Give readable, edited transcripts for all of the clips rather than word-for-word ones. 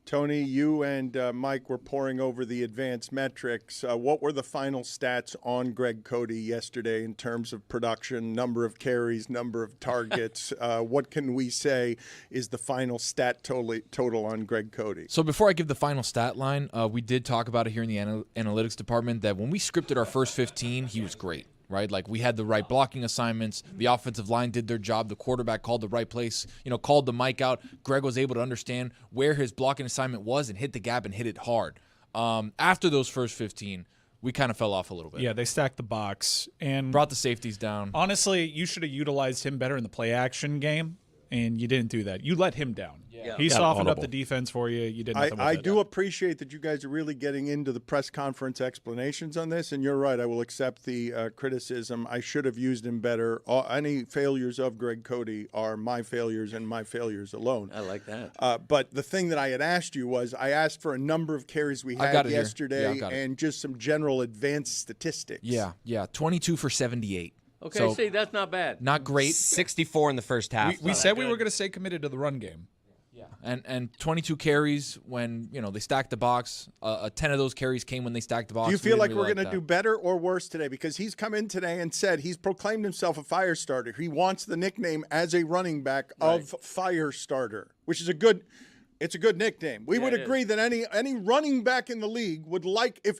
Tony, you and Mike were poring over the advanced metrics. What were the final stats on Greg Cody yesterday in terms of production, number of carries, number of targets? What can we say is the final stat total on Greg Cody? So before I give the final stat line, we did talk about it here in the analytics department that when we scripted our first 15, he was great. Right, like we had the right blocking assignments. The offensive line did their job. The quarterback called the right place. Called the mic out. Greg was able to understand where his blocking assignment was and hit the gap and hit it hard. After those first 15, we kind of fell off a little bit. Yeah, they stacked the box and brought the safeties down. Honestly, you should have utilized him better in the play action game, and you didn't do that. You let him down. Yeah. He softened up the defense for you. You did nothing with it. I do appreciate that you guys are really getting into the press conference explanations on this, and you're right. I will accept the criticism. I should have used him better. Any failures of Greg Cody are my failures and my failures alone. I like that. But the thing that I had asked you was I asked for a number of carries we had yesterday and just some general advanced statistics. Yeah, 22 for 78. Okay, so, see, that's not bad. Not great. 64 in the first half. We said we were going to stay committed to the run game. Yeah, and 22 carries when they stacked the box. 10 of those carries came when they stacked the box. Do you feel like we're going to do better or worse today? Because he's come in today and said he's proclaimed himself a fire starter. He wants the nickname as a running back of fire starter, which is a good. It's a good nickname. We would agree that any running back in the league would like if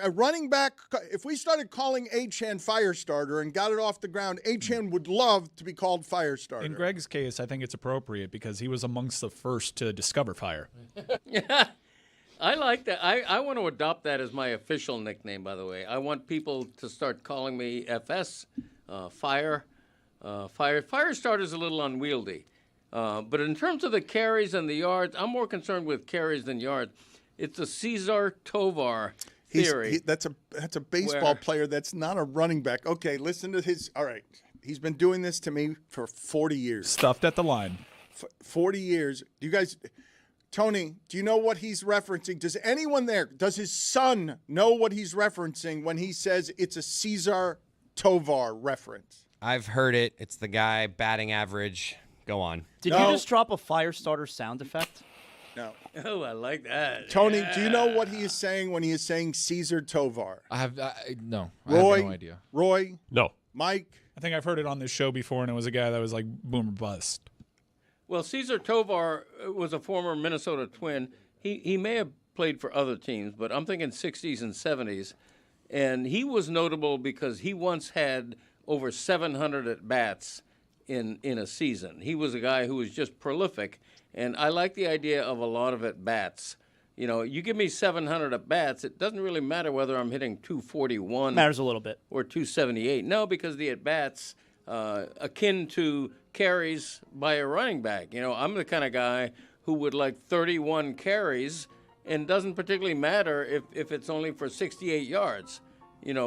a running back, if we started calling Achane fire starter and got it off the ground, Achane would love to be called fire starter. In Greg's case, I think it's appropriate because he was amongst the first to discover fire. Yeah, I like that. I want to adopt that as my official nickname, by the way. I want people to start calling me FS, fire. Fire starter is a little unwieldy. But in terms of the carries and the yards, I'm more concerned with carries than yards. It's a Cesar Tovar theory. That's a baseball player. That's not a running back. Okay, listen to his. All right, he's been doing this to me for 40 years. Stuffed at the line. 40 years. Do you guys, Tony? Do you know what he's referencing? Does anyone there? Does his son know what he's referencing when he says it's a Cesar Tovar reference? I've heard it. It's the guy batting average. Go on. Did you just drop a fire starter sound effect? No. Oh, I like that. Tony, do you know what he is saying when he is saying Cesar Tovar? I have no idea. Roy? No. Mike? I think I've heard it on this show before, and it was a guy that was like boom or bust. Well, Cesar Tovar was a former Minnesota Twin. He may have played for other teams, but I'm thinking 60s and 70s. And he was notable because he once had over 700 at-bats in a season. He was a guy who was just prolific, and I like the idea of a lot of at-bats. You give me 700 at-bats, it doesn't really matter whether I'm hitting 241. Matters a little bit. Or 278. No, because the at-bats, akin to carries by a running back. I'm the kind of guy who would like 31 carries and doesn't particularly matter if it's only for 68 yards,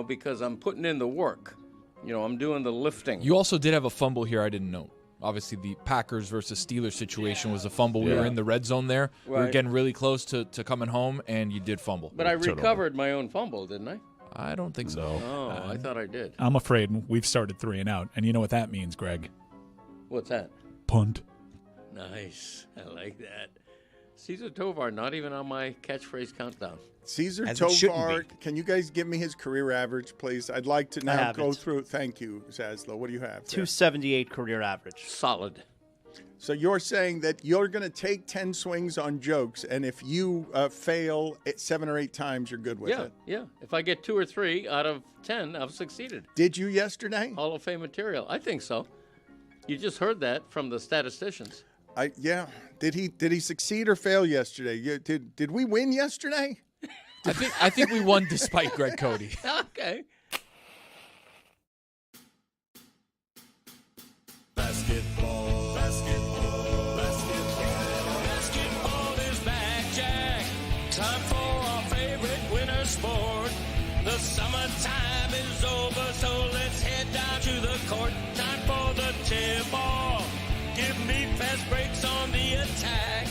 because I'm putting in the work. I'm doing the lifting. You also did have a fumble here I didn't note. Obviously, the Packers versus Steelers situation was a fumble. We were in the red zone there. Right. We were getting really close to coming home, and you did fumble. But I recovered my own fumble, didn't I? I don't think so. Oh, I thought I did. I'm afraid we've started 3 and out, and you know what that means, Greg? What's that? Punt. Nice. I like that. Cesar Tovar, not even on my catchphrase countdown. Cesar Tovar, can you guys give me his career average, please? I'd like to now go through. Thank you, Zaslow. What do you have? 278 career average. Solid. So you're saying that you're going to take 10 swings on jokes, and if you fail 7 or 8 times, you're good with it? Yeah. If I get 2 or 3 out of 10, I've succeeded. Did you yesterday? Hall of Fame material. I think so. You just heard that from the statisticians. Did he succeed or fail yesterday? Did we win yesterday? I think we won despite Greg Cody. Okay. Basketball is back, Jack. Time for our favorite winter sport. The summertime is over, so let's head down to the court. Time for the tip-ball. Give me fast breaks on the attack.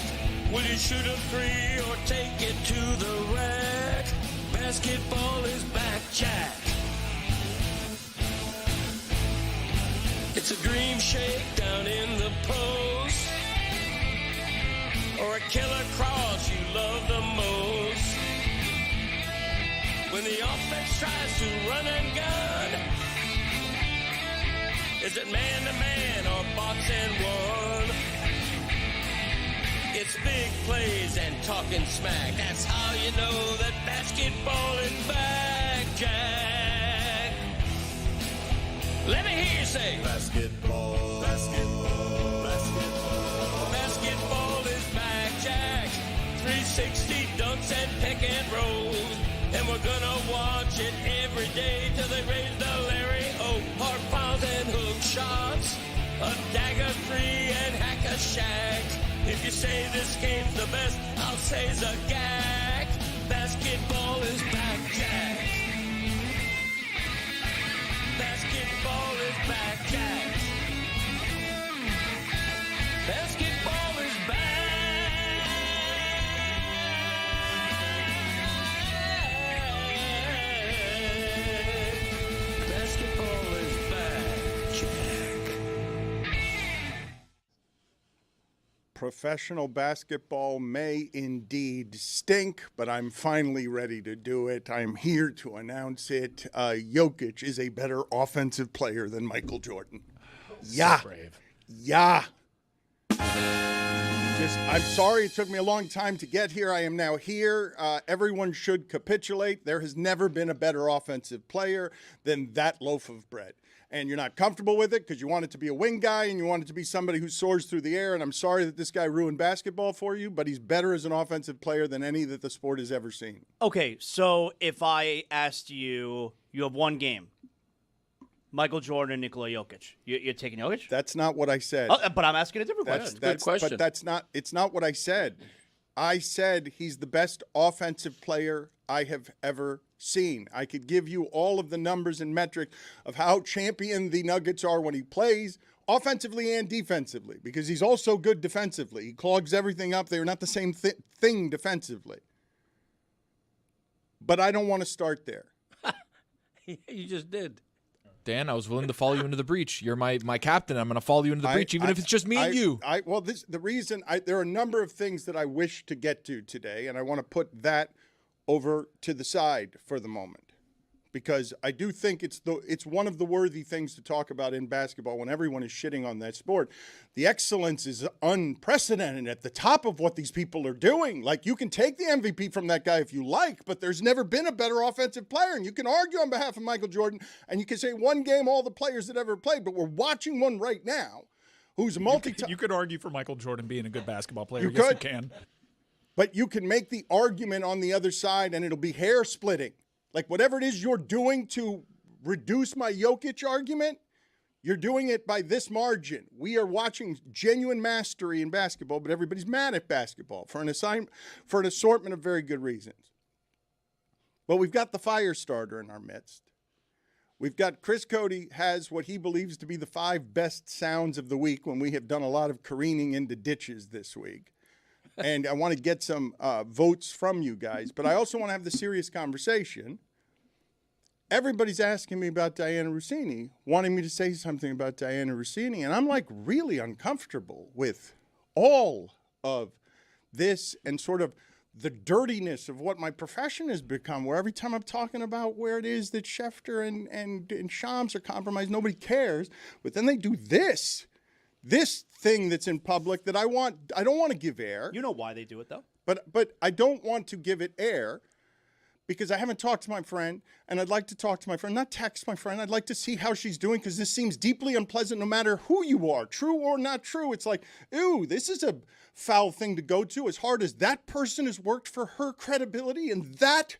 Will you shoot a 3 or take it to the rack? Basketball is back, Jack. It's a dream shake down in the post, or a killer cross you tries to run and gun? Is it man-to-man or box and one? It's big plays and talking smack. That's how you know that basketball is back, Jack. Let me hear you say basketball, basketball, basketball. Basketball is back, Jack. 360 dunks and pick and rolls. And we're gonna watch it every day till they raise the Larry O. Hard fouls and hook shots. A dagger three and hack a shack. If you say this game's the best, I'll say's a gag. Basketball is back, Jack. Basketball is back, Jack. Basketball is back. Basketball is back, Jack. Professional basketball may indeed stink, but I'm finally ready to do it. I'm here to announce it. Jokic is a better offensive player than Michael Jordan. Yeah. So brave. Yeah. I'm sorry it took me a long time to get here. I am now here. Everyone should capitulate. There has never been a better offensive player than that loaf of bread. And you're not comfortable with it because you want it to be a wing guy and you want it to be somebody who soars through the air. And I'm sorry that this guy ruined basketball for you, but he's better as an offensive player than any that the sport has ever seen. Okay, so if I asked you, you have one game, Michael Jordan and Nikola Jokic, you're taking Jokic? That's not what I said. But I'm asking a different question. Good question. But it's not what I said. I said he's the best offensive player I have ever seen. I could give you all of the numbers and metrics of how champion the Nuggets are when he plays, offensively and defensively, because he's also good defensively. He clogs everything up. They're not the same thing defensively. But I don't want to start there. You just did. Dan, I was willing to follow you into the breach. You're my captain. I'm going to follow you into the breach, even if it's just me and you. There are a number of things that I wish to get to today, and I want to put that over to the side for the moment, because I do think it's one of the worthy things to talk about in basketball when everyone is shitting on that sport. The excellence is unprecedented at the top of what these people are doing. Like, you can take the MVP from that guy if you like, but there's never been a better offensive player. And you can argue on behalf of Michael Jordan, and you can say one game all the players that ever played, but we're watching one right now who's You could argue for Michael Jordan being a good basketball player. You yes, could. you can. But you can make the argument on the other side, and it'll be hair splitting. Like, whatever it is you're doing to reduce my Jokic argument, you're doing it by this margin. We are watching genuine mastery in basketball, but everybody's mad at basketball for an assortment of very good reasons. But we've got the fire starter in our midst. We've got Cody has what he believes to be the 5 best sounds of the week when we have done a lot of careening into ditches this week. And I want to get some votes from you guys, but I also want to have the serious conversation. Everybody's asking me about Diana Rossini, wanting me to say something about Diana Rossini, and I'm like really uncomfortable with all of this and sort of the dirtiness of what my profession has become, where every time I'm talking about where it is that Schefter and Shams are compromised, nobody cares, but then they do this thing that's in public that I don't want to give air. You know why they do it, though. But I don't want to give it air because I haven't talked to my friend, and I'd like to talk to my friend, not text my friend. I'd like to see how she's doing, because this seems deeply unpleasant no matter who you are, true or not true. It's like, ooh, this is a foul thing to go to, as hard as that person has worked for her credibility and that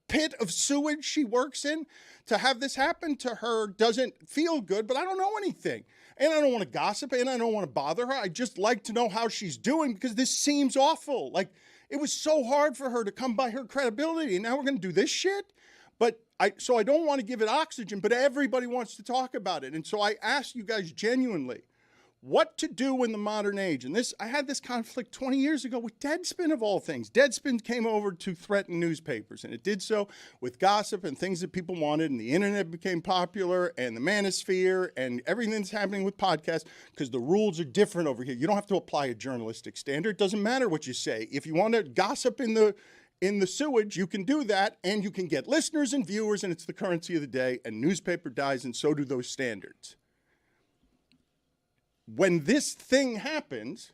pit of sewage she works in. To have this happen to her doesn't feel good, but I don't know anything. And I don't want to gossip, and I don't want to bother her. I just like to know how she's doing, because this seems awful. Like, it was so hard for her to come by her credibility, and now we're going to do this shit? So I don't want to give it oxygen, but everybody wants to talk about it. And so I ask you guys genuinely, what to do in the modern age. And I had this conflict 20 years ago with Deadspin, of all things. Deadspin came over to threaten newspapers, and it did so with gossip and things that people wanted, and the internet became popular, and the manosphere, and everything that's happening with podcasts, because the rules are different over here. You don't have to apply a journalistic standard. It doesn't matter what you say. If you want to gossip in the in the sewage, you can do that, and you can get listeners and viewers, and it's the currency of the day, and newspaper dies, and so do those standards. When this thing happens,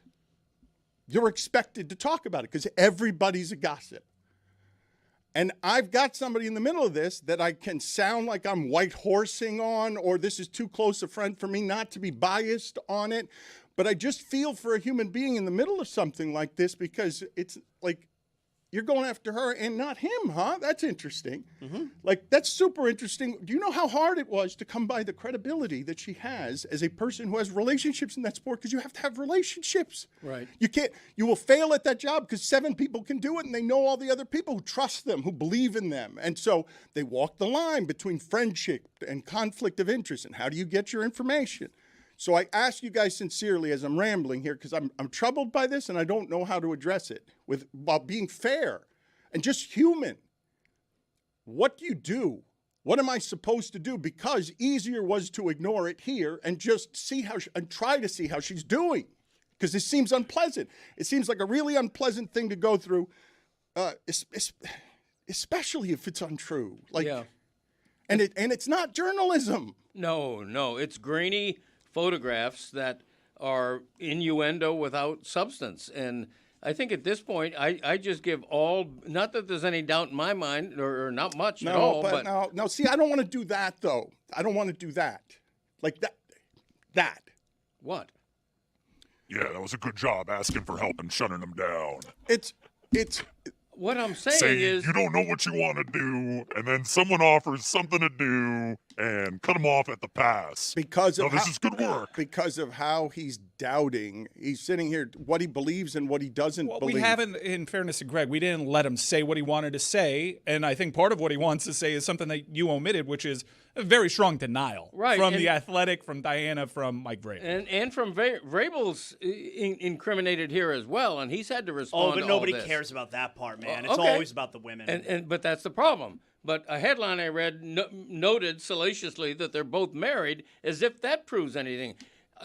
you're expected to talk about it because everybody's a gossip. And I've got somebody in the middle of this that I can sound like I'm white horsing on, or this is too close a friend for me not to be biased on it. But I just feel for a human being in the middle of something like this because it's like, you're going after her and not him, huh? That's interesting. Like, that's super interesting. Do you know how hard it was to come by the credibility that she has as a person who has relationships in that sport? Because you have to have relationships. Right. You will fail at that job because 7 people can do it and they know all the other people who trust them, who believe in them. And so they walk the line between friendship and conflict of interest. And how do you get your information? So I ask you guys sincerely as I'm rambling here because I'm troubled by this and I don't know how to address it while being fair and just human. What do you do? What am I supposed to do? Because easier was to ignore it here and just see and try to see how she's doing because it seems unpleasant. It seems like a really unpleasant thing to go through, especially if it's untrue. And it's not journalism. No, it's grainy photographs that are innuendo without substance. And I think at this point, I just give not that there's any doubt in my mind, or not much at all. No, see, I don't want to do that, though. I don't want to do that. Like that. What? Yeah, that was a good job asking for help and shutting them down. It's what I'm saying is you don't know what you want to do, and then someone offers something to do, and cut them off at the pass. This is good work. Because of how he's doubting. He's sitting here, what he believes and what he doesn't believe. We haven't, in fairness to Greg, we didn't let him say what he wanted to say, and I think part of what he wants to say is something that you omitted, which is a very strong denial. Right. From The Athletic, from Diana, from Mike Vrabel. And from Vrabel's incriminated here as well, and he's had to respond to all nobody this. cares about that part, man. It's always about the women. But that's the problem. But a headline I read noted salaciously that they're both married, as if that proves anything.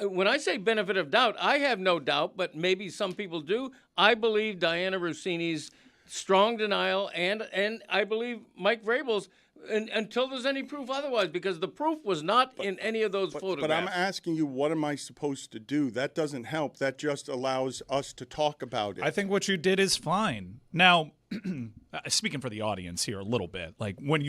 When I say benefit of doubt, I have no doubt, but maybe some people do. I believe Diana Rossini's strong denial, and I believe Mike Vrabel's until there's any proof otherwise, because the proof was not in any of those photographs. But I'm asking you, what am I supposed to do? That doesn't help. That just allows us to talk about it. I think what you did is fine. Now, speaking for the audience here a little bit, like when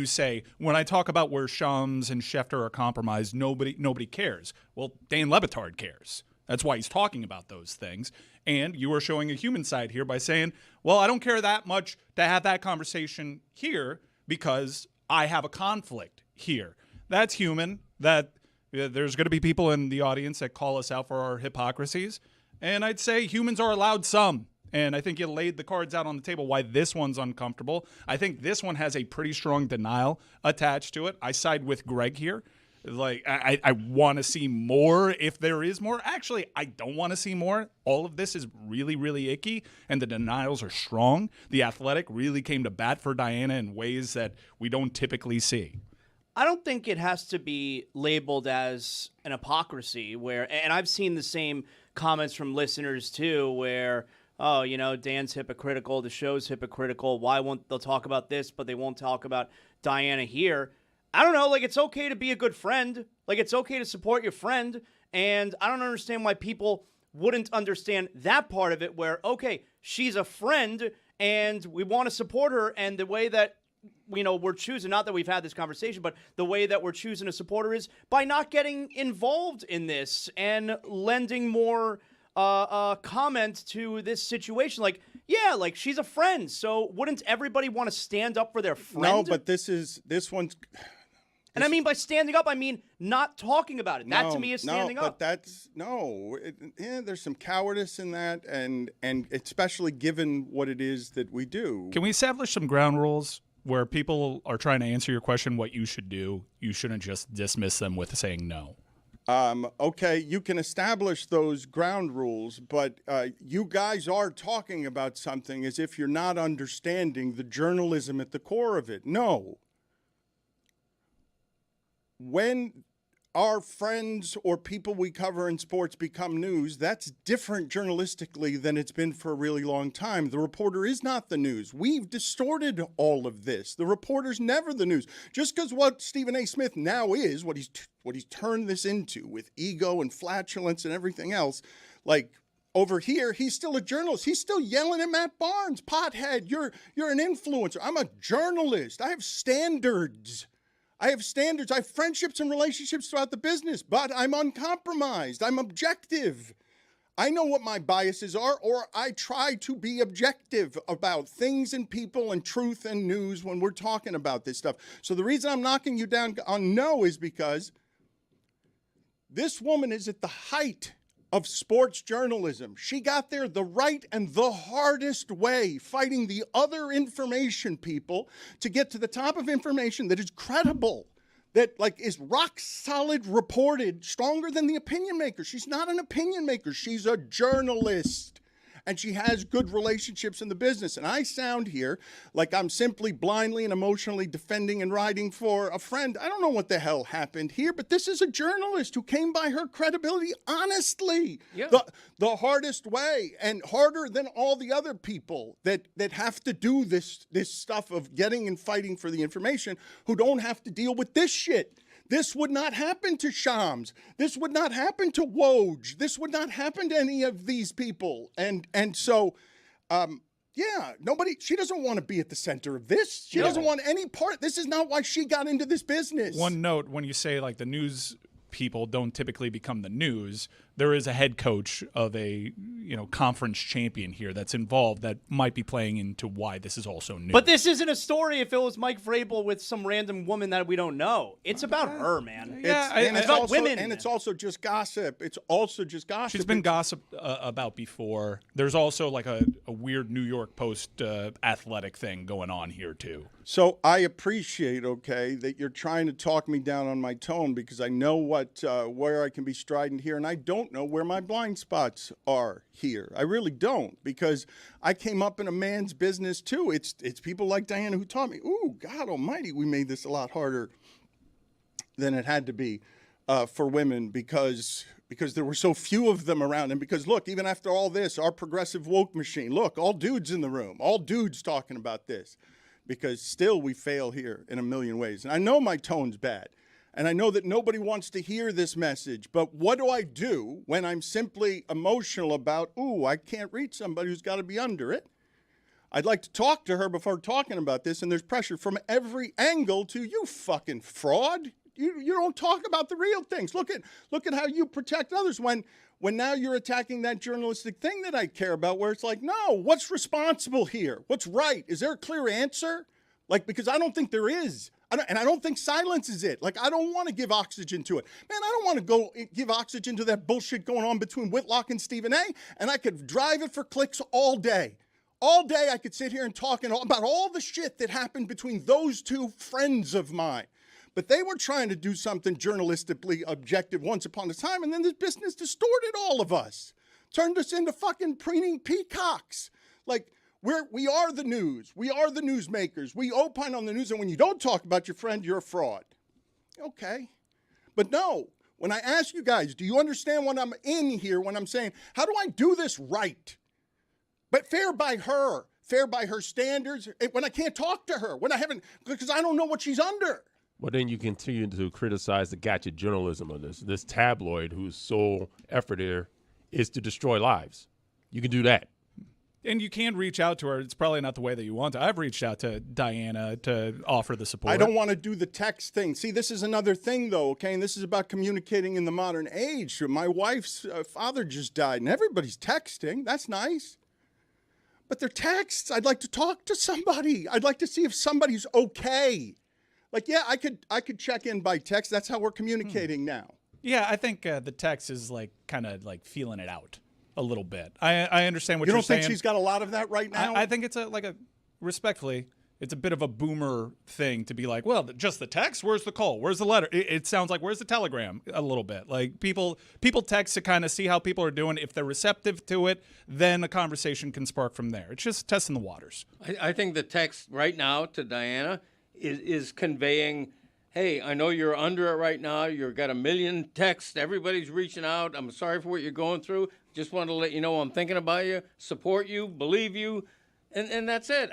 I talk about where Shams and Schefter are compromised, nobody cares. Well, Dan Le Batard cares. That's why he's talking about those things. And you are showing a human side here by saying, well, I don't care that much to have that conversation here because I have a conflict here. That's human. That there's going to be people in the audience that call us out for our hypocrisies. And I'd say humans are allowed some. And I think you laid the cards out on the table why this one's uncomfortable. I think this one has a pretty strong denial attached to it. I side with Greg here. Like, I want to see more if there is more. Actually, I don't want to see more. All of this is really, really icky, and the denials are strong. The Athletic really came to bat for Diana in ways that we don't typically see. I don't think it has to be labeled as an hypocrisy and I've seen the same comments from listeners too, where, oh, Dan's hypocritical, the show's hypocritical. Why won't they'll talk about this, but they won't talk about Diana here? I don't know, like, it's okay to be a good friend. Like, it's okay to support your friend. And I don't understand why people wouldn't understand that part of it where, okay, she's a friend and we want to support her. And the way that, we're choosing, not that we've had this conversation, but the way that we're choosing to support her is by not getting involved in this and lending more comment to this situation. Like, yeah, like, she's a friend. So wouldn't everybody want to stand up for their friend? No, but this one's... And I mean by standing up, I mean not talking about it. That to me is standing up. But there's some cowardice in that, and especially given what it is that we do. Can we establish some ground rules where people are trying to answer your question what you should do? You shouldn't just dismiss them with saying no. Okay, you can establish those ground rules, but you guys are talking about something as if you're not understanding the journalism at the core of it. No. When our friends or people we cover in sports become news, that's different journalistically than it's been for a really long time. The reporter is not the news. We've distorted all of this. The reporter's never the news. Just because what Stephen A. Smith now is, what he's turned this into with ego and flatulence and everything else, like over here, he's still a journalist. He's still yelling at Matt Barnes, pothead, you're an influencer. I'm a journalist. I have standards. I have friendships and relationships throughout the business, but I'm uncompromised. I'm objective. I know what my biases are, or I try to be objective about things and people and truth and news when we're talking about this stuff. So the reason I'm knocking you down on no is because this woman is at the height of sports journalism. She got there the right and the hardest way, fighting the other information people to get to the top of information that is credible, that like is rock solid reported, stronger than the opinion maker. She's not an opinion maker. She's a journalist. And she has good relationships in the business. And I sound here like I'm simply blindly and emotionally defending and riding for a friend. I don't know what the hell happened here, but this is a journalist who came by her credibility honestly. Yeah. The hardest way, and harder than all the other people that have to do this stuff of getting and fighting for the information, who don't have to deal with this shit. This would not happen to Shams. This would not happen to Woj. This would not happen to any of these people. And so, she doesn't want to be at the center of this. She doesn't want any part. This is not why she got into this business. One note, when you say like the news people don't typically become the news, there is a head coach of a conference champion here that's involved that might be playing into why this is also news. But this isn't a story if it was Mike Vrabel with some random woman that we don't know. It's about her, man. It's about also, women. And it's also just gossip. It's also just gossip. She's been gossiped about before. There's also like a weird New York Post athletic thing going on here too. So I appreciate, that you're trying to talk me down on my tone, because I know where I can be strident here, and I don't know where my blind spots are here. I really don't, because I came up in a man's business too. It's people like Diana who taught me, ooh, God almighty, we made this a lot harder than it had to be for women, because there were so few of them around. And because, look, even after all this, our progressive woke machine, look, all dudes in the room, all dudes talking about this, because still we fail here in a million ways. And I know my tone's bad, and I know that nobody wants to hear this message, but what do I do when I'm simply emotional about, ooh, I can't reach somebody who's got to be under it? I'd like to talk to her before talking about this, and there's pressure from every angle to, you fucking fraud. You don't talk about the real things. Look at how you protect others when now you're attacking that journalistic thing that I care about, where it's like, no, what's responsible here? What's right? Is there a clear answer? Like, because I don't think there is. And I don't think silence is it. Like, I don't want to give oxygen to it. Man, I don't want to go give oxygen to that bullshit going on between Whitlock and Stephen A. And I could drive it for clicks all day. All day I could sit here and talk about all the shit that happened between those two friends of mine. But they were trying to do something journalistically objective once upon a time, and then this business distorted all of us. Turned us into fucking preening peacocks. Like, we are the news. We are the newsmakers. We opine on the news, and when you don't talk about your friend, you're a fraud. Okay. But no, when I ask you guys, do you understand what I'm in here when I'm saying, how do I do this right? But fair by her standards, when I can't talk to her, when I haven't, because I don't know what she's under. Well, then you continue to criticize the gotcha journalism of this tabloid whose sole effort here is to destroy lives. You can do that. And you can reach out to her. It's probably not the way that you want to. I've reached out to Diana to offer the support. I don't want to do the text thing. See, this is another thing, though, okay? And this is about communicating in the modern age. My wife's father just died, and everybody's texting. That's nice. But they're texts. I'd like to talk to somebody. I'd like to see if somebody's okay. Like, yeah, I could check in by text. That's how we're communicating now. Yeah, I think the text is like kind of like feeling it out a little bit. I understand what you're saying. You don't think she's got a lot of that right now? I think it's respectfully, it's a bit of a boomer thing to be like, well, just the text? Where's the call? Where's the letter? It sounds like, where's the telegram? A little bit. Like people text to kind of see how people are doing. If they're receptive to it, then a conversation can spark from there. It's just testing the waters. I think the text right now to Diana is conveying hey, I know you're under it right now. You've got a million texts. Everybody's reaching out. I'm sorry for what you're going through. Just wanted to let you know I'm thinking about you, support you, believe you, and that's it.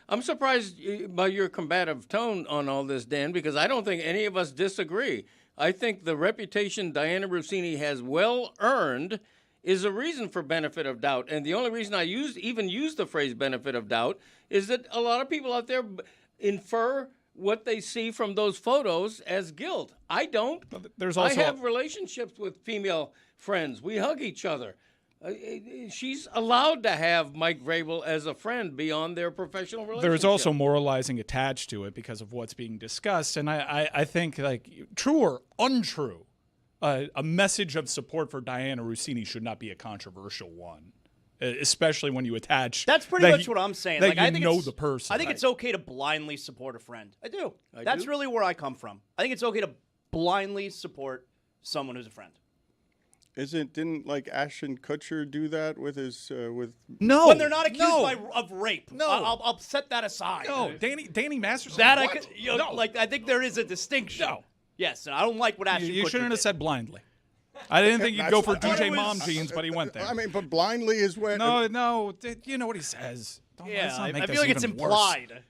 I'm surprised by your combative tone on all this, Dan, because I don't think any of us disagree. I think the reputation Diana Rossini has well earned is a reason for benefit of doubt. And the only reason I even use the phrase benefit of doubt is that a lot of people out there infer what they see from those photos as guilt. I don't. I have relationships with female friends. We hug each other. She's allowed to have Mike Vrabel as a friend beyond their professional relationship. There's also moralizing attached to it because of what's being discussed. And I think, like, true or untrue, a message of support for Diana Rossini should not be a controversial one, especially when you attach. That's pretty much what I'm saying. That like, you I think know the person. I think it's okay to blindly support a friend. I do. That's really where I come from. I think it's okay to blindly support someone who's a friend. Didn't like Ashton Kutcher do that with his No, when they're not accused of rape. No, I'll set that aside. No, Danny Masterson. That I could, like, I think there is a distinction. No. Yes, and I don't like what Ashton Kutcher You shouldn't have did. said blindly. I didn't think you'd go for DJ Mom Jeans, but he went there. I mean, but blindly is when. No, you know what he says. I feel like it's implied. Worse.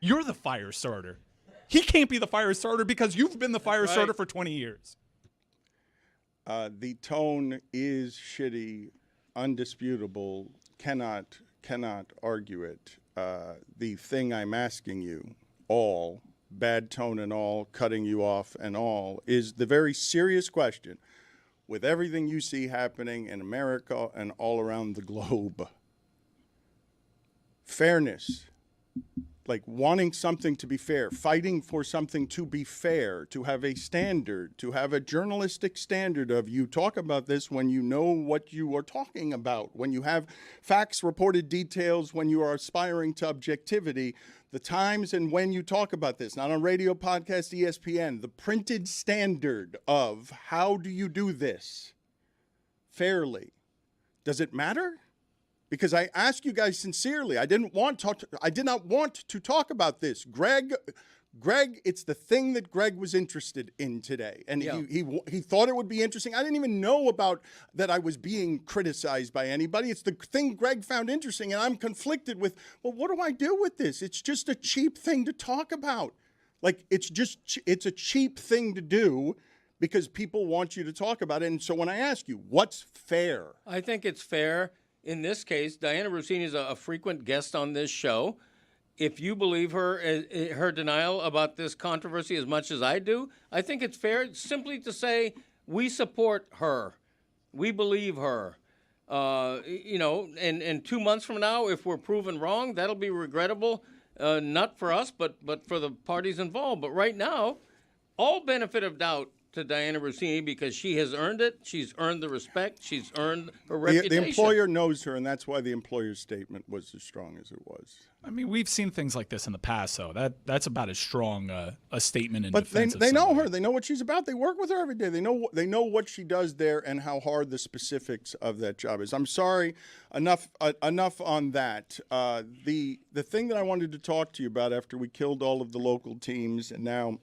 You're the fire starter. He can't be the fire starter because you've been the fire starter for 20 years. The tone is shitty, undisputable. Cannot argue it. The thing I'm asking you, all bad tone and all, cutting you off and all, is the very serious question. With everything you see happening in America and all around the globe, fairness. Like wanting something to be fair, fighting for something to be fair, to have a standard, to have a journalistic standard of you talk about this when you know what you are talking about, when you have facts, reported details, when you are aspiring to objectivity, the times and when you talk about this, not on radio, podcast, ESPN, the printed standard of how do you do this fairly. Does it matter? Because I ask you guys sincerely, I did not want to talk about this. Greg, it's the thing that Greg was interested in today, and he thought it would be interesting. I didn't even know about that I was being criticized by anybody. It's the thing Greg found interesting, and I'm conflicted with. Well, what do I do with this? It's just a cheap thing to talk about. Like it's a cheap thing to do because people want you to talk about it. And so when I ask you, what's fair? I think it's fair. In this case, Diana Rossini is a frequent guest on this show. If you believe her denial about this controversy as much as I do, I think it's fair simply to say we support her. We believe her. And 2 months from now, if we're proven wrong, that'll be regrettable, not for us, but for the parties involved. But right now, all benefit of doubt to Diana Rossini because she has earned it. She's earned the respect. She's earned her reputation. The employer knows her, and that's why the employer's statement was as strong as it was. I mean, we've seen things like this in the past, though. That's about as strong a statement in defense But they of know somebody. her. They know what she's about. They work with her every day. They know what she does there and how hard the specifics of that job is. I'm sorry. Enough on that. The thing that I wanted to talk to you about after we killed all of the local teams and now.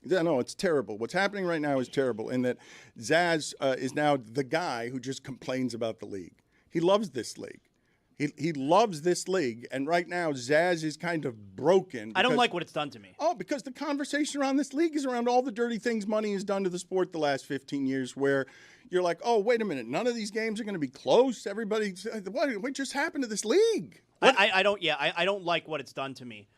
Yeah, no, it's terrible. What's happening right now is terrible in that Zaz is now the guy who just complains about the league. He loves this league. He loves this league, and right now Zaz is kind of broken. I don't like what it's done to me. Oh, because the conversation around this league is around all the dirty things money has done to the sport the last 15 years, where you're like, oh, wait a minute, none of these games are going to be close. Everybody's, what just happened to this league? I don't like what it's done to me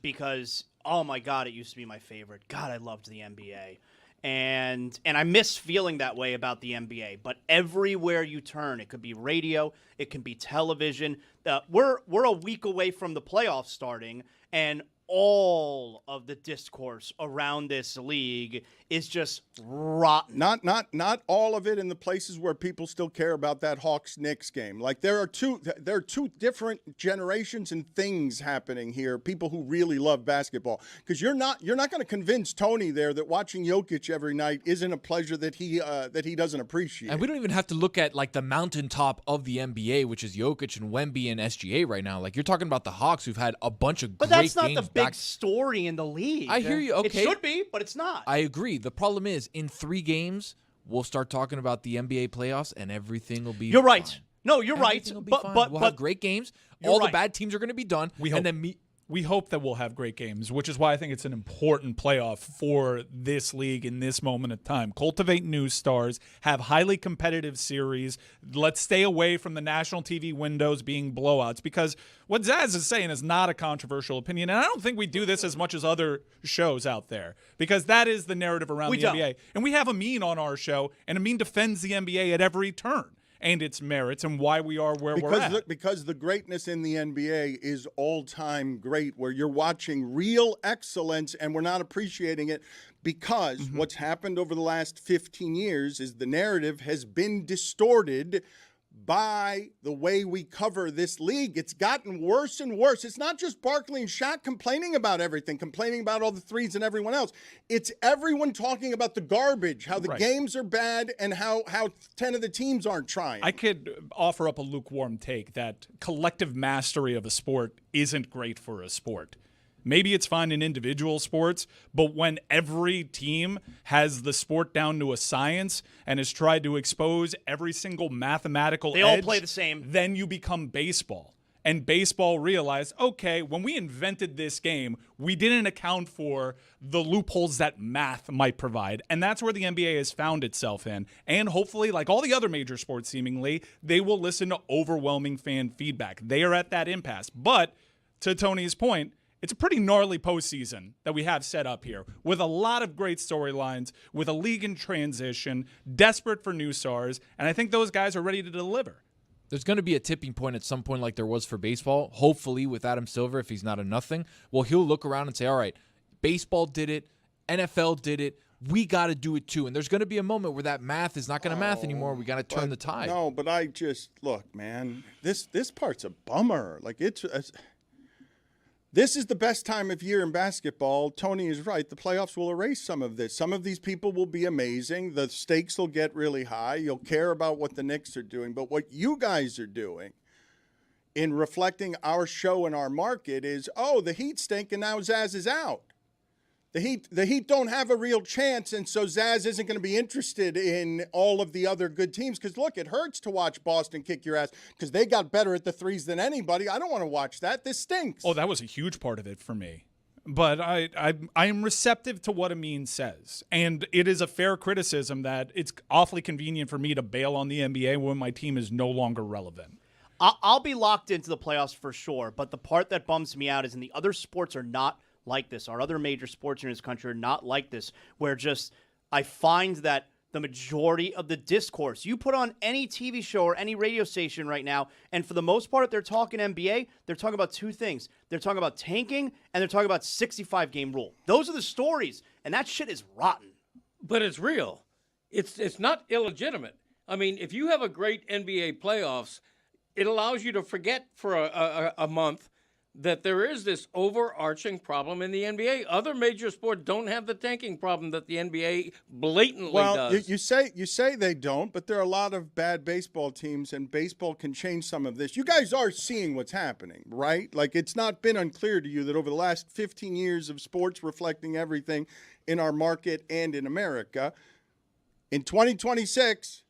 because, oh my God, it used to be my favorite. God, I loved the NBA. And I miss feeling that way about the NBA. But everywhere you turn, it could be radio, it can be television. We're a week away from the playoffs starting, and all of the discourse around this league is just rotten. Not all of it in the places where people still care about that Hawks-Knicks game. Like there are two different generations and things happening here. People who really love basketball, because you're not going to convince Tony there that watching Jokic every night isn't a pleasure that he doesn't appreciate. And we don't even have to look at like the mountaintop of the NBA, which is Jokic and Wemby and SGA right now. Like you're talking about the Hawks, who've had a bunch of but great that's not games the big story in the league. I hear you. Okay. It should be, but it's not. I agree. The problem is, in 3 games, we'll start talking about the NBA playoffs, and everything will be You're right. fine. No, you're Everything will right. be But fine. but we'll but have great games. You're All the right. bad teams are going to be done. We hope. We hope that we'll have great games, which is why I think it's an important playoff for this league in this moment of time. Cultivate new stars, have highly competitive series. Let's stay away from the national TV windows being blowouts, because what Zaz is saying is not a controversial opinion, and I don't think we do this as much as other shows out there, because that is the narrative around the NBA. And we have Amin on our show, and Amin defends the NBA at every turn and its merits and why we are where we're at. Because the greatness in the NBA is all-time great, where you're watching real excellence and we're not appreciating it, because what's happened over the last 15 years is the narrative has been distorted by the way we cover this league. It's gotten worse and worse. It's not just Barkley and Shaq complaining about everything, complaining about all the threes and everyone else. It's everyone talking about the garbage, how the games are bad, and how 10 of the teams aren't trying. I could offer up a lukewarm take that collective mastery of a sport isn't great for a sport. Maybe it's fine in individual sports, but when every team has the sport down to a science and has tried to expose every single mathematical They edge, all play the same. then you become baseball. And baseball realized, okay, when we invented this game, we didn't account for the loopholes that math might provide. And that's where the NBA has found itself in. And hopefully, like all the other major sports seemingly, they will listen to overwhelming fan feedback. They are at that impasse. But to Tony's point, it's a pretty gnarly postseason that we have set up here, with a lot of great storylines, with a league in transition, desperate for new stars, and I think those guys are ready to deliver. There's going to be a tipping point at some point like there was for baseball, hopefully with Adam Silver, if he's not a nothing. Well, he'll look around and say, all right, baseball did it, NFL did it, we got to do it too. And there's going to be a moment where that math is not going to math anymore. We got to turn the tide. No, but I just, look, man, this part's a bummer. Like, this is the best time of year in basketball. Tony is right. The playoffs will erase some of this. Some of these people will be amazing. The stakes will get really high. You'll care about what the Knicks are doing. But what you guys are doing in reflecting our show and our market is, oh, the Heat stink and now Zaz is out. The Heat don't have a real chance, and so Zaz isn't going to be interested in all of the other good teams. Because, look, it hurts to watch Boston kick your ass because they got better at the threes than anybody. I don't want to watch that. This stinks. Oh, that was a huge part of it for me. But I am receptive to what Amin says. And it is a fair criticism that it's awfully convenient for me to bail on the NBA when my team is no longer relevant. I'll be locked into the playoffs for sure, but the part that bums me out is in the other sports are not like this. Our other major sports in this country are not like this, where just I find that the majority of the discourse, you put on any TV show or any radio station right now, and for the most part, they're talking NBA, they're talking about 2 things. They're talking about tanking, and they're talking about 65-game rule. Those are the stories, and that shit is rotten. But it's real. It's not illegitimate. I mean, if you have a great NBA playoffs, it allows you to forget for a month that there is this overarching problem in the NBA. Other major sports don't have the tanking problem that the NBA blatantly does. You say they don't, but there are a lot of bad baseball teams, and baseball can change some of this. You guys are seeing what's happening, right? Like, it's not been unclear to you that over the last 15 years of sports reflecting everything in our market and in America, in 2026,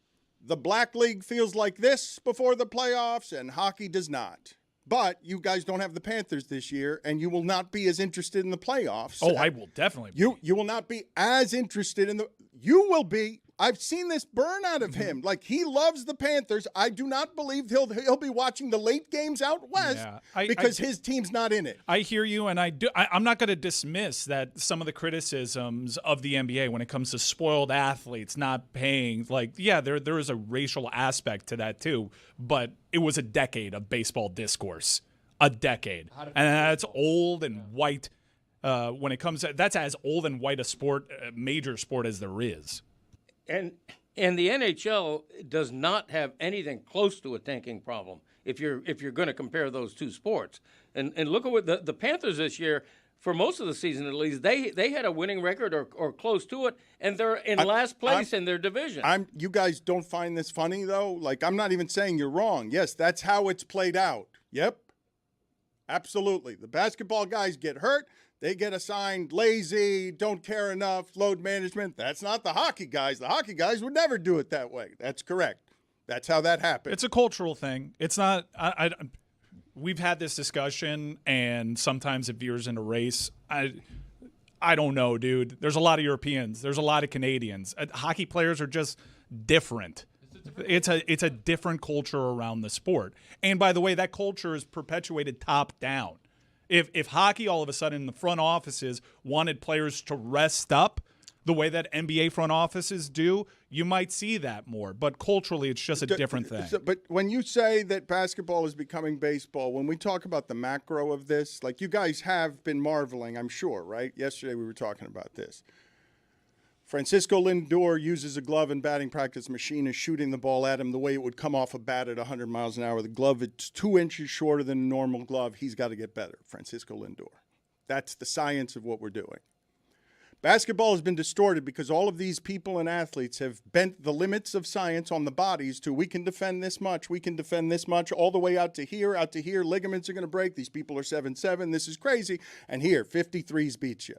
the Black League feels like this before the playoffs, and hockey does not. But you guys don't have the Panthers this year, and you will not be as interested in the playoffs. Oh, I will definitely be. You will not be as interested in the – you will be. I've seen this burn out of him. Like, he loves the Panthers. I do not believe he'll be watching the late games out west because his team's not in it. I hear you, and I'm not going to dismiss that some of the criticisms of the NBA when it comes to spoiled athletes not paying. Like, yeah, there is a racial aspect to that too, but it was a decade of baseball discourse. A decade. And that's old and white when it comes to – that's as old and white a major sport as there is. And the NHL does not have anything close to a tanking problem if you're going to compare those two sports. And look at what the Panthers this year, for most of the season at least, they had a winning record or close to it, and they're in last place in their division. You guys don't find this funny though? Like, I'm not even saying you're wrong. Yes, that's how it's played out. Yep. Absolutely. The basketball guys get hurt. They get assigned lazy, don't care enough, load management. That's not the hockey guys. The hockey guys would never do it that way. That's correct. That's how that happens. It's a cultural thing. It's not. We've had this discussion, and sometimes it veers into race. I don't know, dude. There's a lot of Europeans. There's a lot of Canadians. Hockey players are just different. It's a different culture around the sport. And by the way, that culture is perpetuated top down. If hockey all of a sudden in the front offices wanted players to rest up the way that NBA front offices do, you might see that more. But culturally, it's just a different thing. But when you say that basketball is becoming baseball, when we talk about the macro of this, like you guys have been marveling, I'm sure, right? Yesterday we were talking about this. Francisco Lindor uses a glove in batting practice. Machine is shooting the ball at him the way it would come off a bat at 100 miles an hour. The glove is 2 inches shorter than a normal glove. He's got to get better, Francisco Lindor. That's the science of what we're doing. Basketball has been distorted because all of these people and athletes have bent the limits of science on the bodies to we can defend this much, we can defend this much, all the way out to here. Ligaments are going to break. These people are 7'7". This is crazy. And here, 53s beats you.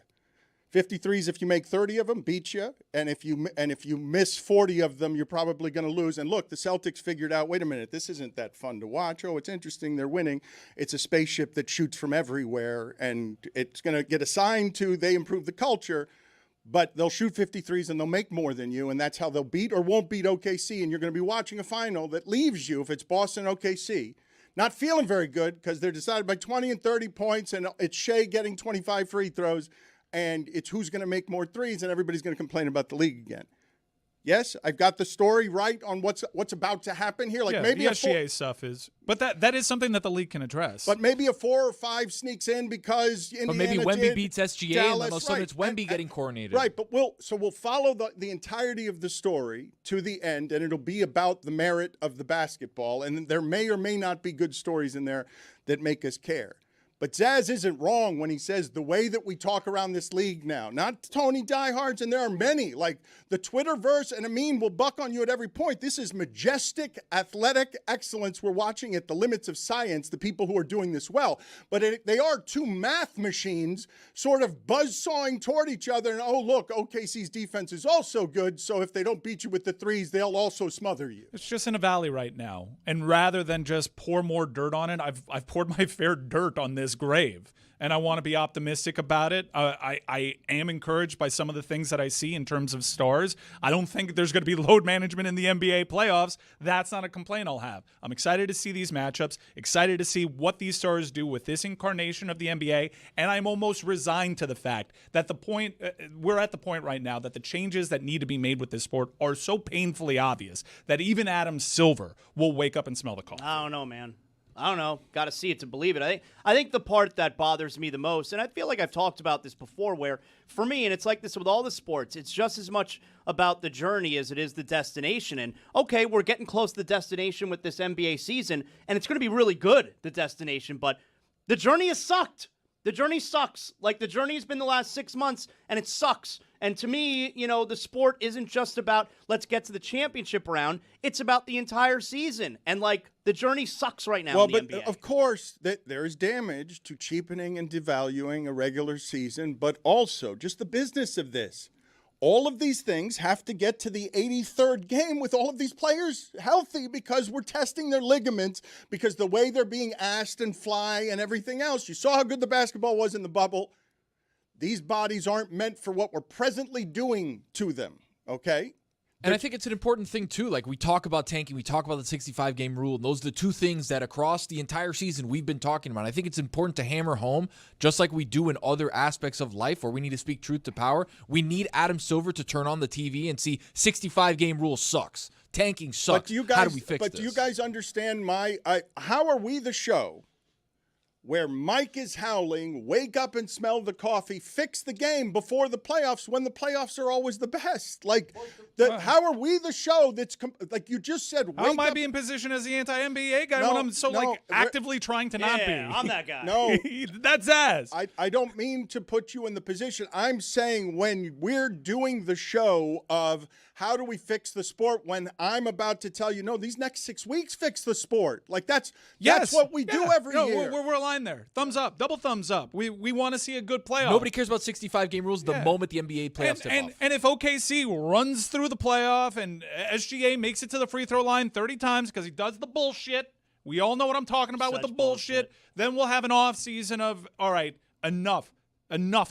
53s, if you make 30 of them, beat you. And if you miss 40 of them, you're probably going to lose. And look, the Celtics figured out, wait a minute, this isn't that fun to watch. Oh, it's interesting. They're winning. It's a spaceship that shoots from everywhere. And it's going to get assigned to, they improve the culture. But they'll shoot 53s and they'll make more than you. And that's how they'll beat or won't beat OKC. And you're going to be watching a final that leaves you, if it's Boston OKC, not feeling very good because they're decided by 20 and 30 points. And it's Shea getting 25 free throws. And it's who's going to make more threes, and everybody's going to complain about the league again. Yes, I've got the story right on what's about to happen here. Like yeah, maybe the SGA stuff is, but that is something that the league can address. But maybe a 4 or 5 sneaks in because Indiana. But maybe Wemby beats SGA, Dallas, and then all of a sudden it's Wemby getting coordinated. Right, but we'll follow the entirety of the story to the end, and it'll be about the merit of the basketball, and there may or may not be good stories in there that make us care. But Zaz isn't wrong when he says the way that we talk around this league now, not Tony diehards, and there are many, like the Twitterverse and Amin will buck on you at every point. This is majestic athletic excellence we're watching at the limits of science, the people who are doing this well. But they are two math machines sort of buzzsawing toward each other. And, oh, look, OKC's defense is also good, so if they don't beat you with the threes, they'll also smother you. It's just in a valley right now. And rather than just pour more dirt on it, I've poured my fair dirt on this grave, and I want to be optimistic about it. I am encouraged by some of the things that I see in terms of stars. I don't think there's going to be load management in the NBA playoffs. That's not a complaint I'll have. I'm excited to see these matchups, excited to see what these stars do with this incarnation of the NBA, and I'm almost resigned to the fact that we're at the point right now that the changes that need to be made with this sport are so painfully obvious that even Adam Silver will wake up and smell the coffee. I don't know, man. I don't know. Got to see it to believe it. I think the part that bothers me the most, and I feel like I've talked about this before, where for me, and it's like this with all the sports, it's just as much about the journey as it is the destination. And okay, we're getting close to the destination with this NBA season, and it's going to be really good, the destination, but the journey has sucked. The journey sucks. Like, the journey has been the last 6 months, and it sucks. And to me, the sport isn't just about let's get to the championship round. It's about the entire season. And, the journey sucks right now in the NBA. Of course, there is damage to cheapening and devaluing a regular season, but also just the business of this. All of these things have to get to the 83rd game with all of these players healthy because we're testing their ligaments because the way they're being asked and fly and everything else. You saw how good the basketball was in the bubble. These bodies aren't meant for what we're presently doing to them, okay? And I think it's an important thing, too. Like, we talk about tanking, we talk about the 65-game rule, and those are the two things that across the entire season we've been talking about. I think it's important to hammer home, just like we do in other aspects of life where we need to speak truth to power. We need Adam Silver to turn on the TV and see 65-game rule sucks. Tanking sucks. How do we fix this? But do you guys understand how are we the show where Mike is howling, wake up and smell the coffee, fix the game before the playoffs when the playoffs are always the best? How are we the show that's, like you just said, how am I being positioned as the anti-NBA guy when I'm actively trying to not be? I'm that guy. No. That's Zaz. I don't mean to put you in the position. I'm saying when we're doing the show of how do we fix the sport when I'm about to tell you, no, these next 6 weeks fix the sport. That's what we do every year. We're aligned line there. Thumbs up, double thumbs up. We want to see a good playoff. Nobody cares about 65-game rules the moment the NBA playoffs tip off. And if OKC runs through the playoff and SGA makes it to the free throw line 30 times because he does the bullshit, we all know what I'm talking about with the bullshit, then we'll have an off season of, all right, enough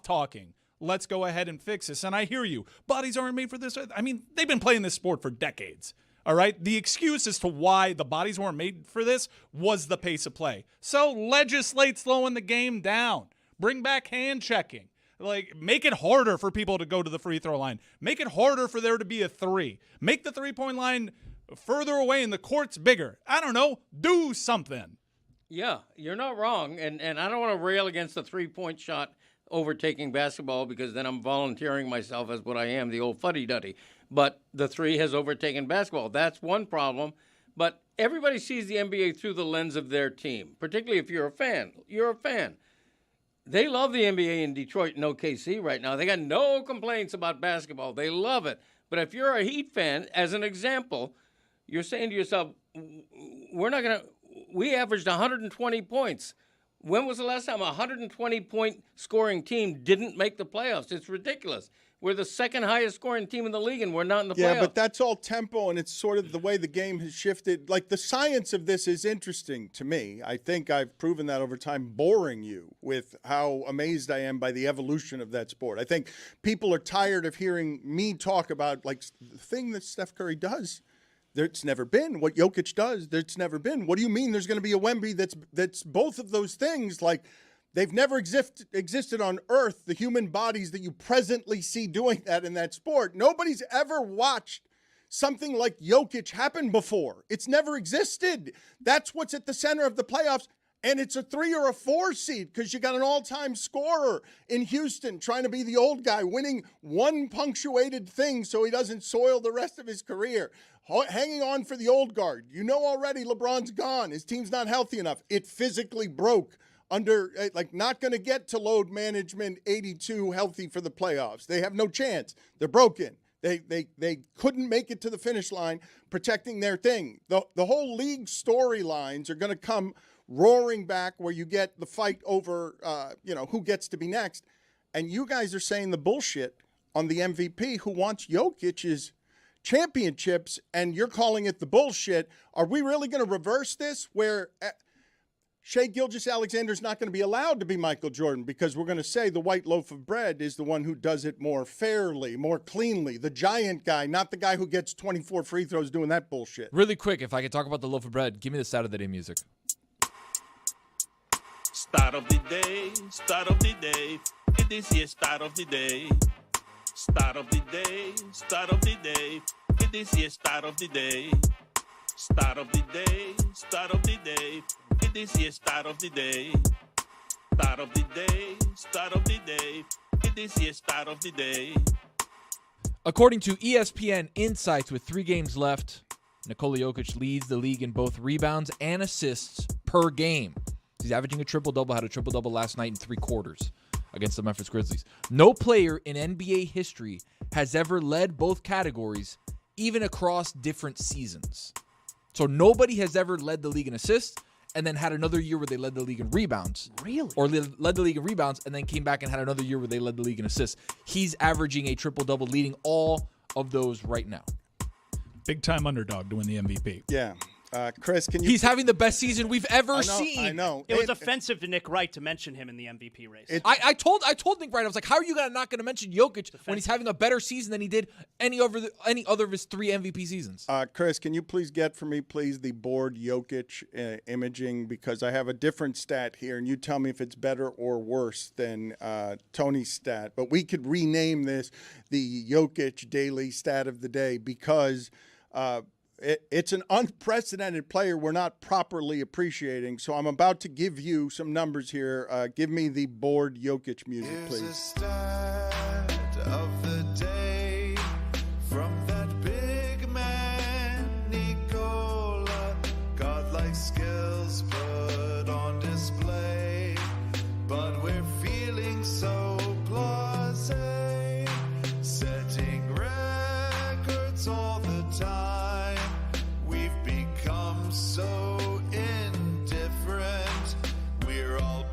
talking. Let's go ahead and fix this. And I hear you. Bodies aren't made for this. I mean, they've been playing this sport for decades. All right? The excuse as to why the bodies weren't made for this was the pace of play. So legislate slowing the game down. Bring back hand checking. Like, make it harder for people to go to the free throw line. Make it harder for there to be a three. Make the three-point line further away and the court's bigger. I don't know. Do something. Yeah, you're not wrong. And I don't want to rail against the three-point shot overtaking basketball because then I'm volunteering myself as what I am, the old fuddy-duddy. But the three has overtaken basketball. That's one problem. But everybody sees the NBA through the lens of their team, particularly if you're a fan. You're a fan. They love the NBA in Detroit and OKC right now. They got no complaints about basketball. They love it. But if you're a Heat fan, as an example, you're saying to yourself, we averaged 120 points. When was the last time a 120-point scoring team didn't make the playoffs? It's ridiculous. We're the second highest scoring team in the league, and we're not in the playoffs. Yeah, but that's all tempo, and it's sort of the way the game has shifted. Like, the science of this is interesting to me. I think I've proven that over time, boring you with how amazed I am by the evolution of that sport. I think people are tired of hearing me talk about, like, the thing that Steph Curry does. There's never been. What Jokic does, there's never been. What do you mean there's going to be a Wemby that's both of those things? Like, they've never existed on Earth, the human bodies that you presently see doing that in that sport. Nobody's ever watched something like Jokic happen before. It's never existed. That's what's at the center of the playoffs. And it's a 3 or a 4 seed because you got an all-time scorer in Houston trying to be the old guy, winning one punctuated thing so he doesn't soil the rest of his career. Hanging on for the old guard. You know already LeBron's gone. His team's not healthy enough. It physically broke under, like, not going to get to load management 82 healthy for the playoffs. They have no chance. They're broken. They couldn't make it to the finish line protecting their thing. The whole league storylines are going to come roaring back where you get the fight over, who gets to be next. And you guys are saying the bullshit on the MVP who wants Jokic's championships, and you're calling it the bullshit. Are we really going to reverse this where Shai Gilgeous-Alexander's not going to be allowed to be Michael Jordan because we're going to say the white loaf of bread is the one who does it more fairly, more cleanly, the giant guy, not the guy who gets 24 free throws doing that bullshit? Really quick, if I could talk about the loaf of bread, give me the start of the day music. Start of the day, start of the day. It is here, start of the day. Start of the day, start of the day. It is here, start of the day. Start of the day, start of the day. It is here, start of the day. Start of the day, start of the day. It is here, start of the day. According to ESPN Insights, with 3 games left, Nikola Jokic leads the league in both rebounds and assists per game. He's averaging a triple-double, had a triple-double last night in 3 quarters against the Memphis Grizzlies. No player in NBA history has ever led both categories, even across different seasons. So nobody has ever led the league in assists and then had another year where they led the league in rebounds. Really? Or led the league in rebounds and then came back and had another year where they led the league in assists. He's averaging a triple-double, leading all of those right now. Big-time underdog to win the MVP. Yeah. Chris, can you... He's having the best season we've ever seen. I know. It was offensive to Nick Wright to mention him in the MVP race. I told Nick Wright, I was like, how are you not going to mention Jokic when he's having a better season than he did any other of his 3 MVP seasons? Chris, can you please get for me, please, the board Jokic imaging? Because I have a different stat here, and you tell me if it's better or worse than Tony's stat. But we could rename this the Jokic Daily Stat of the Day because... It's an unprecedented player we're not properly appreciating. So I'm about to give you some numbers here. Give me the board Jokic music, please. Here's a stat of the day from that big man, Nikola. Godlike skills put on display, but we're feeling so blasé, setting records all the time. So indifferent, we're all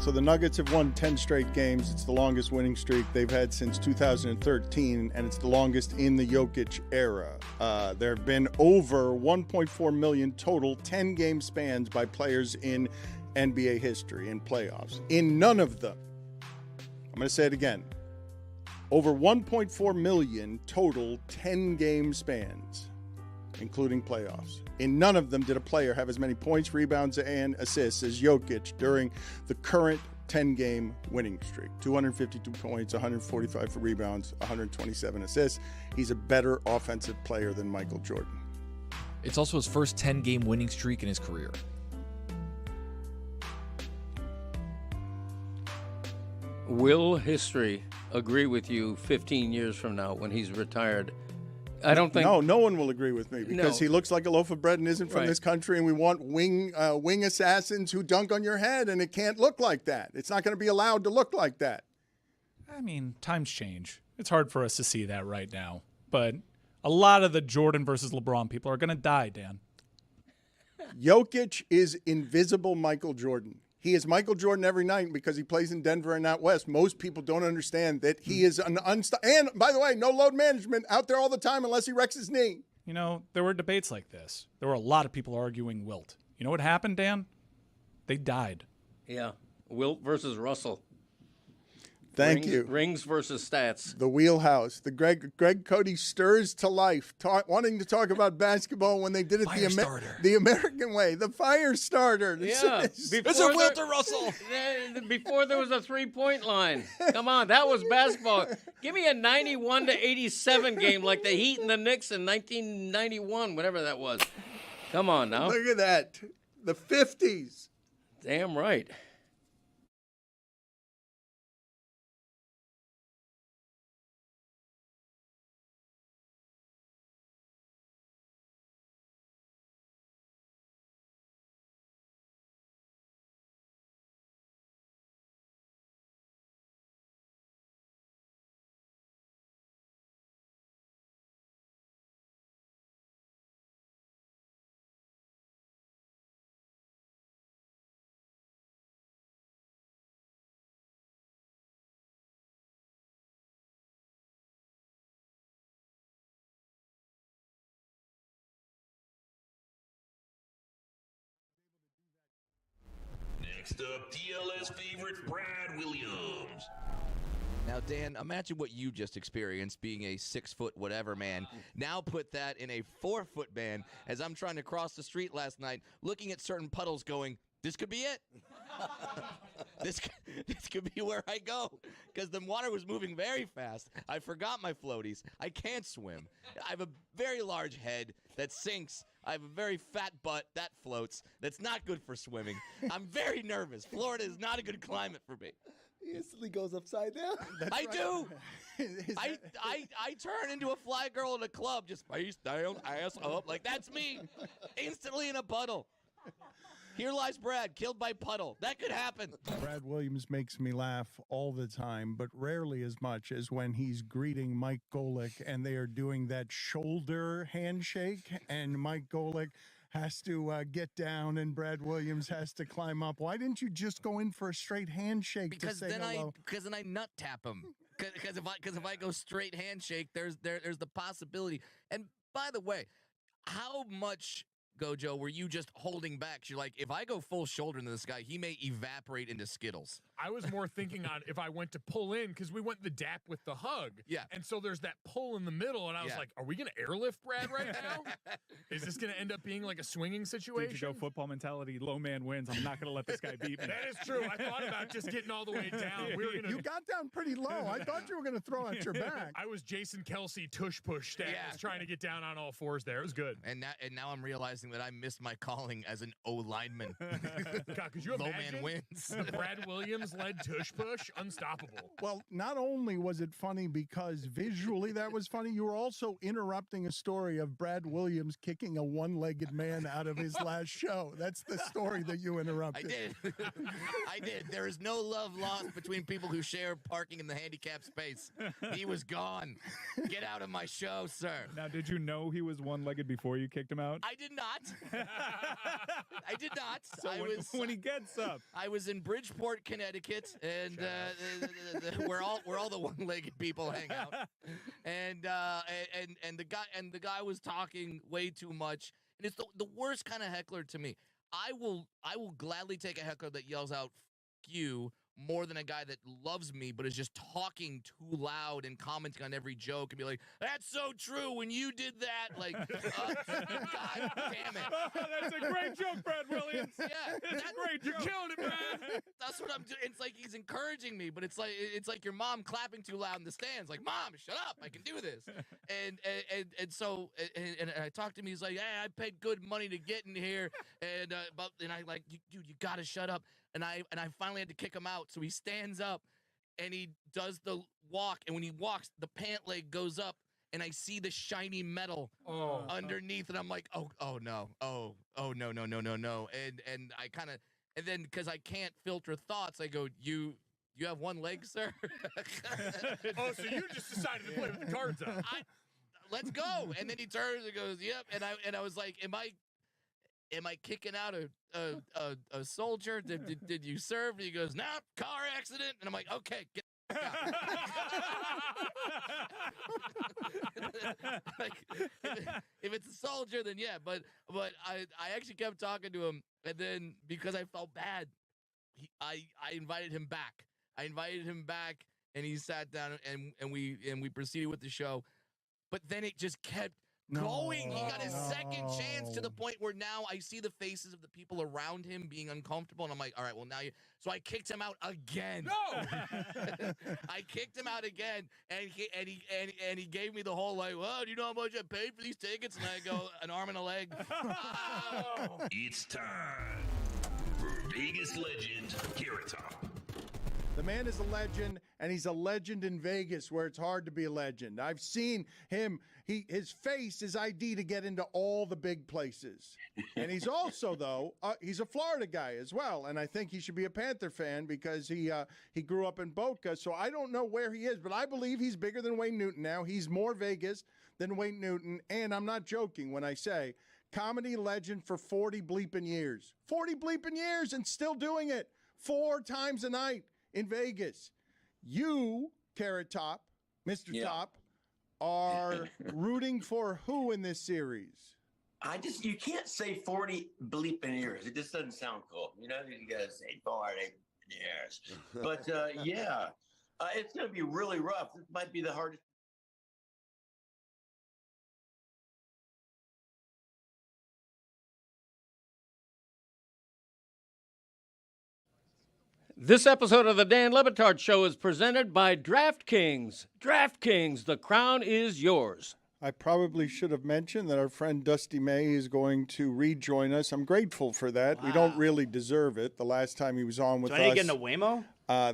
So the Nuggets have won 10 straight games. It's the longest winning streak they've had since 2013, and it's the longest in the Jokic era. There have been over 1.4 million total 10-game spans by players in NBA history in playoffs. In none of them, I'm going to say it again, over 1.4 million total 10-game spans, including playoffs. In none of them did a player have as many points, rebounds, and assists as Jokic during the current 10-game winning streak. 252 points, 145 for rebounds, 127 assists. He's a better offensive player than Michael Jordan. It's also his first 10-game winning streak in his career. Will history agree with you 15 years from now when he's retired? I don't think. No one will agree with me because he looks like a loaf of bread and isn't from Right. this country, and we want wing assassins who dunk on your head, and it can't look like that. It's not going to be allowed to look like that. I mean, times change. It's hard for us to see that right now. But a lot of the Jordan versus LeBron people are going to die, Dan. Jokic is invisible Michael Jordan. He is Michael Jordan every night because he plays in Denver and not West. Most people don't understand that he is an and by the way, no load management out there all the time unless he wrecks his knee. You know, there were debates like this. There were a lot of people arguing Wilt. You know what happened, Dan? They died. Yeah. Wilt versus Russell. Thank you. Rings versus stats. The wheelhouse. The Greg Cody stirs to life, wanting to talk about basketball when they did it the American way. The fire starter. Yeah. Is it Wilt or Russell? Before there was a three-point line. Come on, that was basketball. Give me a 91-87 game like the Heat and the Knicks in 1991, whatever that was. Come on now. Look at that. The 50s. Damn right. Next up, DLS favorite Brad Williams. Now, Dan, imagine what you just experienced being a 6-foot whatever man. Now put that in a 4-foot man as I'm trying to cross the street last night, looking at certain puddles going, this could be it. This could be where I go because the water was moving very fast. I forgot my floaties. I can't swim. I have a very large head that sinks. I have a very fat butt that floats. That's not good for swimming. I'm very nervous. Florida is not a good climate for me. He instantly goes upside down. I do. I turn into a fly girl in a club, just face down, ass up. Like, that's me. Instantly in a puddle. Here lies Brad, killed by puddle. That could happen. Brad Williams makes me laugh all the time, but rarely as much as when he's greeting Mike Golick and they are doing that shoulder handshake, and Mike Golick has to get down and Brad Williams has to climb up. Why didn't you just go in for a straight handshake Because to say hello? Because then I nut tap him. Because if I go straight handshake, there's the possibility. And by the way, how much, Gojo, were you just holding back? You're like, if I go full shoulder into this guy, he may evaporate into Skittles. I was more thinking on if I went to pull in because we went the dap with the hug. Yeah. And so there's that pull in the middle, and I was like, are we going to airlift Brad right now? Is this going to end up being like a swinging situation? Did you go football mentality, low man wins, I'm not going to let this guy beat me. That is true. I thought about just getting all the way down. You got down pretty low. I thought you were going to throw out your back. I was Jason Kelsey tush push stats, trying to get down on all fours there. It was good. And now I'm realizing that I missed my calling as an O lineman. God, could you Low imagine man wins. the Brad Williams led tush push? Unstoppable. Well, not only was it funny because visually that was funny, you were also interrupting a story of Brad Williams kicking a one-legged man out of his last show. That's the story that you interrupted. I did. There is no love lost between people who share parking in the handicapped space. He was gone. Get out of my show, sir. Now, did you know he was one-legged before you kicked him out? I did not. not. I did not. So when he gets up, I was in Bridgeport, Connecticut, and where all the one-legged people hang out. And the guy was talking way too much, and it's the worst kind of heckler to me. I will gladly take a heckler that yells out "F you" more than a guy that loves me but is just talking too loud and commenting on every joke and be like, "That's so true when you did that." Like, God damn it. That's a great joke, Brad Williams. Yeah, that's a great joke. You killed it, Brad. That's what I'm doing. It's like he's encouraging me, but it's like your mom clapping too loud in the stands. Like, "Mom, shut up! I can do this." And so I talked to him. He's like, "Hey, I paid good money to get in here," and I like, "Dude, you gotta shut up." And I finally had to kick him out. So he stands up and he does the walk. And when he walks, the pant leg goes up and I see the shiny metal underneath. And I'm like, oh no. Oh, no. And I kind of, and then because I can't filter thoughts, I go, you have one leg, sir? Oh, so you just decided to play with the cards up. Let's go. And then he turns and goes, yep. And I was like, am I kicking out a soldier? Did you serve? And he goes, "Nah, car accident." And I'm like, okay, get out. Like, if it's a soldier, then yeah. But I actually kept talking to him, and then because I felt bad, I invited him back. And he sat down, and we proceeded with the show. But then it just kept going. He got his second chance to the point where now I see the faces of the people around him being uncomfortable, and I'm like, all right, well, now you. So I kicked him out again. No, I kicked him out again, and he gave me the whole like, well, do you know how much I paid for these tickets? And I go, an arm and a leg. It's time for Vegas legend Carrot Top. The man is a legend, and he's a legend in Vegas, where it's hard to be a legend. I've seen him. His face is ID to get into all the big places. And he's also, though, he's a Florida guy as well, and I think he should be a Panther fan because he grew up in Boca. So I don't know where he is, but I believe he's bigger than Wayne Newton now. He's more Vegas than Wayne Newton, and I'm not joking when I say comedy legend for 40 bleeping years. 40 bleeping years and still doing it 4 times a night in Vegas. You, Carrot Top, Mr. Top, are rooting for who in this series? You can't say 40 bleeping years. It just doesn't sound cool. You know, you got to say 40 years. But it's going to be really rough. This might be the hardest. This episode of the Dan Le Batard Show is presented by DraftKings. DraftKings, the crown is yours. I probably should have mentioned that our friend Dusty May is going to rejoin us. I'm grateful for that. Wow. We don't really deserve it. The last time he was on with us. Do I need to get into Waymo?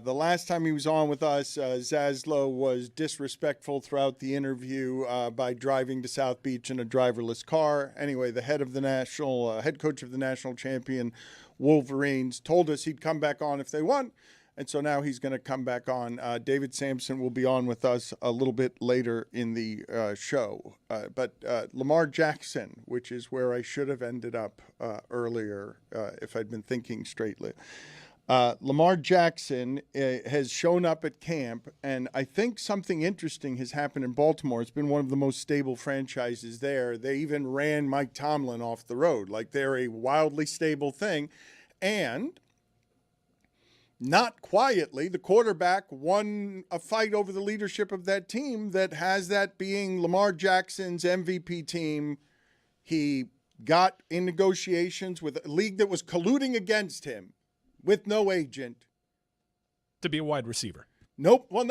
The last time he was on with us, Zaslow was disrespectful throughout the interview by driving to South Beach in a driverless car. Anyway, the head coach of the national champion Wolverines told us he'd come back on if they won. And so now he's going to come back on. David Sampson will be on with us a little bit later in the show. But Lamar Jackson, which is where I should have ended up earlier if I'd been thinking straightly. Lamar Jackson has shown up at camp, and I think something interesting has happened in Baltimore. It's been one of the most stable franchises there. They even ran Mike Tomlin off the road. Like, they're a wildly stable thing. And not quietly, the quarterback won a fight over the leadership of that team that has that being Lamar Jackson's MVP team. He got in negotiations with a league that was colluding against him with no agent. To be a wide receiver. Nope. Well,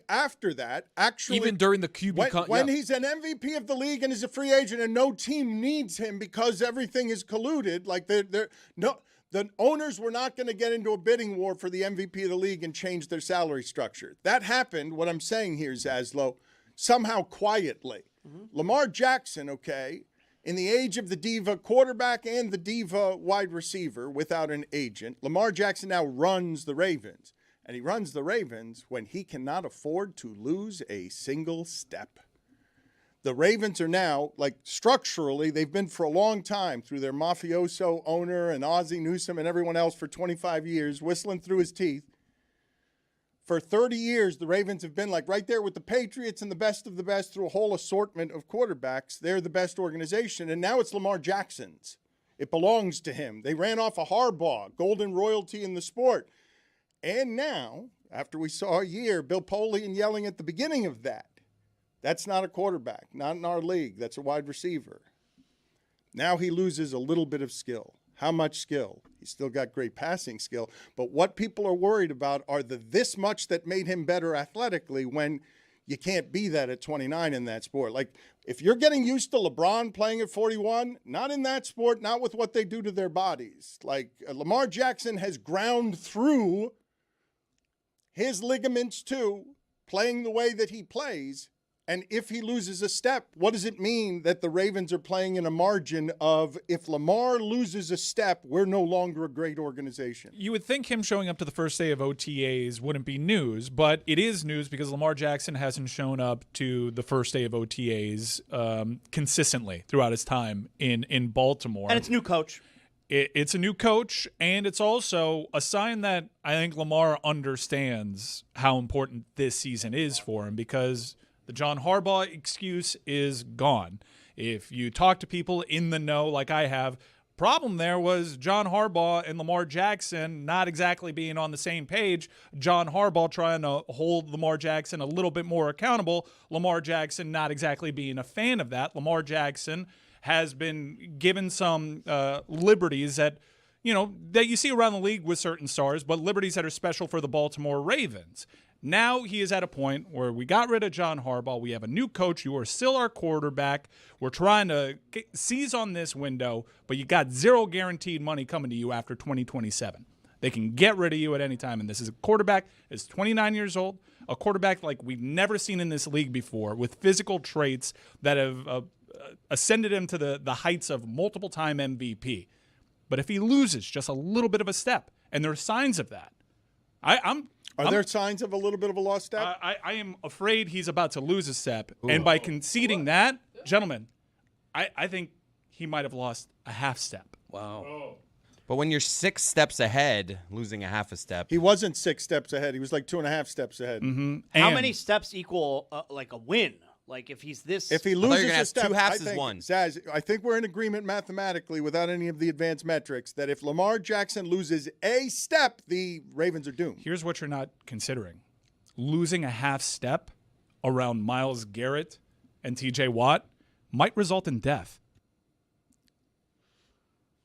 after that, actually. Even during the QB when he's an MVP of the league and is a free agent and no team needs him because everything is colluded, like the owners were not going to get into a bidding war for the MVP of the league and change their salary structure. That happened, what I'm saying here, Zaslow, somehow quietly. Mm-hmm. Lamar Jackson, in the age of the diva quarterback and the diva wide receiver without an agent, Lamar Jackson now runs the Ravens. And he runs the Ravens when he cannot afford to lose a single step. The Ravens are now, like, structurally, they've been for a long time through their mafioso owner and Ozzie Newsome and everyone else for 25 years, whistling through his teeth. For 30 years, the Ravens have been, like, right there with the Patriots and the best of the best through a whole assortment of quarterbacks. They're the best organization, and now it's Lamar Jackson's. It belongs to him. They ran off a Harbaugh, golden royalty in the sport. And now, after we saw a year, Bill Polian yelling at the beginning of that, that's not a quarterback, not in our league. That's a wide receiver. Now he loses a little bit of skill. How much skill? He's still got great passing skill. But what people are worried about are the this much that made him better athletically when you can't be that at 29 in that sport. Like, if you're getting used to LeBron playing at 41, not in that sport, not with what they do to their bodies. Like, Lamar Jackson has ground through his ligaments too, playing the way that he plays. And if he loses a step, what does it mean that the Ravens are playing in a margin of, if Lamar loses a step, we're no longer a great organization? You would think him showing up to the first day of OTAs wouldn't be news, but it is news because Lamar Jackson hasn't shown up to the first day of OTAs consistently throughout his time in Baltimore. And it's a new coach. It's a new coach, and it's also a sign that I think Lamar understands how important this season is for him, because the John Harbaugh excuse is gone. If you talk to people in the know like I have, problem there was John Harbaugh and Lamar Jackson not exactly being on the same page. John Harbaugh trying to hold Lamar Jackson a little bit more accountable. Lamar Jackson not exactly being a fan of that. Lamar Jackson has been given some liberties that you see around the league with certain stars, but liberties that are special for the Baltimore Ravens. Now he is at a point where we got rid of John Harbaugh. We have a new coach. You are still our quarterback. We're trying to seize on this window, but you got zero guaranteed money coming to you after 2027. They can get rid of you at any time, and this is a quarterback that's 29 years old, a quarterback like we've never seen in this league before, with physical traits that have ascended him to the heights of multiple-time MVP. But if he loses just a little bit of a step, and there are signs of that, Are there signs of a little bit of a lost step? I am afraid he's about to lose a step. Ooh. And by conceding that, gentlemen, I think he might have lost a half step. Wow. Oh. But when you're 6 steps ahead, losing a half a step. He wasn't 6 steps ahead. He was like 2.5 steps ahead. Mm-hmm. How many steps equal like a win? Like if he's this, if he loses a step, 2 halves is 1. Zaz, I think we're in agreement mathematically, without any of the advanced metrics, that if Lamar Jackson loses a step, the Ravens are doomed. Here's what you're not considering: losing a half step around Myles Garrett and T.J. Watt might result in death.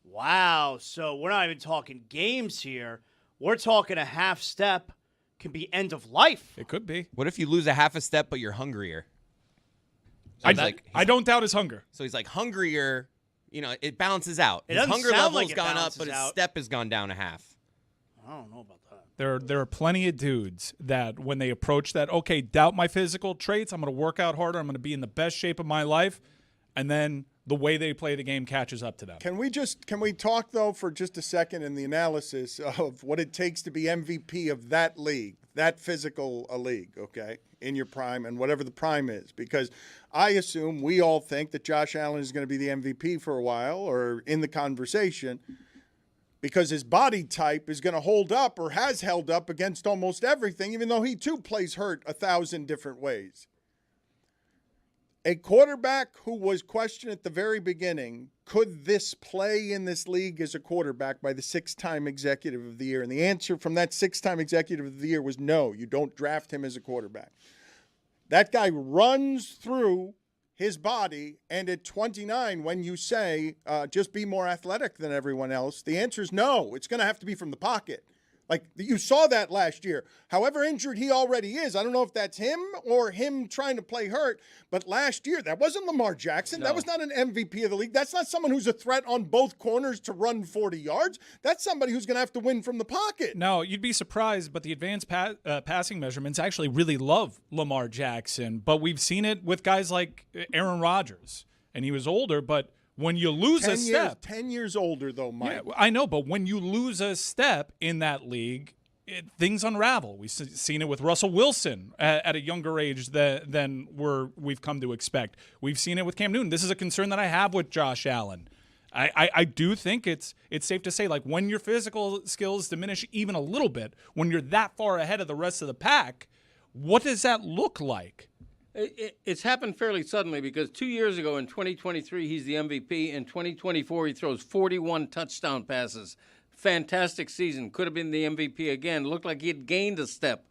Wow! So we're not even talking games here. We're talking a half step can be end of life. It could be. What if you lose a half a step, but you're hungrier? So I don't doubt his hunger. So he's like hungrier, it balances out. It his doesn't hunger sound level's like it gone up, but balances his out. step has gone down a half. I don't know about that. There are plenty of dudes that when they approach that, okay, doubt my physical traits, I'm going to work out harder, I'm going to be in the best shape of my life, and then the way they play the game catches up to them. Can we talk, though, for just a second in the analysis of what it takes to be MVP of that league, that physical a league, okay, in your prime and whatever the prime is? Because I assume we all think that Josh Allen is going to be the MVP for a while or in the conversation because his body type is going to hold up or has held up against almost everything, even though he, too, plays hurt 1,000 different ways. A quarterback who was questioned at the very beginning, could this play in this league as a quarterback by the 6-time executive of the year? And the answer from that 6-time executive of the year was no, you don't draft him as a quarterback. That guy runs through his body, and at 29, when you say just be more athletic than everyone else, the answer is no. It's going to have to be from the pocket. Like, you saw that last year. However injured he already is, I don't know if that's him or him trying to play hurt, but last year, that wasn't Lamar Jackson. No. That was not an MVP of the league. That's not someone who's a threat on both corners to run 40 yards. That's somebody who's going to have to win from the pocket. No, you'd be surprised, but the advanced passing measurements actually really love Lamar Jackson. But we've seen it with guys like Aaron Rodgers, and he was older, but when you lose a step. 10 years older, though, Mike. Yeah, I know, but when you lose a step in that league, things unravel. We've seen it with Russell Wilson at a younger age than we've come to expect. We've seen it with Cam Newton. This is a concern that I have with Josh Allen. I do think it's safe to say, like, when your physical skills diminish even a little bit, when you're that far ahead of the rest of the pack, what does that look like? It's happened fairly suddenly because 2 years ago in 2023, he's the MVP. In 2024, he throws 41 touchdown passes. Fantastic season. Could have been the MVP again. Looked like he had gained a step.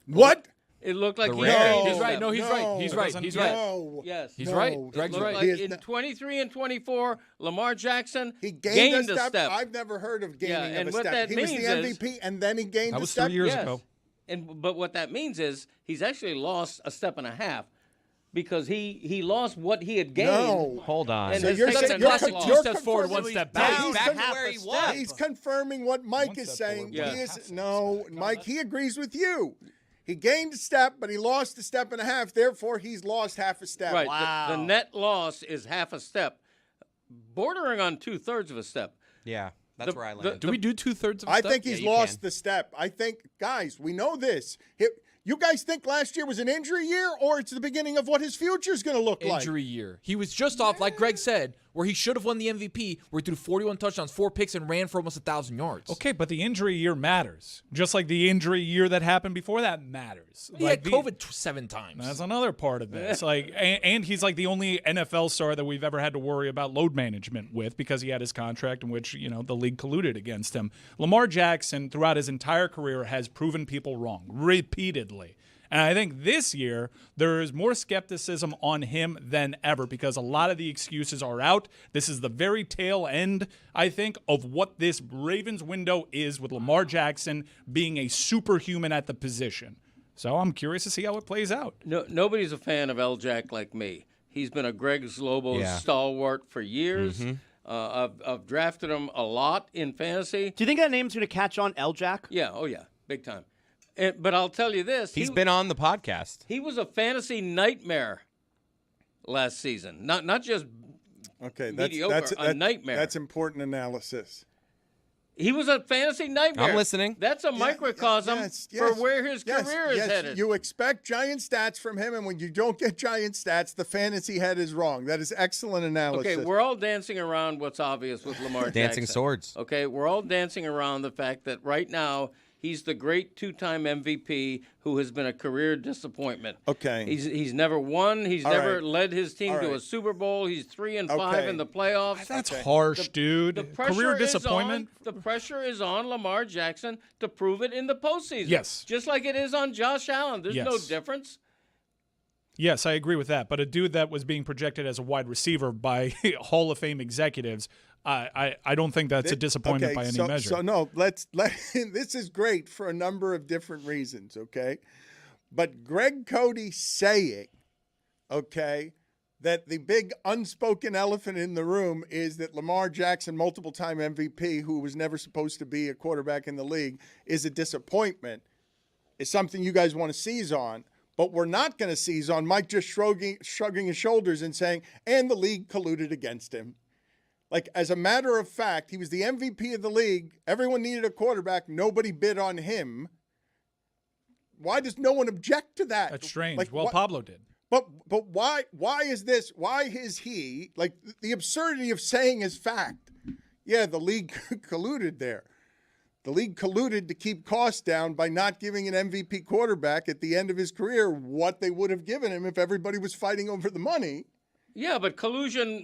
What? It looked like he No. gained a He's step. right. No, he's right. He's right. He's right. No. Yes. He's No. right. It Greg's looked right. like in 23 and 24, Lamar Jackson He gained a step. I've never heard of gaining Yeah, and of a what step. that He was the means is- MVP, and then he gained That a was step. 3 years Yes. ago. But what that means is he's actually lost a step and a half because he lost what he had gained. No. Hold on. And So his you're second saying half you're loss. Two steps forward, one step back. he's back con- to where he was. He's confirming what Mike One is step saying. forward, He one is Mike. He agrees with you. He gained a step, but he lost a step and a half. Therefore, he's lost half a step. Right. Wow. The net loss is half a step, bordering on 2/3 of a step. Yeah, that's The- where I the- landed. Do we do 2/3 of a I step? think he's Yeah, you lost can. the step. I think, guys, we know this. You guys think last year was an injury year, or it's the beginning of what his future is going to look like? Injury year. He was just off, like Greg said, where he should have won the MVP, where he threw 41 touchdowns, 4 picks, and ran for almost 1,000 yards. Okay, but the injury year matters. Just like the injury year that happened before that matters. He Like had COVID 7 times. That's another part of this. Like, and he's like the only NFL star that we've ever had to worry about load management with because he had his contract in which, the league colluded against him. Lamar Jackson, throughout his entire career, has proven people wrong repeatedly. And I think this year there is more skepticism on him than ever because a lot of the excuses are out. This is the very tail end, I think, of what this Ravens window is with Lamar Jackson being a superhuman at the position. So I'm curious to see how it plays out. No, nobody's a fan of L-Jack like me. He's been a Greg Zlobo Yeah. stalwart for years. I've drafted him a lot in fantasy. Do you think that name's going to catch on, L-Jack? Yeah, oh yeah, big time. But I'll tell you this: He's been on the podcast. He was a fantasy nightmare last season. Not just Okay, mediocre, a nightmare. That's important analysis. He was a fantasy nightmare. I'm listening. That's a microcosm yes, for where his yes, career is yes. headed. You expect giant stats from him, and when you don't get giant stats, the fantasy head is wrong. That is excellent analysis. Okay, we're all dancing around what's obvious with Lamar Jackson. Dancing swords. Okay, we're all dancing around the fact that right now he's the great two-time MVP who has been a career disappointment. Okay. He's never won. He's All never right. led his team All to right. a Super Bowl. He's 3-5 Okay. in the playoffs. That's harsh, dude. The pressure Career is disappointment. the pressure is on Lamar Jackson to prove it in the postseason. Yes. Just like it is on Josh Allen. There's no Yes. difference. Yes, I agree with that. But a dude that was being projected as a wide receiver by Hall of Fame executives, I don't think that's a disappointment by any measure. So no, let's this is great for a number of different reasons, okay? But Greg Cody saying, okay, that the big unspoken elephant in the room is that Lamar Jackson, multiple-time MVP, who was never supposed to be a quarterback in the league, is a disappointment, is something you guys want to seize on. But we're not going to seize on Mike just shrugging his shoulders and saying, and the league colluded against him. Like, as a matter of fact, he was the MVP of the league. Everyone needed a quarterback. Nobody bid on him. Why does no one object to that? That's strange. Like, Well, what- Pablo did. But why is this? Why is he, like, the absurdity of saying is fact? Yeah, the league colluded there. The league colluded to keep costs down by not giving an MVP quarterback at the end of his career what they would have given him if everybody was fighting over the money. Yeah, but collusion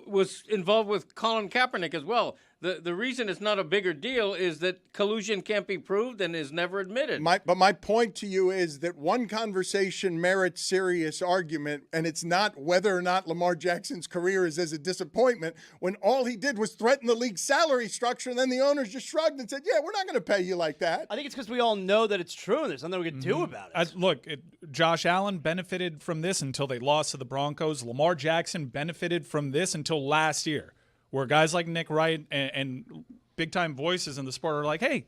was involved with Colin Kaepernick as well. The reason it's not a bigger deal is that collusion can't be proved and is never admitted. But my point to you is that one conversation merits serious argument, and it's not whether or not Lamar Jackson's career is as a disappointment when all he did was threaten the league's salary structure, and then the owners just shrugged and said, yeah, we're not going to pay you like that. I think it's because we all know that it's true and there's nothing we can do about it. Josh Allen benefited from this until they lost to the Broncos. Lamar Jackson benefited from this until last year, where guys like Nick Wright and big-time voices in the sport are like, hey,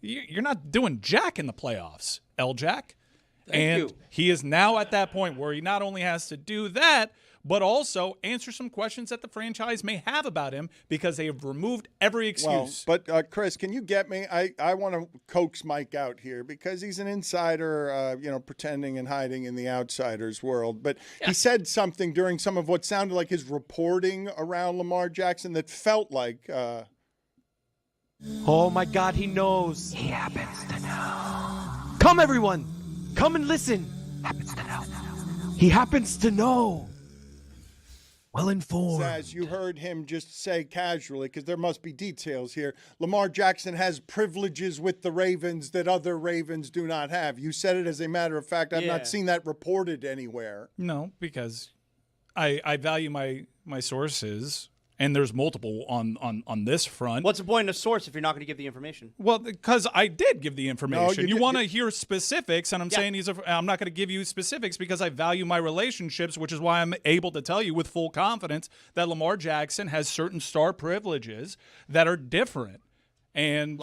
you're not doing jack in the playoffs, L-Jack. And he is now at that point where he not only has to do that, but also answer some questions that the franchise may have about him because they have removed every excuse. Well, but Chris, can you get me? I want to coax Mike out here because he's an insider, pretending and hiding in the outsiders world. But he said something during some of what sounded like his reporting around Lamar Jackson that felt like. Oh my God, he knows. He happens to know. Come, everyone. Come and listen. Happens to know. He happens to know. Well informed. As you heard him just say casually, because there must be details here, Lamar Jackson has privileges with the Ravens that other Ravens do not have. You said it as a matter of fact. I've not seen that reported anywhere. No, because I value my sources. And there's multiple on this front. What's the point of source if you're not going to give the information? Well, because I did give the information. No, you want to hear specifics, and I'm saying I'm not going to give you specifics because I value my relationships, which is why I'm able to tell you with full confidence that Lamar Jackson has certain star privileges that are different. And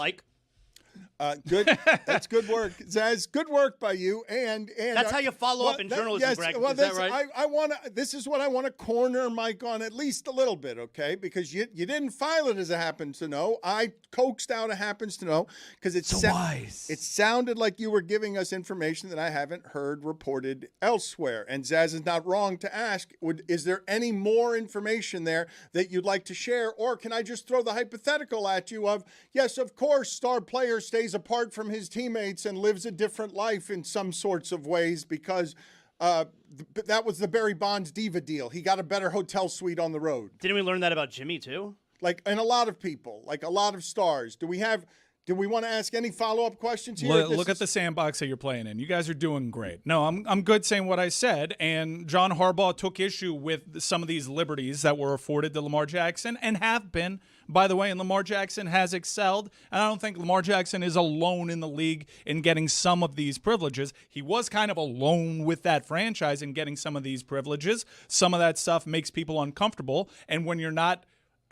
Good. That's good work, Zaz. Good work by you. And that's how you follow up in journalism, yes, Greg. Well, is that right? I want to. This is what I want to corner Mike on at least a little bit, okay? Because you didn't file it as a happens to know. I coaxed out a happens to know because it's so wise. It sounded like you were giving us information that I haven't heard reported elsewhere. And Zaz is not wrong to ask: is there any more information there that you'd like to share, or can I just throw the hypothetical at you of yes, of course, star player stays apart from his teammates and lives a different life in some sorts of ways because that was the Barry Bonds diva deal. He got a better hotel suite on the road. Didn't we learn that about Jimmy too? And a lot of people, like a lot of stars. Do we want to ask any follow-up questions here? Look at the sandbox that you're playing in. You guys are doing great. No, I'm good saying what I said. And John Harbaugh took issue with some of these liberties that were afforded to Lamar Jackson and have been, by the way, and Lamar Jackson has excelled. And I don't think Lamar Jackson is alone in the league in getting some of these privileges. He was kind of alone with that franchise in getting some of these privileges. Some of that stuff makes people uncomfortable. And when you're not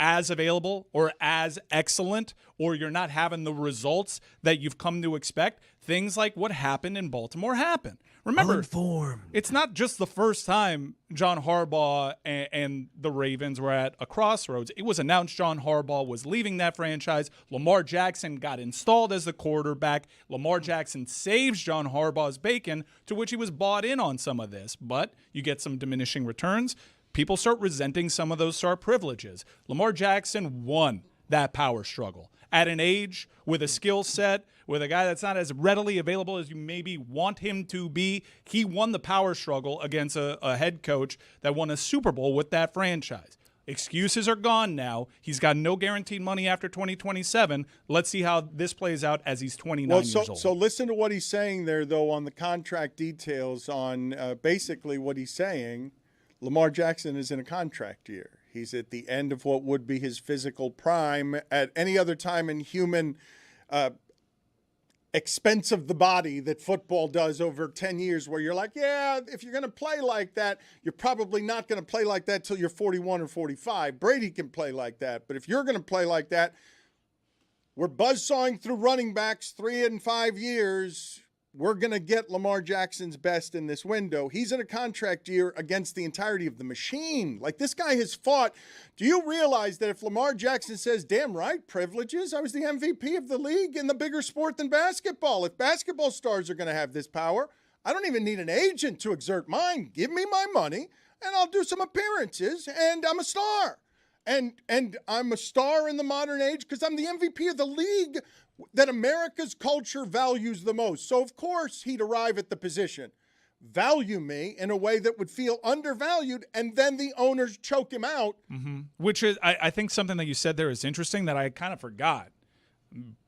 as available or as excellent, or you're not having the results that you've come to expect, things like what happened in Baltimore happen. Remember, it's not just the first time John Harbaugh and the Ravens were at a crossroads. It was announced John Harbaugh was leaving that franchise. Lamar Jackson got installed as the quarterback. Lamar Jackson saves John Harbaugh's bacon, to which he was bought in on some of this. But you get some diminishing returns. People start resenting some of those star privileges. Lamar Jackson won that power struggle at an age with a skill set, with a guy that's not as readily available as you maybe want him to be. He won the power struggle against a head coach that won a Super Bowl with that franchise. Excuses are gone now. He's got no guaranteed money after 2027. Let's see how this plays out as he's 29 years old. So listen to what he's saying there, though, on the contract details on basically what he's saying. Lamar Jackson is in a contract year. He's at the end of what would be his physical prime. At any other time in human expense of the body that football does over 10 years, where you're like, yeah, if you're going to play like that, you're probably not going to play like that till you're 41 or 45. Brady can play like that. But if you're going to play like that, we're buzzsawing through running backs 3 and 5 years. We're going to get Lamar Jackson's best in this window. He's in a contract year against the entirety of the machine. Like, this guy has fought. Do you realize that if Lamar Jackson says, damn right, privileges, I was the MVP of the league in the bigger sport than basketball. If basketball stars are going to have this power, I don't even need an agent to exert mine. Give me my money, and I'll do some appearances, and I'm a star. And I'm a star in the modern age because I'm the MVP of the league that America's culture values the most. So, of course, he'd arrive at the position. Value me in a way that would feel undervalued, and then the owners choke him out. Mm-hmm. Which is, I think something that you said there is interesting that I kind of forgot.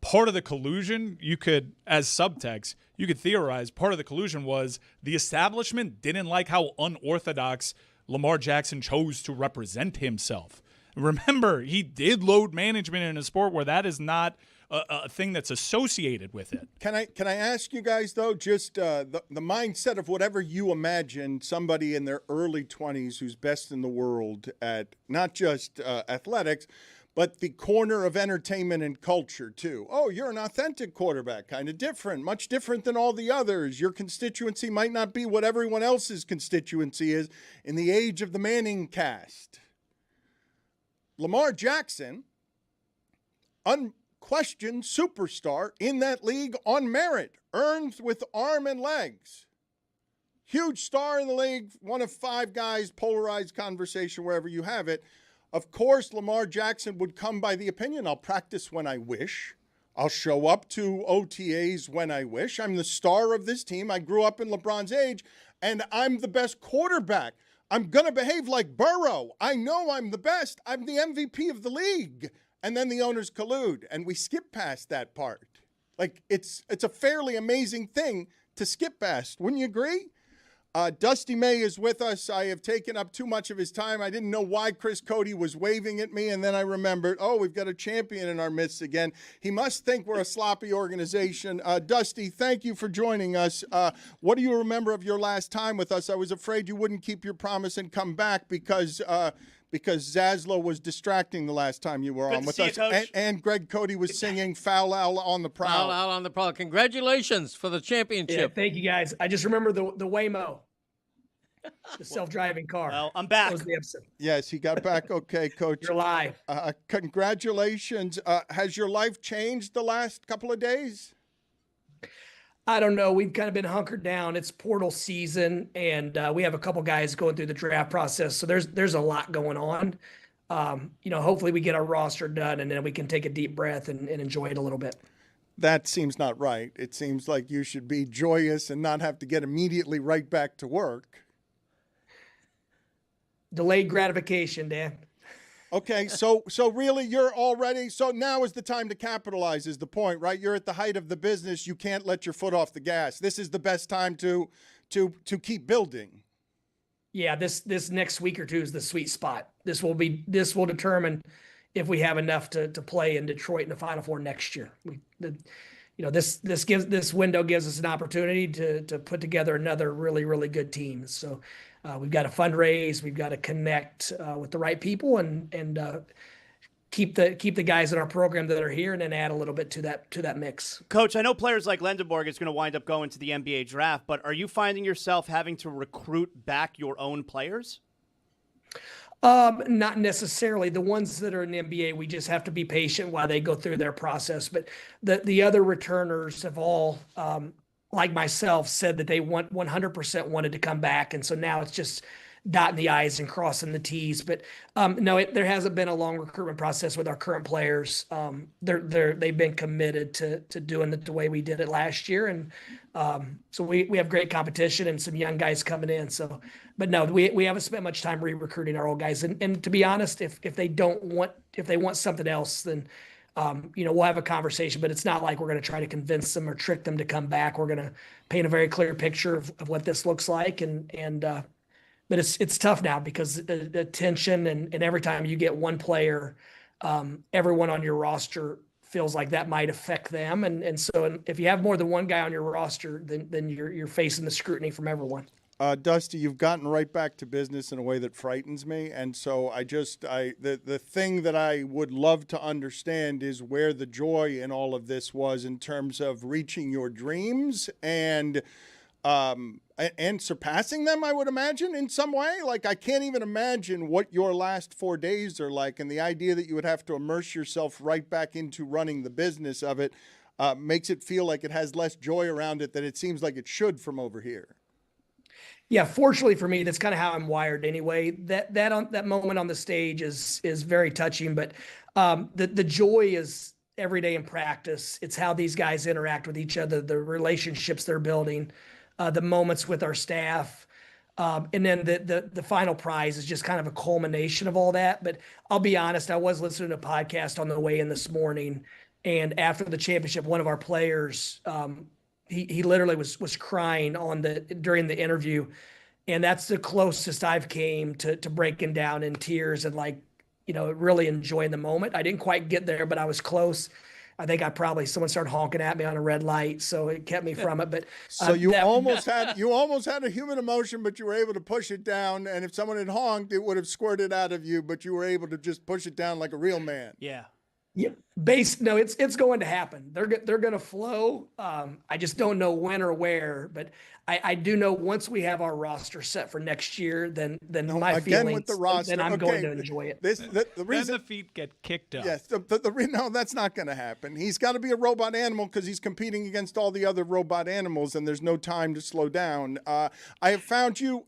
Part of the collusion, you could, as subtext, you could theorize part of the collusion was the establishment didn't like how unorthodox Lamar Jackson chose to represent himself. Remember, he did load management in a sport where that is not a thing that's associated with it. Can I ask you guys, though, just the mindset of whatever you imagine somebody in their early 20s who's best in the world at not just athletics, but the corner of entertainment and culture too. Oh, you're an authentic quarterback, kind of different, much different than all the others. Your constituency might not be what everyone else's constituency is in the age of the Manning cast. Lamar Jackson, unquestioned superstar in that league on merit, earned with arm and legs. Huge star in the league, one of 5 guys, polarized conversation wherever you have it. Of course, Lamar Jackson would come by the opinion, I'll practice when I wish. I'll show up to OTAs when I wish. I'm the star of this team. I grew up in LeBron's age, and I'm the best quarterback. I'm going to behave like Burrow. I know I'm the best. I'm the MVP of the league. And then the owners collude, and we skip past that part. Like, it's a fairly amazing thing to skip past. Wouldn't you agree? Dusty May is with us. I have taken up too much of his time. I didn't know why Chris Cody was waving at me, and then I remembered, oh, we've got a champion in our midst again. He must think we're a sloppy organization. Dusty, thank you for joining us. What do you remember of your last time with us? I was afraid you wouldn't keep your promise and come back because Zaslow was distracting the last time you were on with us. And Greg Cody was singing Foul Owl on the Prowl. Foul Owl on the Prowl. Congratulations for the championship. Yeah, thank you, guys. I just remember the Waymo, the self-driving car. Well, I'm back. That was the episode. Yes, he got back okay, Coach. You're live. Congratulations. Has your life changed the last couple of days? I don't know. We've kind of been hunkered down. It's portal season, and we have a couple guys going through the draft process. So there's a lot going on. Hopefully we get our roster done, and then we can take a deep breath and enjoy it a little bit. That seems not right. It seems like you should be joyous and not have to get immediately right back to work. Delayed gratification, Dan. Okay, so really you're already, so now is the time to capitalize is the point, right? You're at the height of the business. You can't let your foot off the gas. This is the best time to keep building. Yeah, this next week or two is the sweet spot. This will determine if we have enough to play in Detroit in the Final Four next year. This window gives us an opportunity to put together another really, really good team. So we've got to fundraise, we've got to connect with the right people and keep the guys in our program that are here, and then add a little bit to that mix. Coach, I know players like Lendenborg is going to wind up going to the NBA draft, but are you finding yourself having to recruit back your own players? Not necessarily. The ones that are in the NBA, we just have to be patient while they go through their process. But the other returners have all, like myself, said that they 100% wanted to come back, and so now it's just dotting the I's and crossing the T's. But no, there hasn't been a long recruitment process with our current players. They've been committed to doing it the way we did it last year, and so we have great competition and some young guys coming in. So, but no, we haven't spent much time re-recruiting our old guys. And to be honest, if they want something else, then we'll have a conversation. But it's not like we're going to try to convince them or trick them to come back. We're going to paint a very clear picture of what this looks like, but it's tough now because the tension and every time you get one player, everyone on your roster feels like that might affect them. And so if you have more than one guy on your roster, then you're facing the scrutiny from everyone. Dusty, you've gotten right back to business in a way that frightens me. And so the thing that I would love to understand is where the joy in all of this was in terms of reaching your dreams and surpassing them, I would imagine, in some way. Like, I can't even imagine what your last 4 days are like, and the idea that you would have to immerse yourself right back into running the business of it makes it feel like it has less joy around it than it seems like it should from over here. Yeah, fortunately for me, that's kind of how I'm wired anyway. That moment on the stage is very touching, but the joy is every day in practice. It's how these guys interact with each other, the relationships they're building, the moments with our staff. And then the final prize is just kind of a culmination of all that. But I'll be honest, I was listening to a podcast on the way in this morning, and after the championship, one of our players, he literally was crying during the interview, and that's the closest I've came to breaking down in tears and really enjoying the moment. I didn't quite get there, but I was close. I think someone started honking at me on a red light, so it kept me from it. But So you almost had a human emotion, but you were able to push it down. And if someone had honked, it would have squirted out of you, but you were able to just push it down like a real man. Yeah. Yeah, no, it's going to happen. They're going to flow. I just don't know when or where, but I do know once we have our roster set for next year, then my again feelings, with the roster, then I'm okay, going to enjoy it. The reason Then the feet get kicked up. Yes, no, that's not going to happen. He's got to be a robot animal because he's competing against all the other robot animals, and there's no time to slow down. I have found you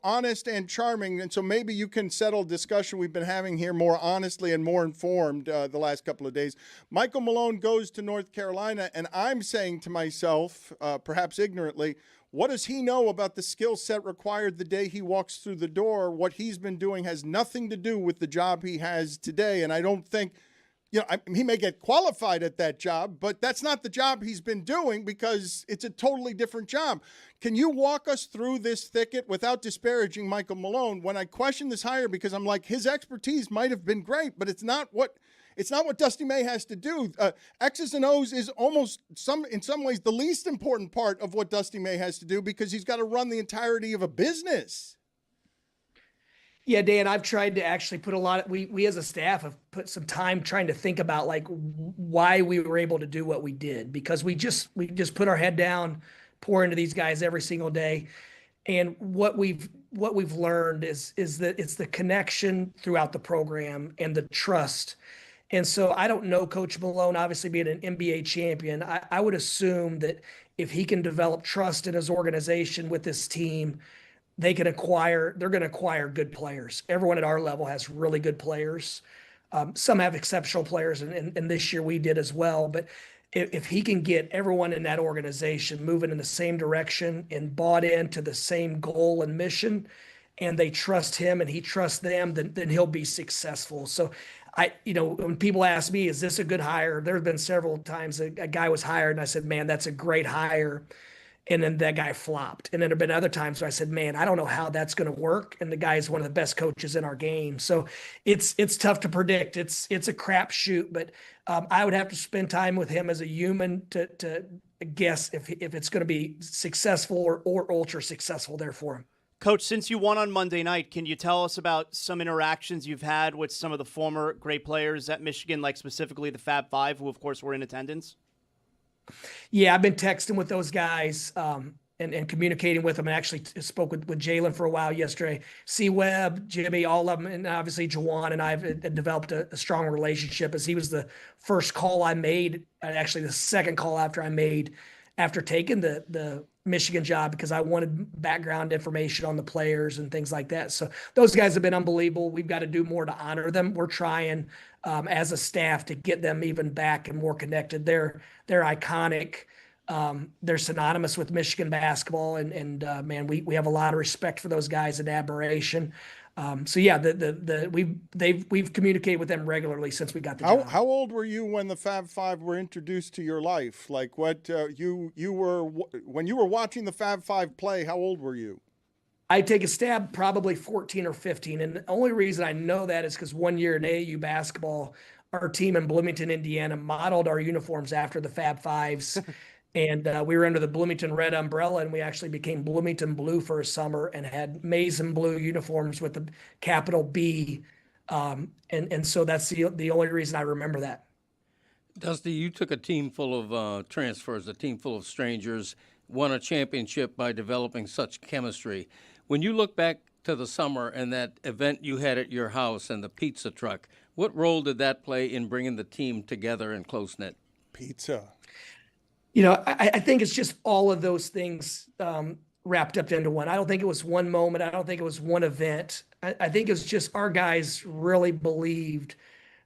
honest and charming, and so maybe you can settle discussion we've been having here more honestly and more informed the last couple of days. Michael Malone goes to North Carolina, and I'm saying to myself, perhaps ignorantly, what does he know about the skill set required the day he walks through the door? What he's been doing has nothing to do with the job he has today. And I don't think, he may get qualified at that job, but that's not the job he's been doing because it's a totally different job. Can you walk us through this thicket without disparaging Michael Malone? When I question this hire, because I'm like, his expertise might have been great, but it's not what Dusty May has to do. X's and O's is almost in some ways the least important part of what Dusty May has to do because he's got to run the entirety of a business. Yeah, Dan, I've tried to actually put we as a staff have put some time trying to think about like why we were able to do what we did, because we just put our head down, pour into these guys every single day. And what we've learned is that it's the connection throughout the program and the trust. And so I don't know Coach Malone, obviously being an NBA champion. I would assume that if he can develop trust in his organization with this team, they're going to acquire good players. Everyone at our level has really good players. Some have exceptional players, and this year we did as well. But if he can get everyone in that organization moving in the same direction and bought into the same goal and mission, and they trust him and he trusts them, then he'll be successful. So when people ask me, is this a good hire? There have been several times a guy was hired and I said, man, that's a great hire. And then that guy flopped. And then there have been other times where I said, man, I don't know how that's going to work. And the guy is one of the best coaches in our game. So it's tough to predict. It's a crapshoot, but I would have to spend time with him as a human to guess if it's going to be successful or ultra successful there for him. Coach, since you won on Monday night, can you tell us about some interactions you've had with some of the former great players at Michigan, like specifically the Fab Five, who, of course, were in attendance? Yeah, I've been texting with those guys and communicating with them. And actually spoke with Jalen for a while yesterday. C-Webb, Jimmy, all of them. And obviously Juwan and I have developed a strong relationship, as he was the first call I made, actually the second call after taking the Michigan job, because I wanted background information on the players and things like that. So those guys have been unbelievable. We've got to do more to honor them. We're trying as a staff to get them even back and more connected. They're iconic. They're synonymous with Michigan basketball, and man, we have a lot of respect for those guys and admiration. So yeah, we've communicated with them regularly since we got the job. How old were you when the Fab Five were introduced to your life? Like what you were when you were watching the Fab Five play? How old were you? I take a stab, probably 14 or 15. And the only reason I know that is because one year in AAU basketball, our team in Bloomington, Indiana, modeled our uniforms after the Fab Fives. And we were under the Bloomington red umbrella, and we actually became Bloomington blue for a summer and had maize and blue uniforms with the capital B. And so that's the only reason I remember that. Dusty, you took a team full of transfers, a team full of strangers, won a championship by developing such chemistry. When you look back to the summer and that event you had at your house and the pizza truck, what role did that play in bringing the team together and close-knit? Pizza. I think it's just all of those things wrapped up into one. I don't think it was one moment. I don't think it was one event. I think it's just our guys really believed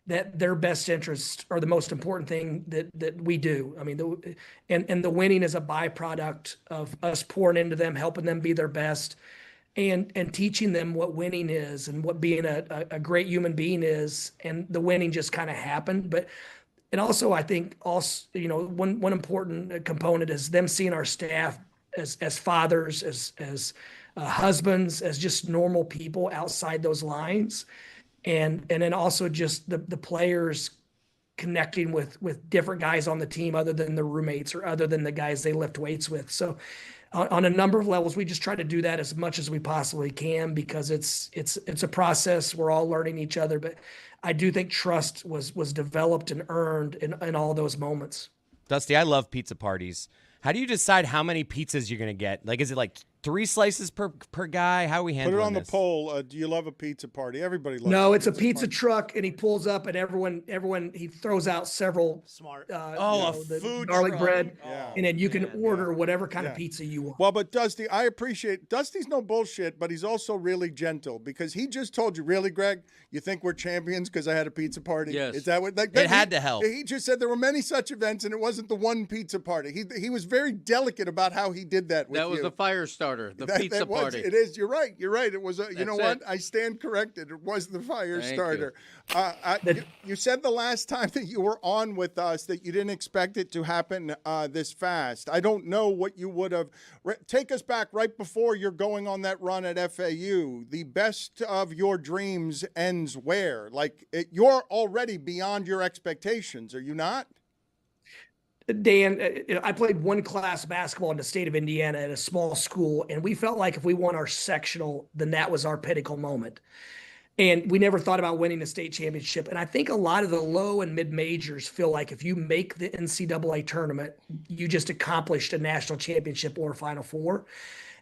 that their best interests are the most important thing that we do. I mean, and the winning is a byproduct of us pouring into them, helping them be their best, and teaching them what winning is and what being a great human being is. And the winning just kind of happened. And also, I think one important component is them seeing our staff as fathers, as husbands, as just normal people outside those lines. And then also just the players connecting with different guys on the team other than the roommates or other than the guys they lift weights with. So on a number of levels, we just try to do that as much as we possibly can because it's a process. We're all learning each other, but I do think trust was developed and earned in all those moments. Dusty, I love pizza parties. How do you decide how many pizzas you're going to get? Like, is it like 3 slices per guy? How are we handling Put it on this? the poll. Do you love a pizza party? Everybody loves No, it's a pizza truck, and he pulls up, and everyone he throws out several smart. The food garlic truck. bread, Yeah. and then you can order whatever kind Yeah. of pizza you want. Well, but Dusty, I appreciate Dusty's no bullshit, but he's also really gentle because he just told you, really, Greg, you think we're champions because I had a pizza party? Yes. Is that what? Like, It had to help. He just said there were many such events, and it wasn't the one pizza party. He was very delicate about how he did that with That was you. the fire starter, the pizza that was, party. It is. You're right. You're right. It was. You That's know what? it. I stand corrected. It was the fire Thank starter. You said the last time that you were on with us that you didn't expect it to happen this fast. I don't know what you would have. Take us back right before you're going on that run at FAU. The best of your dreams ends where? Like you're already beyond your expectations. Are you not? Dan, I played one class basketball in the state of Indiana at a small school, and we felt like if we won our sectional, then that was our pinnacle moment. And we never thought about winning the state championship. And I think a lot of the low and mid majors feel like if you make the NCAA tournament, you just accomplished a national championship or a Final Four.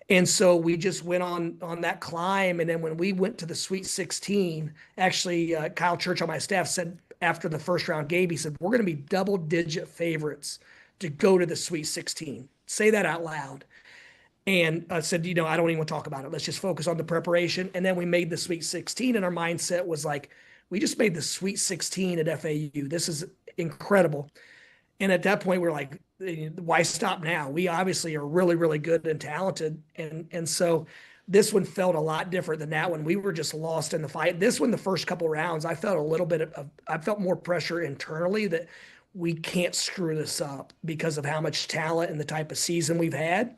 And so we just went on that climb. And then when we went to the Sweet 16, actually, Kyle Church on my staff said after the first round game, he said, we're going to be double-digit favorites to go to the Sweet 16. Say that out loud. And I said, I don't even want to talk about it. Let's just focus on the preparation. And then we made the Sweet 16, and our mindset was like, we just made the Sweet 16 at FAU. This is incredible. And at that point, we're like, why stop now? We obviously are really, really good and talented. And so this one felt a lot different than that one. We were just lost in the fight. This one, the first couple rounds, I felt a little bit I felt more pressure internally that we can't screw this up because of how much talent and the type of season we've had.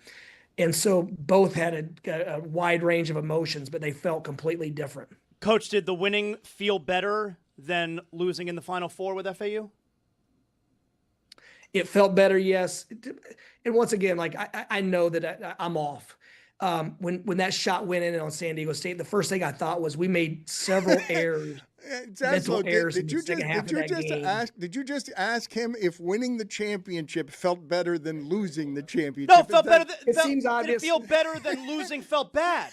And so both had a wide range of emotions, but they felt completely different. Coach, did the winning feel better than losing in the Final Four with FAU? It felt better, yes. And once again, like I know that I'm off. When that shot went in on San Diego State, the first thing I thought was we made several errors. Mental errors in the second half of that game. Did you just ask him if winning the championship felt better than losing the championship? No, it felt better. It seems obvious. Did it feel better than losing felt bad?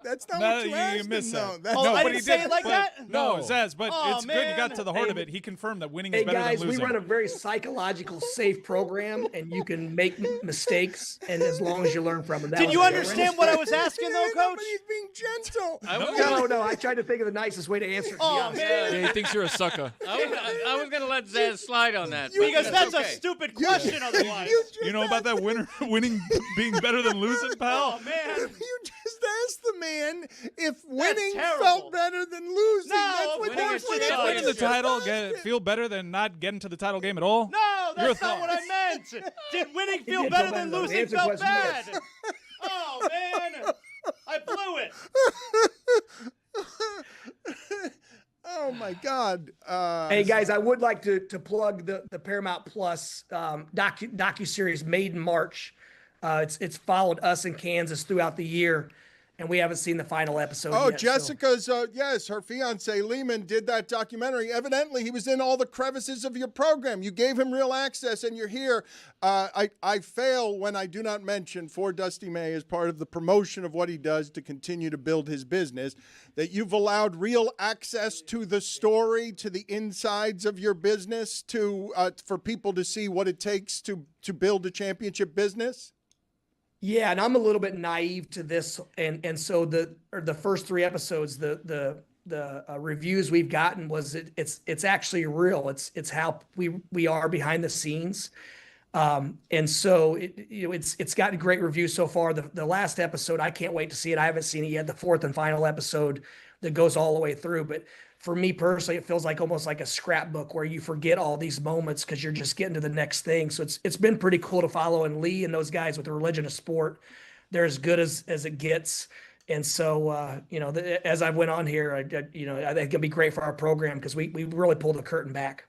That's not No, what you you asked missed him, that. though. Oh, I but didn't he say did, it like but- that? No, No. Zaz, but Oh, it's good you got man. to the heart of it. He confirmed that winning is Hey better guys, than we losing. run a very psychological, safe program, and you can make mistakes, and as long as you learn from them. That Did was you it. understand what I was asking, though, Coach? He's being gentle. No, I tried to think of the nicest way to answer it. To be Oh, honest. man. Yeah, he thinks you're a sucker. I was going to let Zaz slide on that. Because that's okay. a stupid question otherwise. You know about that winning being better than losing, pal? Oh, man. You just asked the man if winning terrible. felt better than losing. No, That's what winning that's is what just it winning Winning the is. title feel better than not getting to the title game at all? No, Your that's not what I meant. Did winning feel did better feel than better, though. losing Answer felt question bad? yes. Oh, man. I blew it. Oh my God! Hey guys, I would like to plug the Paramount Plus docu-series Made in March. It's followed us in Kansas throughout the year, and we haven't seen the final episode Oh, yet. so- Jessica's, yes, her fiance Lehman did that documentary. Evidently, he was in all the crevices of your program. You gave him real access, and you're here. I fail when I do not mention for Dusty May as part of the promotion of what he does to continue to build his business, that you've allowed real access to the story, to the insides of your business, to for people to see what it takes to build a championship business. Yeah, and I'm a little bit naive to this, and so the first 3 episodes, the reviews we've gotten was it's actually real. It's how we are behind the scenes, and so it's gotten great reviews so far. The last episode, I can't wait to see it. I haven't seen it yet. The 4th and final episode that goes all the way through, but for me personally, it feels like almost like a scrapbook where you forget all these moments because you're just getting to the next thing. So it's been pretty cool to follow. And Lee and those guys with the religion of sport, they're as good as it gets. And so, as I went on here, I think it'll be great for our program because we really pulled the curtain back.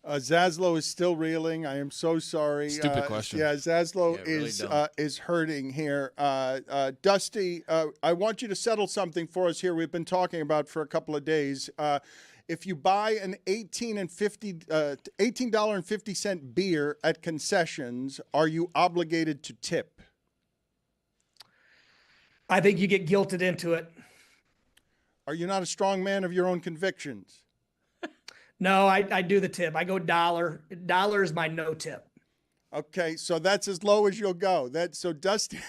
Zaslow is still reeling. I am so sorry. Stupid question. Yeah, Zaslow Yeah, really is hurting here. Dusty, I want you to settle something for us here. We've been talking about for a couple of days. If you buy an $18.50 beer at concessions, are you obligated to tip? I think you get guilted into it. Are you not a strong man of your own convictions? No, I do the tip. I go dollar. Dollar is my no tip. Okay, so that's as low as you'll go. So Dusty,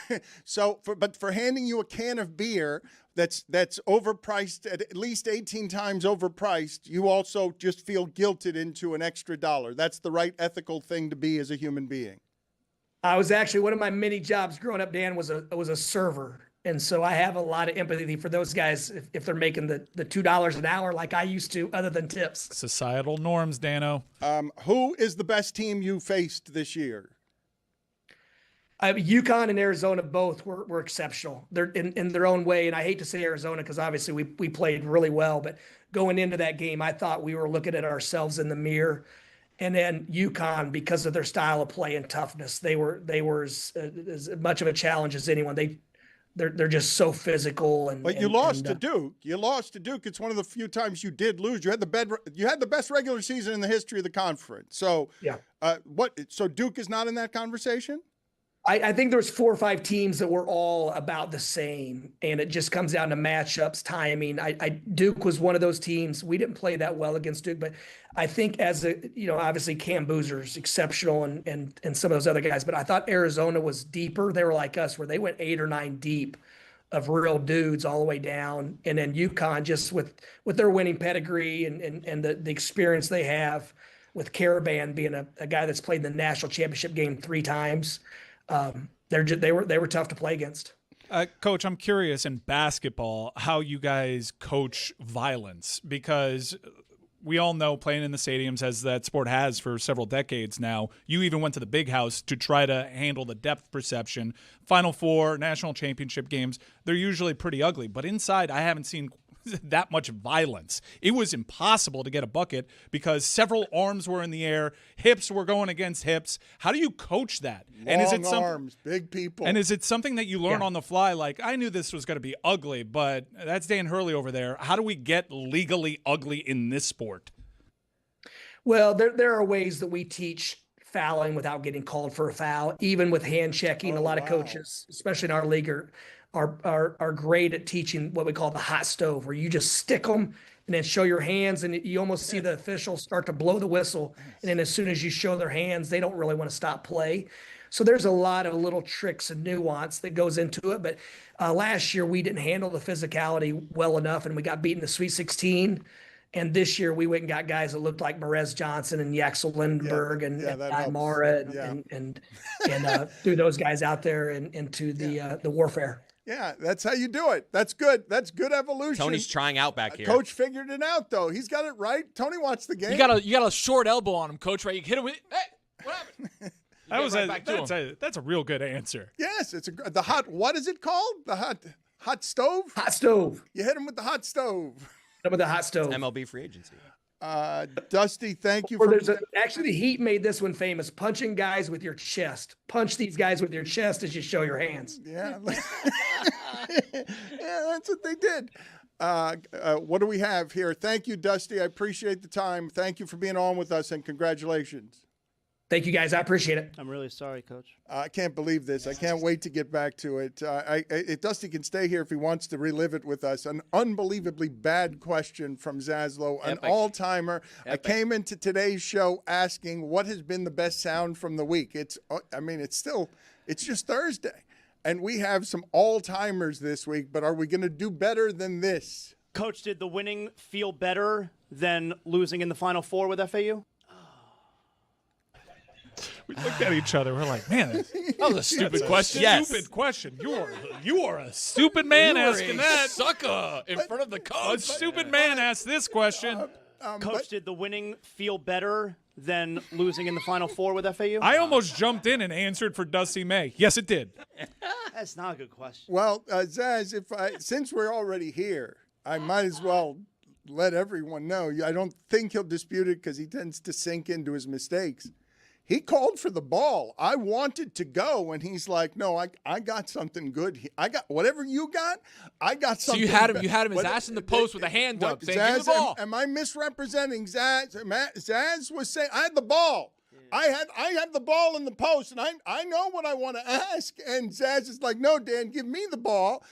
but for handing you a can of beer that's overpriced at least 18 times overpriced, you also just feel guilted into an extra $1. That's the right ethical thing to be as a human being. I was actually, one of my many jobs growing up, Dan, was a server. And so I have a lot of empathy for those guys if they're making the $2 an hour like I used to, other than tips. Societal norms, Dano. Who is the best team you faced this year? UConn and Arizona both were exceptional. They're in their own way. And I hate to say Arizona because obviously we played really well. But going into that game, I thought we were looking at ourselves in the mirror. And then UConn, because of their style of play and toughness, they were as much of a challenge as anyone. They're just so physical. But you lost to Duke. You lost to Duke. It's one of the few times you did lose. You had the best regular season in the history of the conference. So yeah. So Duke is not in that conversation? I think there's 4 or 5 teams that were all about the same, and it just comes down to matchups, timing. Duke was one of those teams. We didn't play that well against Duke, but I think obviously Cam Boozer's exceptional and some of those other guys, but I thought Arizona was deeper. They were like us where they went 8 or 9 deep of real dudes all the way down. And then UConn, just with their winning pedigree and the experience they have with Caravan being a guy that's played the national championship game 3 times. They were tough to play against. Coach, I'm curious in basketball how you guys coach violence, because we all know playing in the stadiums, as that sport has for several decades now, you even went to the big house to try to handle the depth perception. Final Four, national championship games, they're usually pretty ugly. But inside, I haven't seen that much violence. It was impossible to get a bucket because several arms were in the air, hips were going against hips. How do you coach that? Long arms, big people. And is it something that you learn on the fly? Like, I knew this was going to be ugly, but that's Dan Hurley over there. How do we get legally ugly in this sport? Well, there are ways that we teach fouling without getting called for a foul, even with hand checking. A lot of coaches, especially in our league, are great at teaching what we call the hot stove, where you just stick them and then show your hands, and you almost see the officials start to blow the whistle. And then as soon as you show their hands, they don't really want to stop play. So there's a lot of little tricks and nuance that goes into it. But last year we didn't handle the physicality well enough, and we got beaten in the Sweet 16. And this year we went and got guys that looked like Merez Johnson and Yaxel Lindbergh and Aymara and threw those guys out there into the warfare. Yeah, that's how you do it. That's good. That's good evolution. Tony's trying out back here. Coach figured it out, though. He's got it right. Tony watched the game. You got a short elbow on him, Coach. Right? You hit him with. Hey, what happened? That's a real good answer. Yes, the hot. What is it called? The hot stove. Hot stove. You hit him with the hot stove. With the hot stove. MLB free agency. Dusty, thank you. Actually, the Heat made this one famous: punching guys with your chest. Punch these guys with your chest as you show your hands. Yeah, yeah, that's what they did. What do we have here? Thank you, Dusty. I appreciate the time. Thank you for being on with us, and congratulations. Thank you, guys. I appreciate it. I'm really sorry, Coach. I can't believe this. I can't wait to get back to it. Dusty can stay here if he wants to relive it with us. An unbelievably bad question from Zaslow, an all-timer. I came into today's show asking what has been the best sound from the week. It's just Thursday. And we have some all-timers this week, but are we going to do better than this? Coach, did the winning feel better than losing in the Final Four with FAU? We looked at each other. We're like, man, that was a stupid question. Stupid question. You are a stupid man asking that. Sucker in front of the coach. A stupid man asked this question. Coach, did the winning feel better than losing in the Final Four with FAU? I almost jumped in and answered for Dusty May. Yes, it did. That's not a good question. Well, Zaz, since we're already here, I might as well let everyone know. I don't think he'll dispute it because he tends to sink into his mistakes. He called for the ball. I wanted to go, and he's like, "No, I got something good. I got whatever you got. I got So something." you had him his ass in the post with a hand up, saying, "Give me the ball." Am I misrepresenting Zaz? Zaz was saying I had the ball. I had the ball in the post, and I know what I want to ask. And Zaz is like, "No, Dan, give me the ball.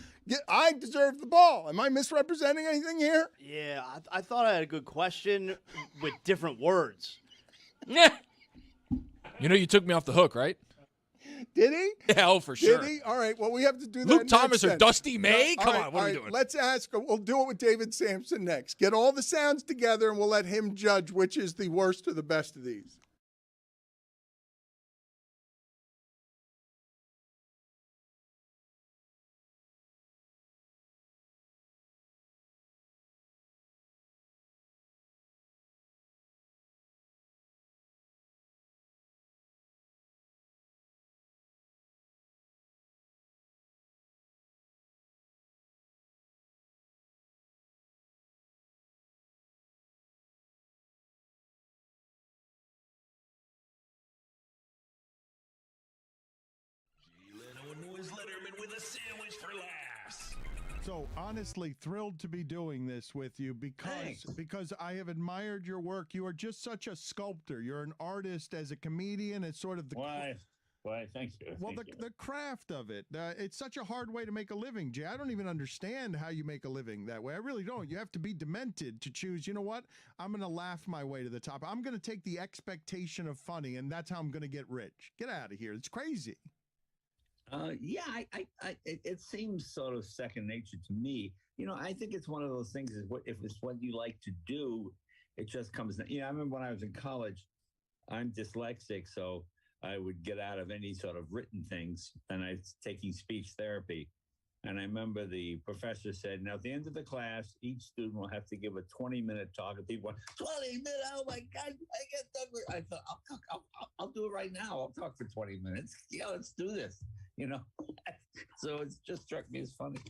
I deserve the ball." Am I misrepresenting anything here? Yeah, I thought I had a good question with different words. You know, you took me off the hook, right? Did he? Yeah, oh, for sure. Did he? All right. Well, we have to do that. Luke Thomas or then. Dusty May? All Come right, on, what are we all doing? right. Let's ask. We'll do it with David Sampson next. Get all the sounds together, and we'll let him judge which is the worst or the best of these. So honestly, thrilled to be doing this with you because I have admired your work. You are just such a sculptor. You're an artist as a comedian. It's sort of the Why? Thank you. Well, the craft of it. It's such a hard way to make a living, Jay. I don't even understand how you make a living that way. I really don't. You have to be demented to choose, you know what? I'm going to laugh my way to the top. I'm going to take the expectation of funny, and that's how I'm going to get rich. Get out of here. It's crazy. It seems sort of second nature to me. You know, I think it's one of those things. If it's what you like to do, it just comes. You know, I remember when I was in college, I'm dyslexic, so I would get out of any sort of written things, and I was taking speech therapy. And I remember the professor said, "Now at the end of the class, each student will have to give a 20-minute talk." And people went, 20 minutes? Oh my God, I get done. I thought, I'll do it right now. I'll talk for 20 minutes. Yeah, let's do this. You know, so it just struck me as funny.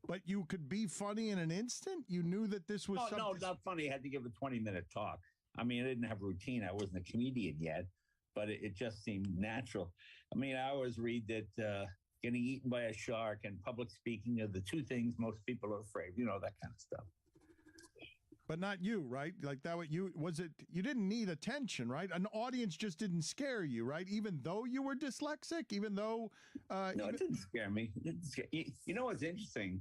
But you could be funny in an instant? You knew that this was something? No, not funny. I had to give a 20-minute talk. I mean, I didn't have a routine. I wasn't a comedian yet, but it just seemed natural. I mean, I always read that getting eaten by a shark and public speaking are the two things most people are afraid, you know, that kind of stuff. But not you, right? Like that, you didn't need attention, right? An audience just didn't scare you, right? Even though you were dyslexic, even though... No, it didn't scare me. It didn't scare. You know what's interesting?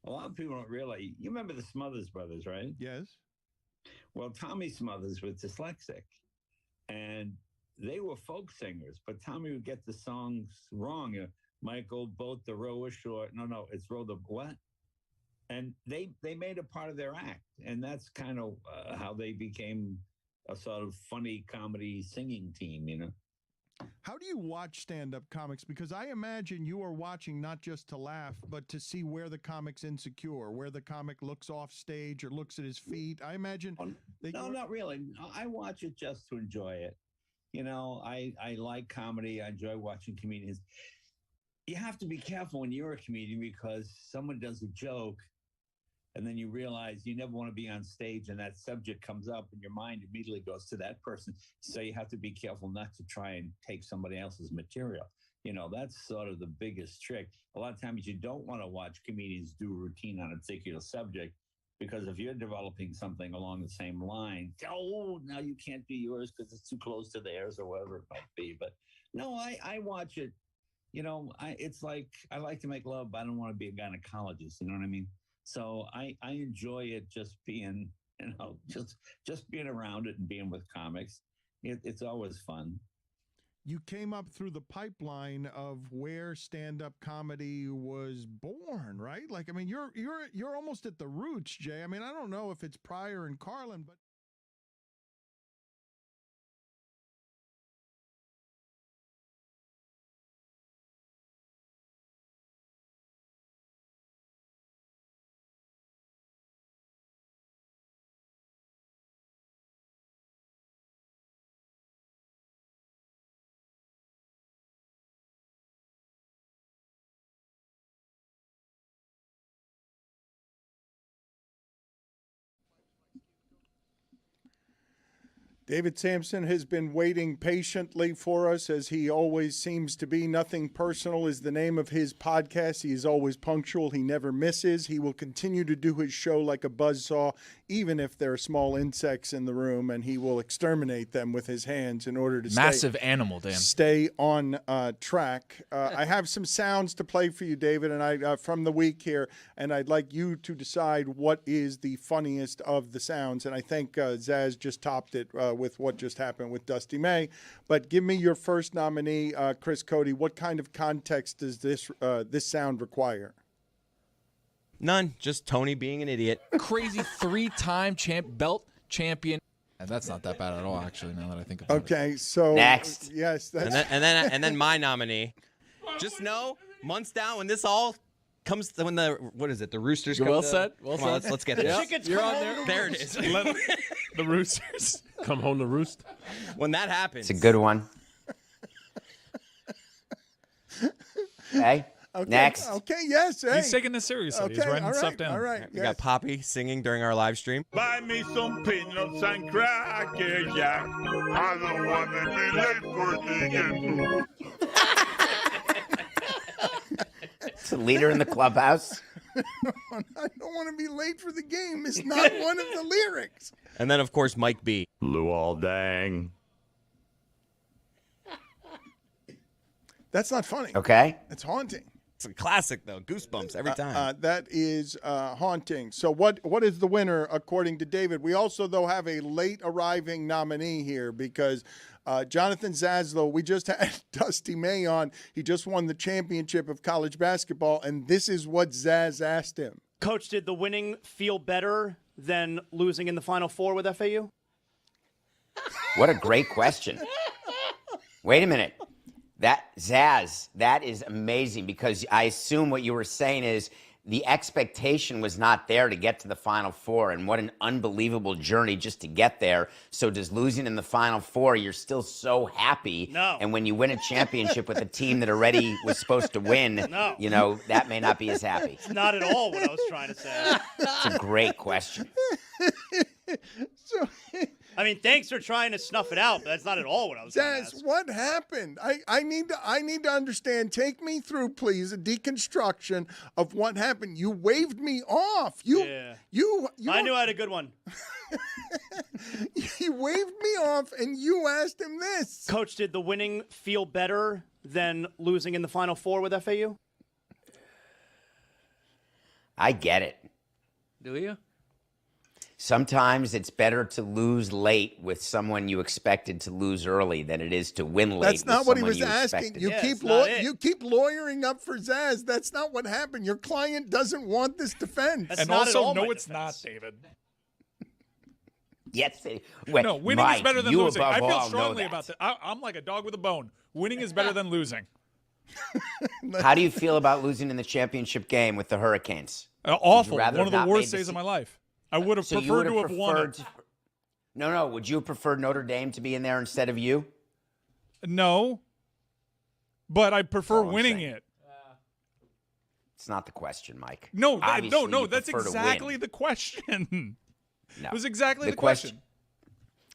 A lot of people don't realize, you remember the Smothers Brothers, right? Yes. Well, Tommy Smothers was dyslexic, and they were folk singers, but Tommy would get the songs wrong. Michael, boat the row ashore. No, it's row the what? And they made it part of their act. And that's kind of how they became a sort of funny comedy singing team, you know? How do you watch stand-up comics? Because I imagine you are watching not just to laugh, but to see where the comic's insecure, where the comic looks off stage or looks at his feet. I imagine... No, not really. I watch it just to enjoy it. You know, I like comedy. I enjoy watching comedians. You have to be careful when you're a comedian because someone does a joke and then you realize you never want to be on stage and that subject comes up and your mind immediately goes to that person. So you have to be careful not to try and take somebody else's material. You know, that's sort of the biggest trick. A lot of times you don't want to watch comedians do routine on a particular subject because if you're developing something along the same line, oh, now you can't do yours because it's too close to theirs or whatever it might be. But no, I watch it. You know, it's like I like to make love, but I don't want to be a gynecologist. You know what I mean? So I enjoy it just being, you know, just being around it and being with comics. It's always fun. You came up through the pipeline of where stand-up comedy was born, right? Like, I mean, you're almost at the roots, Jay. I mean, I don't know if it's Pryor and Carlin, but. David Sampson has been waiting patiently for us, as he always seems to be. Nothing Personal is the name of his podcast. He is always punctual. He never misses. He will continue to do his show like a buzzsaw, even if there are small insects in the room, and he will exterminate them with his hands in order to animal, Dan. Stay on track. I have some sounds to play for you, David, and I from the week here, and I'd like you to decide what is the funniest of the sounds. And I think Zaz just topped it with what just happened with Dusty May. But give me your first nominee, Chris Cody. What kind of context does this sound require? None. Just Tony being an idiot. Crazy 3-time belt champion. And that's not that bad at all, actually, now that I think about it. Okay, so Next. Yes, that's and then my nominee. Just know, months down when this all comes, when the roosters come. Well to- said. Come on, let's get this. Chickens You're come on home there. to There it is. The Roosters. Come home to roost. When that happens, It's a good one. Okay. okay. Next. Okay, yes. Hey. He's taking this seriously. Okay, He's writing all right, stuff down. all right. we got Poppy singing during our live stream. Buy me some peanuts and crackers, yeah. I don't want to be late for the It's a leader in the clubhouse. I don't want to be late for the game. It's not one of the lyrics. And then, of course, Mike B. Luol Dang. That's not funny. Okay. It's haunting. It's a classic, though. Goosebumps every time. That is haunting. So what is the winner according to David? We also, though, have a late arriving nominee here because Jonathan Zaslow, we just had Dusty May on. He just won the championship of college basketball, and this is what Zaz asked him. Coach, did the winning feel better than losing in the Final Four with FAU? What a great question. Wait a minute. Zaz, that is amazing because I assume what you were saying is the expectation was not there to get to the Final Four, and what an unbelievable journey just to get there. So does losing in the Final Four, you're still so happy. No. And when you win a championship with a team that already was supposed to win, you know, that may not be as happy. It's not at all what I was trying to say. It's a great question. I mean, thanks for trying to snuff it out, but that's not at all what I was trying to Zaz, ask. what happened? I need to understand. Take me through, please, a deconstruction of what happened. You waved me off. You I knew I had a good one. He waved me off, and you asked him this. Coach, did the winning feel better than losing in the Final Four with FAU? I get it. Do you? Sometimes it's better to lose late with someone you expected to lose early than it is to win late. That's not with what he someone was you asking. expected. You keep lawyering up for Zaz. That's not what happened. Your client doesn't want this defense. And also, no, it's not, David. Yes. No, winning Mike, is better than you losing. I above feel all know strongly that. about that. I'm like a dog with a bone. Winning is better than losing. How do you feel about losing in the championship game with the Hurricanes? Awful. Would you rather One of the not worst made days the of my life. I would have So you preferred would to have won it. No. Would you have preferred Notre Dame to be in there instead of you? No. But I prefer I'm winning saying. it. It's not the question, Mike. No, Obviously, no, you that's prefer to exactly win. the question. No. It was exactly the question. question.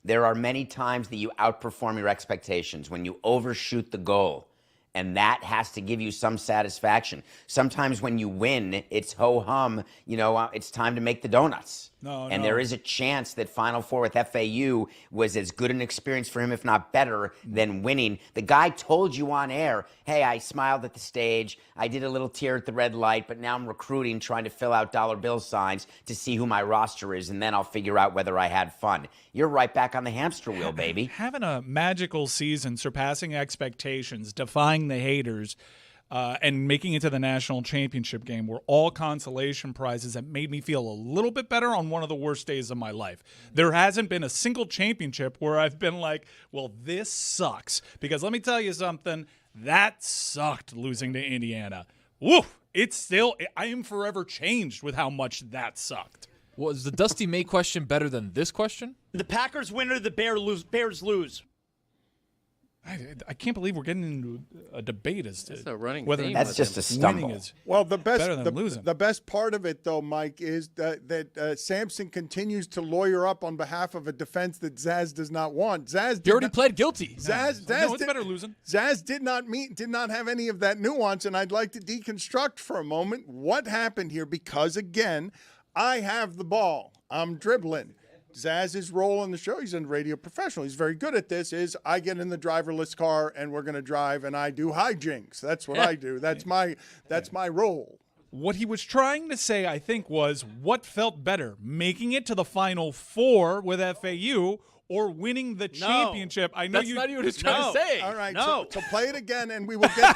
There are many times that you outperform your expectations when you overshoot the goal, and that has to give you some satisfaction. Sometimes when you win, it's ho-hum, it's time to make the donuts. And there is a chance that Final Four with FAU was as good an experience for him, if not better, than winning. The guy told you on air, hey, I smiled at the stage, I did a little tear at the red light, but now I'm recruiting, trying to fill out dollar bill signs to see who my roster is, and then I'll figure out whether I had fun. You're right back on the hamster wheel, baby. Having a magical season, surpassing expectations, defying the haters, and making it to the national championship game were all consolation prizes that made me feel a little bit better on one of the worst days of my life. There hasn't been a single championship where I've been like, well, this sucks. Because let me tell you something, that sucked losing to Indiana. Woof! I am forever changed with how much that sucked. Was the Dusty May question better than this question? The Packers win or the Bears lose? I can't believe we're getting into a debate as to a running whether theme. or not That's just a stumble. winning is Well, the best better than losing. the best part of it, though, Mike, is that Sampson continues to lawyer up on behalf of a defense that Zaz does not want. Zaz He already pled guilty. Zaz it's did- better losing. Zaz did not have any of that nuance, and I'd like to deconstruct for a moment what happened here because, again, I have the ball. I'm dribbling. Zaz's role in the show, he's a radio professional. He's very good at this, is I get in the driverless car and we're going to drive and I do hijinks. That's what I do. That's my role. What he was trying to say, I think, was what felt better, making it to the Final Four with FAU or winning the championship. I know That's not even what he's trying to say. All right, No. so play it again, and we will get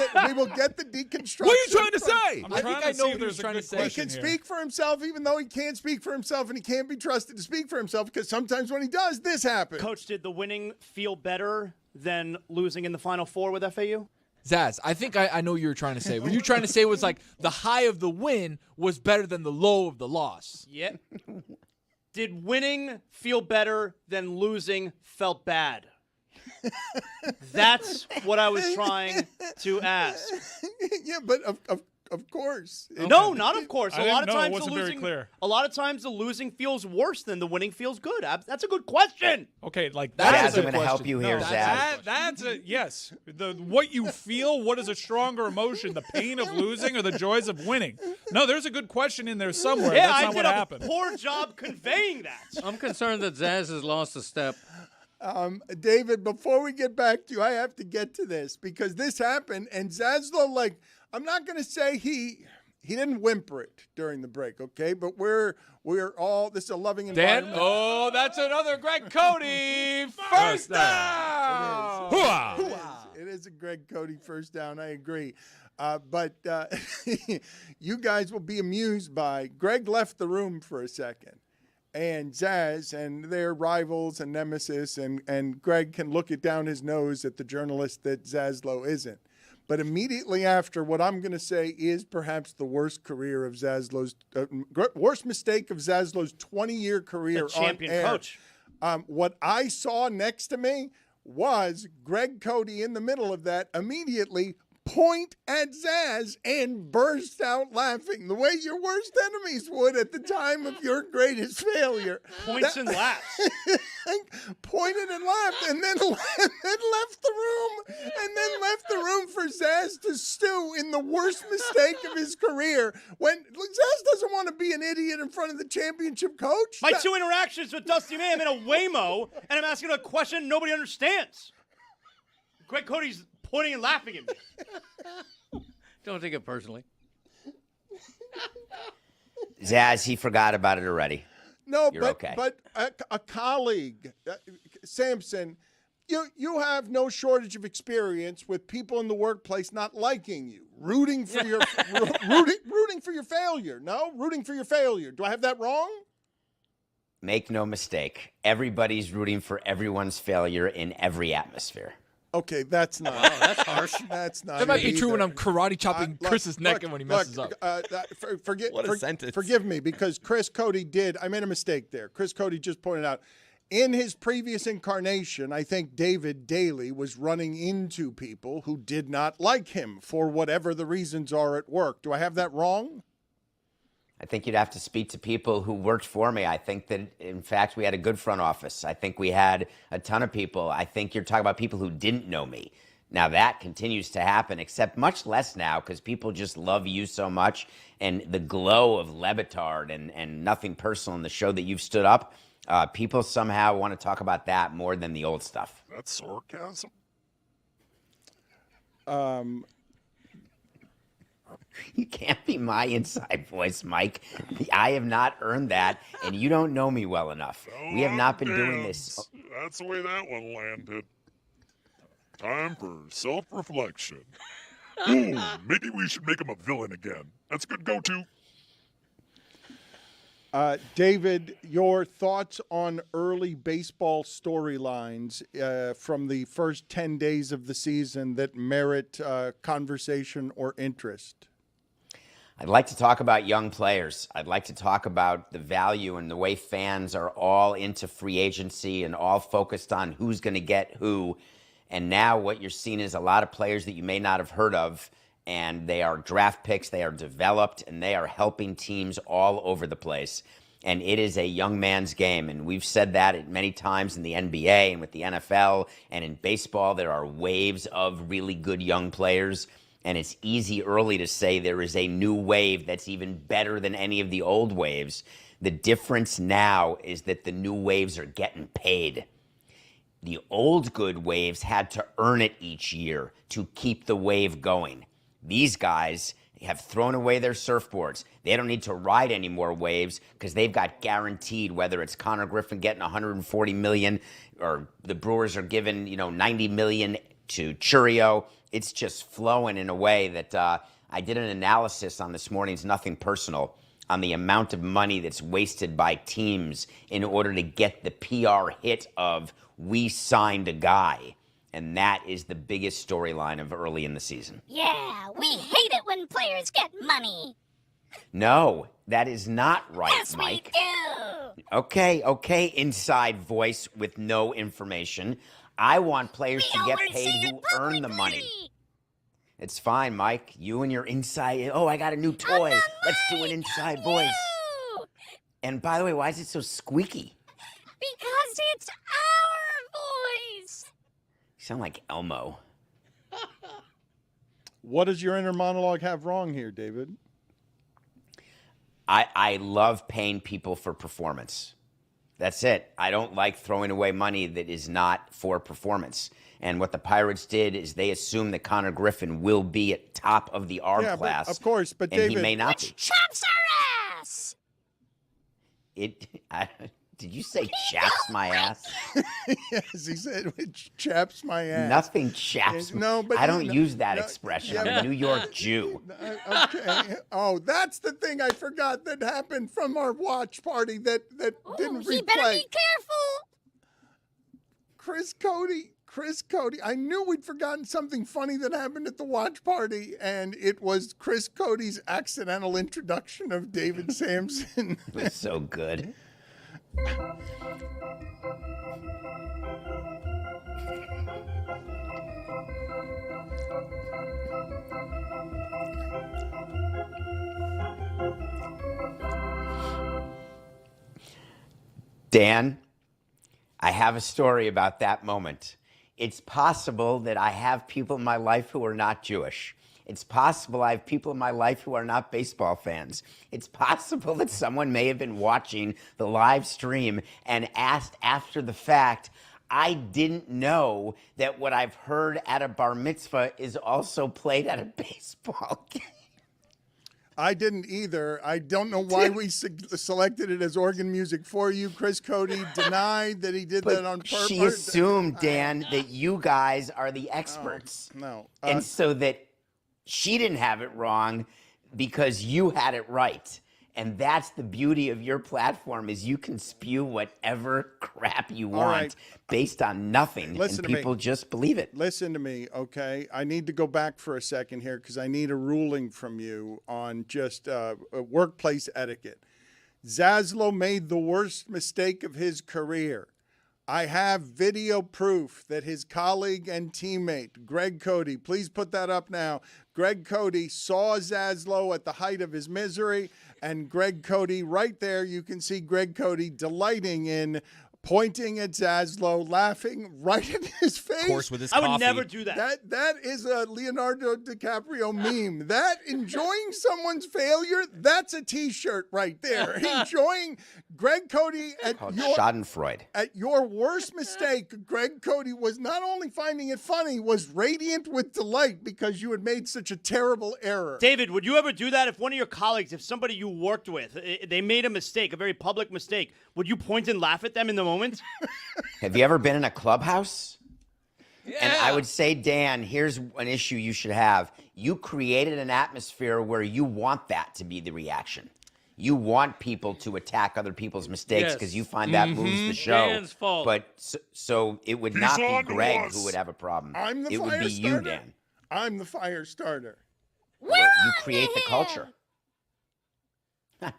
the deconstruction. What are you trying to say? I'm I trying think to I see know if what there's he's a trying to good say. He question can here. speak for himself, even though he can't speak for himself, and he can't be trusted to speak for himself because sometimes when he does, this happens. Coach, did the winning feel better than losing in the Final Four with FAU? Zaz, I think I know what you were trying to say. What you were trying to say was like the high of the win was better than the low of the loss. Yeah. Did winning feel better than losing felt bad? That's what I was trying to ask. Yeah, but of course. No, not of course. I A lot didn't of know. It times the wasn't very losing, clear. a lot of times the losing feels worse than the winning feels good. That's a good question. Okay, like Zaz, that's I'm a going to help question. you here, No, Zaz. That's a yes. What you feel, what is a stronger emotion, the pain of losing or the joys of winning? No, there's a good question in there somewhere. Yeah, That's I not did what a happened. poor job conveying that. I'm concerned that Zaz has lost a step. David, before we get back to you, I have to get to this because this happened, and Zaslow, like, I'm not going to say he didn't whimper it during the break, okay? But we're all, this is a loving Dan, environment. that's another Greg Cody first down. It is a Greg Cody first down. I agree. But you guys will be amused by Greg left the room for a second. And Zaz and their rivals and nemesis, and Greg can look it down his nose at the journalist that Zaslow isn't. But immediately after, what I'm going to say is perhaps the worst career of Zaslow's, worst mistake of Zaslow's 20-year career The champion on air. coach. What I saw next to me was Greg Cody in the middle of that immediately point at Zaz and burst out laughing the way your worst enemies would at the time of your greatest failure. Points and laughs. Pointed and laughed and then left the room for Zaz to stew in the worst mistake of his career when Zaz doesn't want to be an idiot in front of the championship coach. My two interactions with Dusty May, I'm in a Waymo, and I'm asking a question nobody understands. Greg Cody's pointing and laughing at me. Don't take it personally. Zaz, he forgot about it already. No, You're but okay. but a colleague, Sampson, you have no shortage of experience with people in the workplace not liking you, rooting for your rooting for your failure. No, rooting for your failure. Do I have that wrong? Make no mistake. Everybody's rooting for everyone's failure in every atmosphere. Okay, that's not. Wow, that's harsh. That's not. That might it be true when either. I'm karate chopping Chris's neck and when he messes look, up. What a sentence. Forgive me, because Chris Cody I made a mistake there. Chris Cody just pointed out, in his previous incarnation, I think David Daly was running into people who did not like him for whatever the reasons are at work. Do I have that wrong? I think you'd have to speak to people who worked for me. I think that, in fact, we had a good front office. I think we had a ton of people. I think you're talking about people who didn't know me. Now, that continues to happen, except much less now because people just love you so much. And the glow of Le Batard and nothing personal in the show that you've stood up, people somehow want to talk about that more than the old stuff. That's sarcasm. You can't be my inside voice, Mike. I have not earned that, and you don't know me well enough. We have not been doing this. That's the way that one landed. Time for self-reflection. Ooh, maybe we should make him a villain again. That's a good go-to. David, your thoughts on early baseball storylines from the first 10 days of the season that merit conversation or interest? I'd like to talk about young players. I'd like to talk about the value and the way fans are all into free agency and all focused on who's going to get who. And now what you're seeing is a lot of players that you may not have heard of, and they are draft picks, they are developed, and they are helping teams all over the place. And it is a young man's game, and we've said that many times in the NBA and with the NFL and in baseball. There are waves of really good young players, and it's easy early to say there is a new wave that's even better than any of the old waves. The difference now is that the new waves are getting paid. The old good waves had to earn it each year to keep the wave going. These guys have thrown away their surfboards. They don't need to ride any more waves because they've got guaranteed, whether it's Connor Griffin getting $140 million or the Brewers are giving, $90 million to Churio. It's just flowing in a way that I did an analysis on this morning's Nothing Personal on the amount of money that's wasted by teams in order to get the PR hit of we signed a guy. And that is the biggest storyline of early in the season. Yeah, we hate it when players get money. No, that is not right, Yes, Mike. we do. Okay, inside voice with no information. I want players to get paid who earn the money. It's fine, Mike. You and your inside. Oh, I got a new toy. Let's do an inside voice. And by the way, why is it so squeaky? Because it's our voice. You sound like Elmo. What does your inner monologue have wrong here, David? I love paying people for performance. That's it. I don't like throwing away money that is not for performance. And what the Pirates did is they assumed that Connor Griffin will be at top of the R class. Of course, but and David, he may not be. Chops our ass. Did you say chaps my ass? Yes, he said it chaps my ass. Nothing chaps. No, but I don't use that expression. yeah, I'm a New York Jew. Okay. Oh, that's the thing I forgot that happened from our watch party that didn't replay. He better be careful. Chris Cody. I knew we'd forgotten something funny that happened at the watch party, and it was Chris Cody's accidental introduction of David Sampson. It was so good. Dan, I have a story about that moment. It's possible that I have people in my life who are not Jewish. It's possible I have people in my life who are not baseball fans. It's possible that someone may have been watching the live stream and asked after the fact, I didn't know that what I've heard at a bar mitzvah is also played at a baseball game. I didn't either. I don't know why we selected it as organ music for you. Chris Cody denied that he did that on purpose. She assumed, Dan, that you guys are the experts. No. And so that she didn't have it wrong because you had it right. And that's the beauty of your platform is you can spew whatever crap you want based on nothing. Listen and to me. people just believe it. Listen to me, okay? I need to go back for a second here because I need a ruling from you on just workplace etiquette. Zaslow made the worst mistake of his career. I have video proof that his colleague and teammate, Greg Cody, please put that up now. Greg Cody saw Zaslow at the height of his misery, and Greg Cody, right there, you can see Greg Cody delighting in pointing at Zaslow, laughing right in his face. Of course, with his I coffee. would never do that. That is a Leonardo DiCaprio meme. That enjoying someone's failure, that's a T-shirt right there. Enjoying Greg Cody at Schadenfreude. at your worst mistake, Greg Cody was not only finding it funny, was radiant with delight because you had made such a terrible error. David, would you ever do that if one of your colleagues, if somebody you worked with, they made a mistake, a very public mistake, would you point and laugh at them in the moment? Have you ever been in a clubhouse? Yeah. And I would say, Dan, here's an issue you should have. You created an atmosphere where you want that to be the reaction. You want people to attack other people's mistakes because you find that moves the show. Dan's fault. But so it would not be Greg who would have a problem. I'm the it fire would be starter. you, Dan. I'm the fire starter. You create the culture.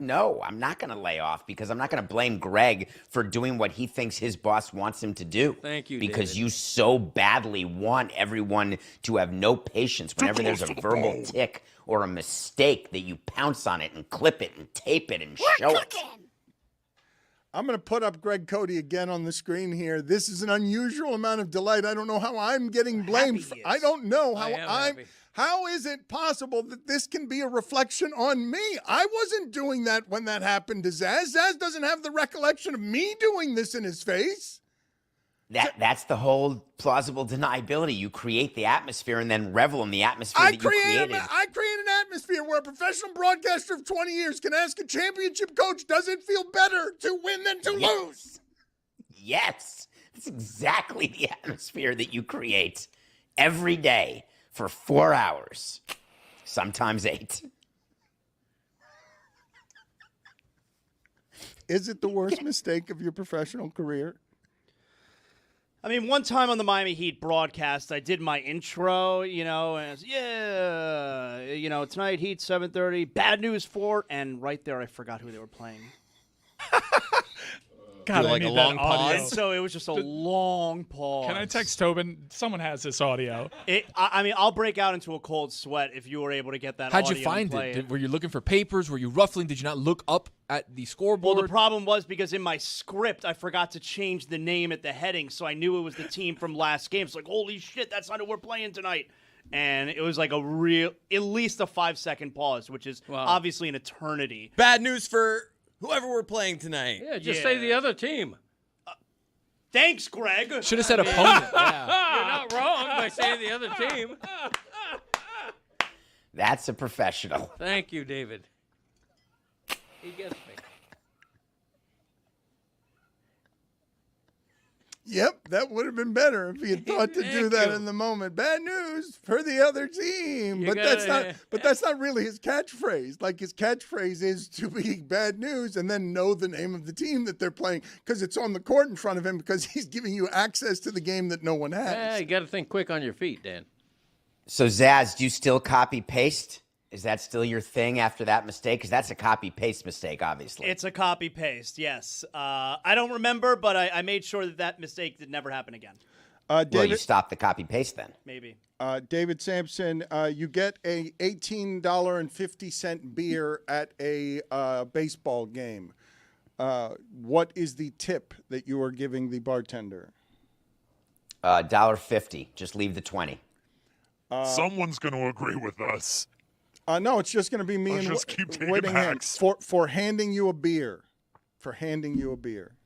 No, I'm not going to lay off because I'm not going to blame Greg for doing what he thinks his boss wants him to do. Thank you, Because David. you so badly want everyone to have no patience whenever there's a verbal tick or a mistake that you pounce on it and clip it and tape it and show it. I'm going to put up Greg Cody again on the screen here. This is an unusual amount of delight. I don't know how I'm getting blamed. I don't know how I'm. How is it possible that this can be a reflection on me? I wasn't doing that when that happened to Zaz. Zaz doesn't have the recollection of me doing this in his face. That's the whole plausible deniability. You create the atmosphere and then revel in the atmosphere that you created. I create an atmosphere where a professional broadcaster of 20 years can ask a championship coach, does it feel better to win than to lose? Yes. That's exactly the atmosphere that you create every day for 4 hours, sometimes 8. Is it the worst mistake of your professional career? I mean, one time on the Miami Heat broadcast, I did my intro, and I was, tonight Heat 7:30, bad news for, and right there I forgot who they were playing. God, like a long pause. And so it was just a long pause. Can I text Tobin? Someone has this audio. I mean, I'll break out into a cold sweat if you were able to get that How'd audio you find and play it? Were you looking for papers? Were you ruffling? Did you not look up at the scoreboard? Well, the problem was because in my script, I forgot to change the name at the heading, so I knew it was the team from last game. It's like, holy shit, that's not who we're playing tonight. And it was like at least a 5-second pause, which is obviously an eternity. Bad news for whoever we're playing tonight. Yeah, just say the other team. Thanks, Greg. Should have said opponent. You're not wrong by saying the other team. That's a professional. Thank you, David. He gets me. Yep, that would have been better if he had thought to do that in the moment. Bad news for the other team, but that's not really his catchphrase. Like his catchphrase is to be bad news and then know the name of the team that they're playing because it's on the court in front of him because he's giving you access to the game that no one has. Yeah, you got to think quick on your feet, Dan. So Zaz, do you still copy paste? Is that still your thing after that mistake? Because that's a copy-paste mistake, obviously. It's a copy-paste, yes. I don't remember, but I made sure that mistake did never happen again. David, well, you stopped the copy-paste then. Maybe. David Sampson, you get a $18.50 beer at a baseball game. What is the tip that you are giving the bartender? $1.50. Just leave the 20. Someone's going to agree with us. No, it's just going to be me and just keep taking Whittingham hacks. for handing you a beer. For handing you a beer.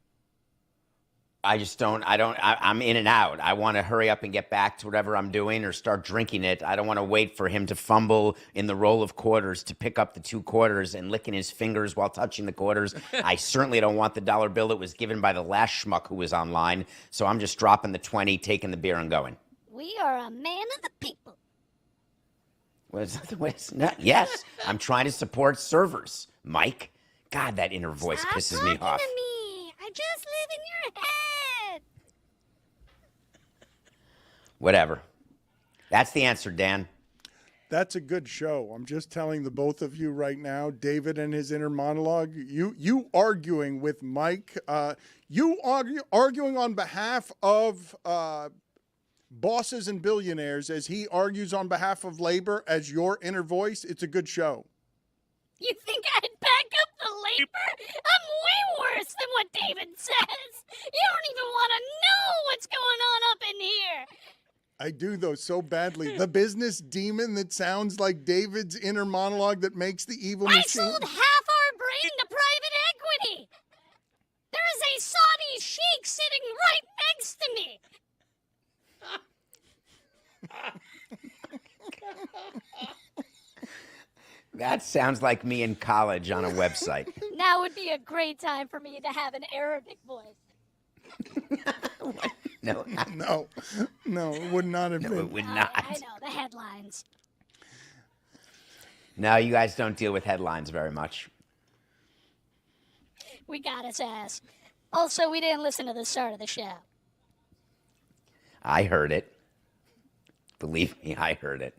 I'm in and out. I want to hurry up and get back to whatever I'm doing or start drinking it. I don't want to wait for him to fumble in the roll of quarters to pick up the 2 quarters and licking his fingers while touching the quarters. I certainly don't want the dollar bill that was given by the last schmuck who was online. So I'm just dropping the 20, taking the beer and going. We are a man of the people. Yes, I'm trying to support servers, Mike. God, that inner voice Stop pisses me talking off. to me. I just live in your head. Whatever. That's the answer, Dan. That's a good show. I'm just telling the both of you right now, David and his inner monologue, you arguing with Mike, arguing on behalf of bosses and billionaires as he argues on behalf of labor as your inner voice. It's a good show. You think I'd back up the labor? I'm way worse than what David says. You don't even want to know what's going on up in here. I do, though, so badly. The business demon that sounds like David's inner monologue that makes the evil I machine. sold half our brain to private equity. There is a Saudi sheik sitting right next to me. That sounds like me in college on a website. Now would be a great time for me to have an Arabic voice. No, it would not have been. It would not. I know, the headlines. No, you guys don't deal with headlines very much. We got his ass. Also, we didn't listen to the start of the show. I heard it. Believe me, I heard it.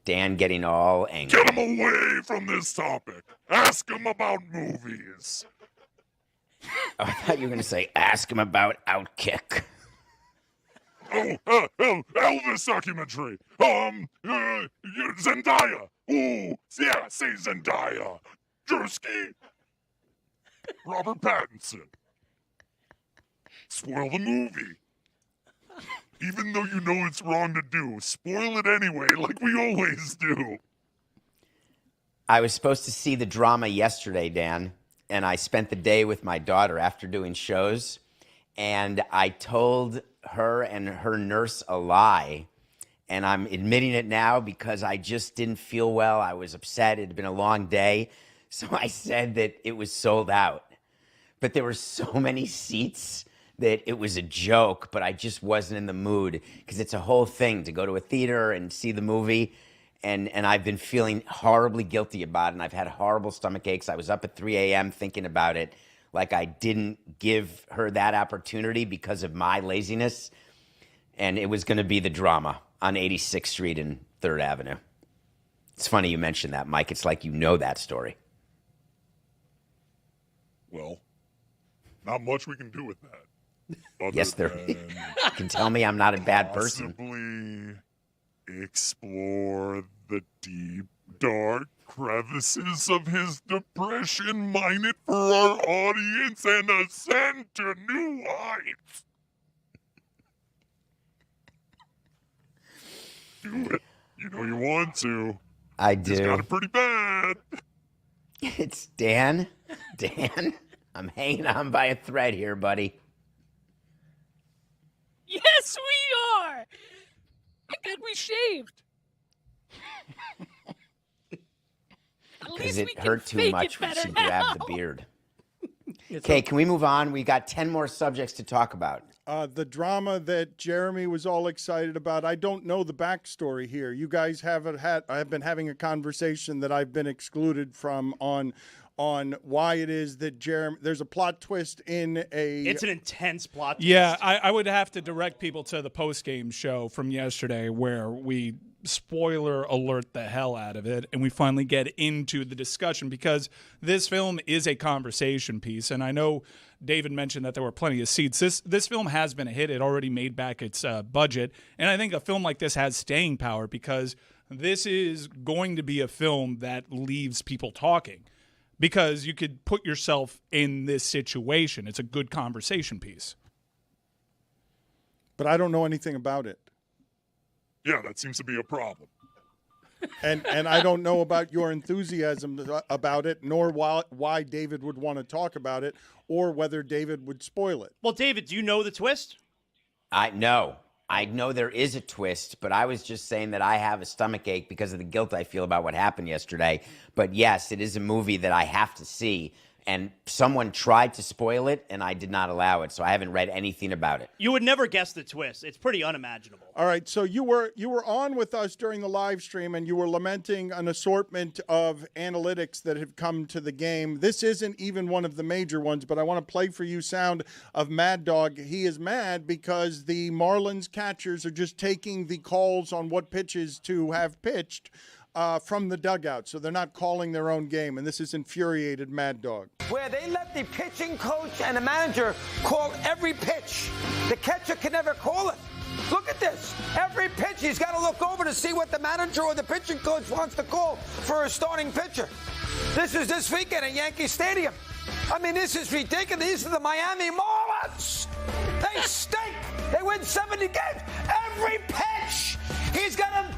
Dan getting all angry. Get him away from this topic. Ask him about movies. Oh, I thought you were going to say, ask him about Outkick. Elvis documentary. Zendaya. Ooh, yeah, say Zendaya. Drewski. Robert Pattinson. Spoil the movie. Even though you know it's wrong to do, spoil it anyway, like we always do. I was supposed to see the drama yesterday, Dan, and I spent the day with my daughter after doing shows, and I told her and her nurse a lie, and I'm admitting it now because I just didn't feel well. I was upset. It had been a long day, so I said that it was sold out. But there were so many seats that it was a joke, but I just wasn't in the mood because it's a whole thing to go to a theater and see the movie. And I've been feeling horribly guilty about it, and I've had horrible stomach aches. I was up at 3 a.m. thinking about it, like I didn't give her that opportunity because of my laziness. And it was going to be the drama on 86th Street and 3rd Avenue. It's funny you mentioned that, Mike. It's like you know that story. Well, not much we can do with that. Yes, there. You can tell me I'm not a bad person. Possibly explore the deep, dark crevices of his depression, mine it for our audience, and ascend to new heights. Do it. You know you want to. I do. He's got it pretty bad. It's Dan. Dan, I'm hanging on by a thread here, buddy. Yes, we are. Thank God we shaved. Because it hurt too much when she grabbed the beard. Okay, can we move on? We got 10 more subjects to talk about. The drama that Jeremy was all excited about. I don't know the backstory here. You guys I've been having a conversation that I've been excluded from on why it is that there's a plot twist in a... It's an intense plot twist. Yeah, I would have to direct people to the post-game show from yesterday where we spoiler alert the hell out of it and we finally get into the discussion because this film is a conversation piece. And I know David mentioned that there were plenty of seats. This film has been a hit. It already made back its budget. And I think a film like this has staying power because this is going to be a film that leaves people talking. Because you could put yourself in this situation. It's a good conversation piece. But I don't know anything about it. Yeah, that seems to be a problem. And I don't know about your enthusiasm about it, nor why David would want to talk about it, or whether David would spoil it. Well, David, do you know the twist? I know there is a twist, but I was just saying that I have a stomach ache because of the guilt I feel about what happened yesterday. But yes, it is a movie that I have to see. And someone tried to spoil it, and I did not allow it, so I haven't read anything about it. You would never guess the twist. It's pretty unimaginable. All right, so you were on with us during the live stream, and you were lamenting an assortment of analytics that have come to the game. This isn't even one of the major ones, but I want to play for you sound of Mad Dog. He is mad because the Marlins catchers are just taking the calls on what pitches to have pitched from the dugout, so they're not calling their own game, and this has infuriated Mad Dog. Where they let the pitching coach and the manager call every pitch. The catcher can never call it. Look at this. Every pitch, he's got to look over to see what the manager or the pitching coach wants to call for a starting pitcher. This is this weekend at Yankee Stadium. I mean, this is ridiculous. These are the Miami Marlins. They stink. They win 70 games. Every pitch, he's got to...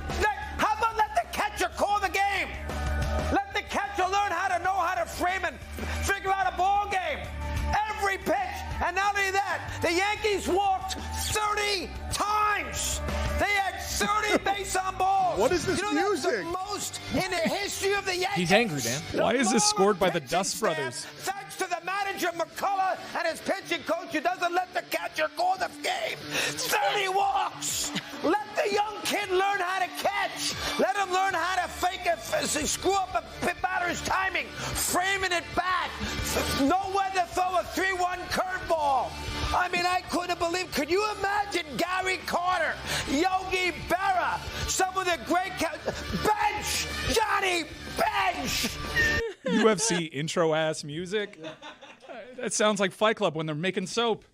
How about let the catcher call the game? Let the catcher learn how to frame and figure out a ball game. Every pitch. And not only that, the Yankees walked 30 times. They had 30 base on balls. What is this music? music? The most in the history of the Yankees. He's angry, Dan. Why is this scored by the Dust Brothers? Thanks to the manager, McCullough, and his pitching coach who doesn't let the catcher call the game. 30 walks. Let the young kid learn how to catch. Let him learn how to fake it, screw up a batter's timing, framing it back. Nowhere to throw a 3-1 curveball. I mean, I couldn't believe. Could you imagine Gary Carter, Yogi Berra, some of the great UFC intro ass music. That sounds like Fight Club when they're making soap.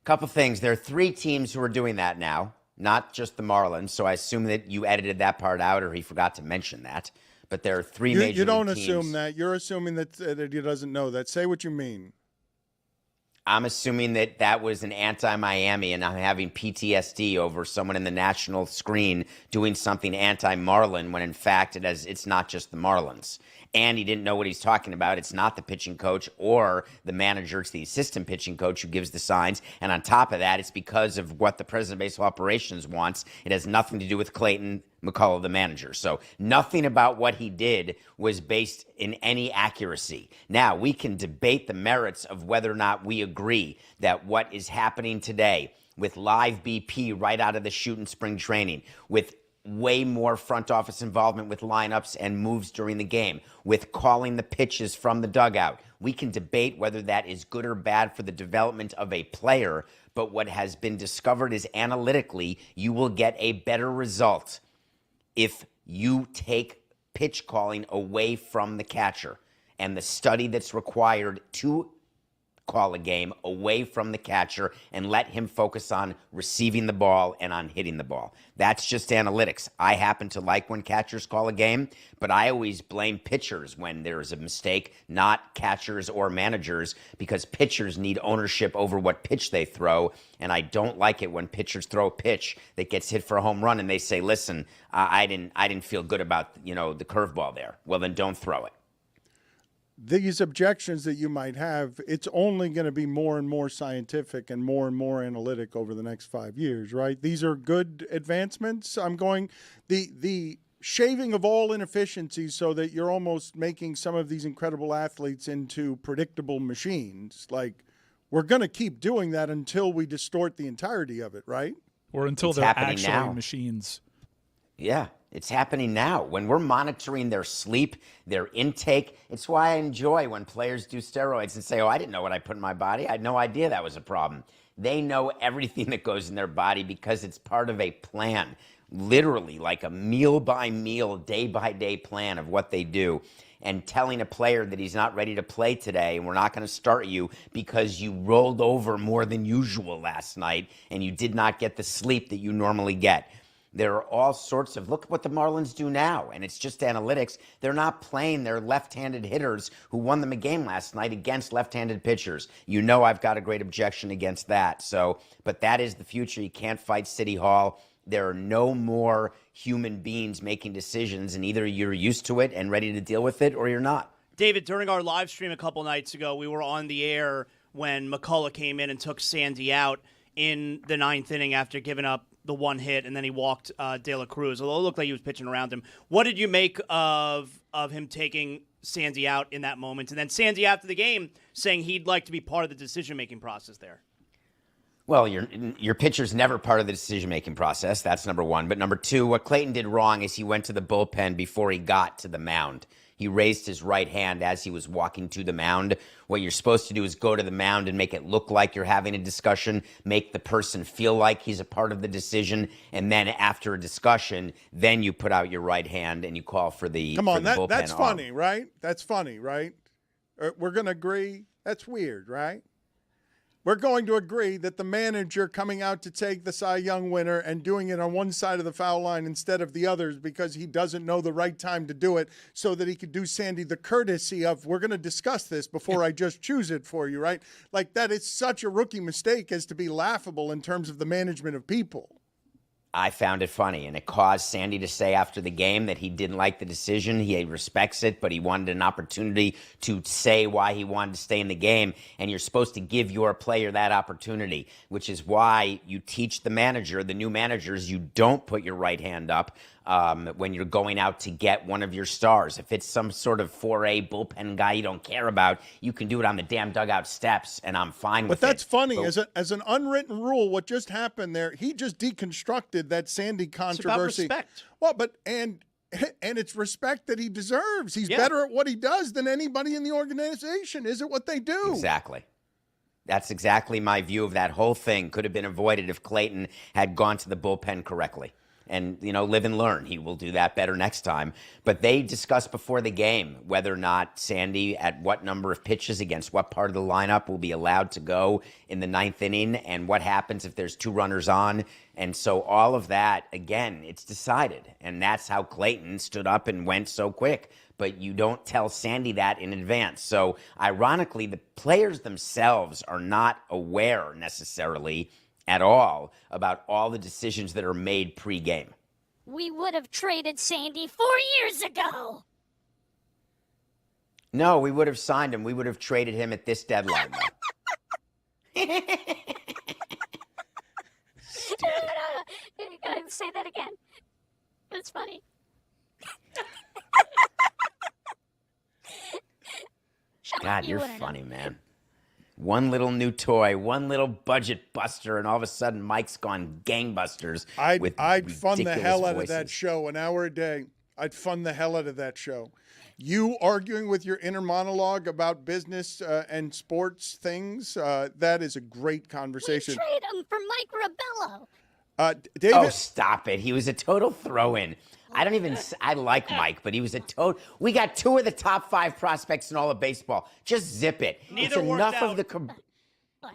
Couple things. There are 3 teams who are doing that now, not just the Marlins. So I assume that you edited that part out, or he forgot to mention that. But there are 3 major You don't league teams. assume that. You're assuming that he doesn't know that. Say what you mean. I'm assuming that that was an anti-Miami, and I'm having PTSD over someone in the national screen doing something anti-Marlin when in fact it's not just the Marlins. And he didn't know what he's talking about. It's not the pitching coach or the manager. It's the assistant pitching coach who gives the signs. And on top of that, it's because of what the president of baseball operations wants. It has nothing to do with Clayton McCullough, the manager. So nothing about what he did was based in any accuracy. Now, we can debate the merits of whether or not we agree that what is happening today with live BP right out of the chute in spring training, with way more front office involvement with lineups and moves during the game, with calling the pitches from the dugout. We can debate whether that is good or bad for the development of a player, but what has been discovered is analytically, you will get a better result if you take pitch calling away from the catcher, and the study that's required to call a game away from the catcher and let him focus on receiving the ball and on hitting the ball. That's just analytics. I happen to like when catchers call a game, but I always blame pitchers when there's a mistake, not catchers or managers, because pitchers need ownership over what pitch they throw, and I don't like it when pitchers throw a pitch that gets hit for a home run and they say, listen, I didn't feel good about, the curveball there. Well, then don't throw it. These objections that you might have, it's only going to be more and more scientific and more analytic over the next 5 years, right? These are good advancements. The shaving of all inefficiencies so that you're almost making some of these incredible athletes into predictable machines. Like, we're going to keep doing that until we distort the entirety of it, right? Or until It's they're happening actually now. machines. Yeah, it's happening now. When we're monitoring their sleep, their intake, it's why I enjoy when players do steroids and say, I didn't know what I put in my body. I had no idea that was a problem. They know everything that goes in their body because it's part of a plan, literally like a meal-by-meal, day-by-day plan of what they do. And telling a player that he's not ready to play today and we're not going to start you because you rolled over more than usual last night and you did not get the sleep that you normally get. There are all sorts of, look at what the Marlins do now, and it's just analytics. They're not playing their left-handed hitters who won them a game last night against left-handed pitchers. I've got a great objection against that. But that is the future. You can't fight City Hall. There are no more human beings making decisions, and either you're used to it and ready to deal with it, or you're not. David, during our live stream a couple nights ago, we were on the air when McCullough came in and took Sandy out in the 9th inning after giving up the one hit, and then he walked De La Cruz, although it looked like he was pitching around him. What did you make of him taking Sandy out in that moment? And then Sandy after the game saying he'd like to be part of the decision-making process there. Well, your pitcher's never part of the decision-making process. That's number one. But number two, what Clayton did wrong is he went to the bullpen before he got to the mound. He raised his right hand as he was walking to the mound. What you're supposed to do is go to the mound and make it look like you're having a discussion, make the person feel like he's a part of the decision, and then after a discussion, then you put out your right hand and you call for the Come on, bullpen that's arm. funny, right? That's funny, right? We're going to agree. That's weird, right? We're going to agree that the manager coming out to take the Cy Young winner and doing it on one side of the foul line instead of the others because he doesn't know the right time to do it so that he could do Sandy the courtesy of, we're going to discuss this before I just choose it for you, right? Like, that is such a rookie mistake as to be laughable in terms of the management of people. I found it funny, and it caused Sandy to say after the game that he didn't like the decision. He respects it, but he wanted an opportunity to say why he wanted to stay in the game, and you're supposed to give your player that opportunity, which is why you teach the manager, the new managers, you don't put your right hand up when you're going out to get one of your stars. If it's some sort of 4A bullpen guy you don't care about, you can do it on the damn dugout steps, and I'm fine with it. But that's funny. As an unwritten rule, what just happened there, he just deconstructed that Sandy controversy. It's about respect. Well, but and it's respect that he deserves. He's better at what he does than anybody in the organization. Is it what they do? Exactly. That's exactly my view of that whole thing. Could have been avoided if Clayton had gone to the bullpen correctly. and, live and learn. He will do that better next time. But they discussed before the game whether or not Sandy, at what number of pitches against what part of the lineup, will be allowed to go in the 9th inning, and what happens if there's 2 runners on. And so all of that, again, it's decided. And that's how Clayton stood up and went so quick. But you don't tell Sandy that in advance. So ironically, the players themselves are not aware necessarily at all about all the decisions that are made pre-game. We would have traded Sandy 4 years ago. No, we would have signed him. We would have traded him at this deadline. No. You gotta say that again. It's funny. God, you're funny, man. One little new toy, one little budget buster, and all of a sudden Mike's gone gangbusters. I'd fund the hell out voices. of that show, an hour a day. I'd fund the hell out of that show. You arguing with your inner monologue about business and sports things, that is a great conversation. We trade him for Mike Rabello. David, Oh, stop it. He was a total throw-in. I like Mike, but he was a total. We got 2 of the top 5 prospects in all of baseball. Just zip it. Neither it's worked enough out. of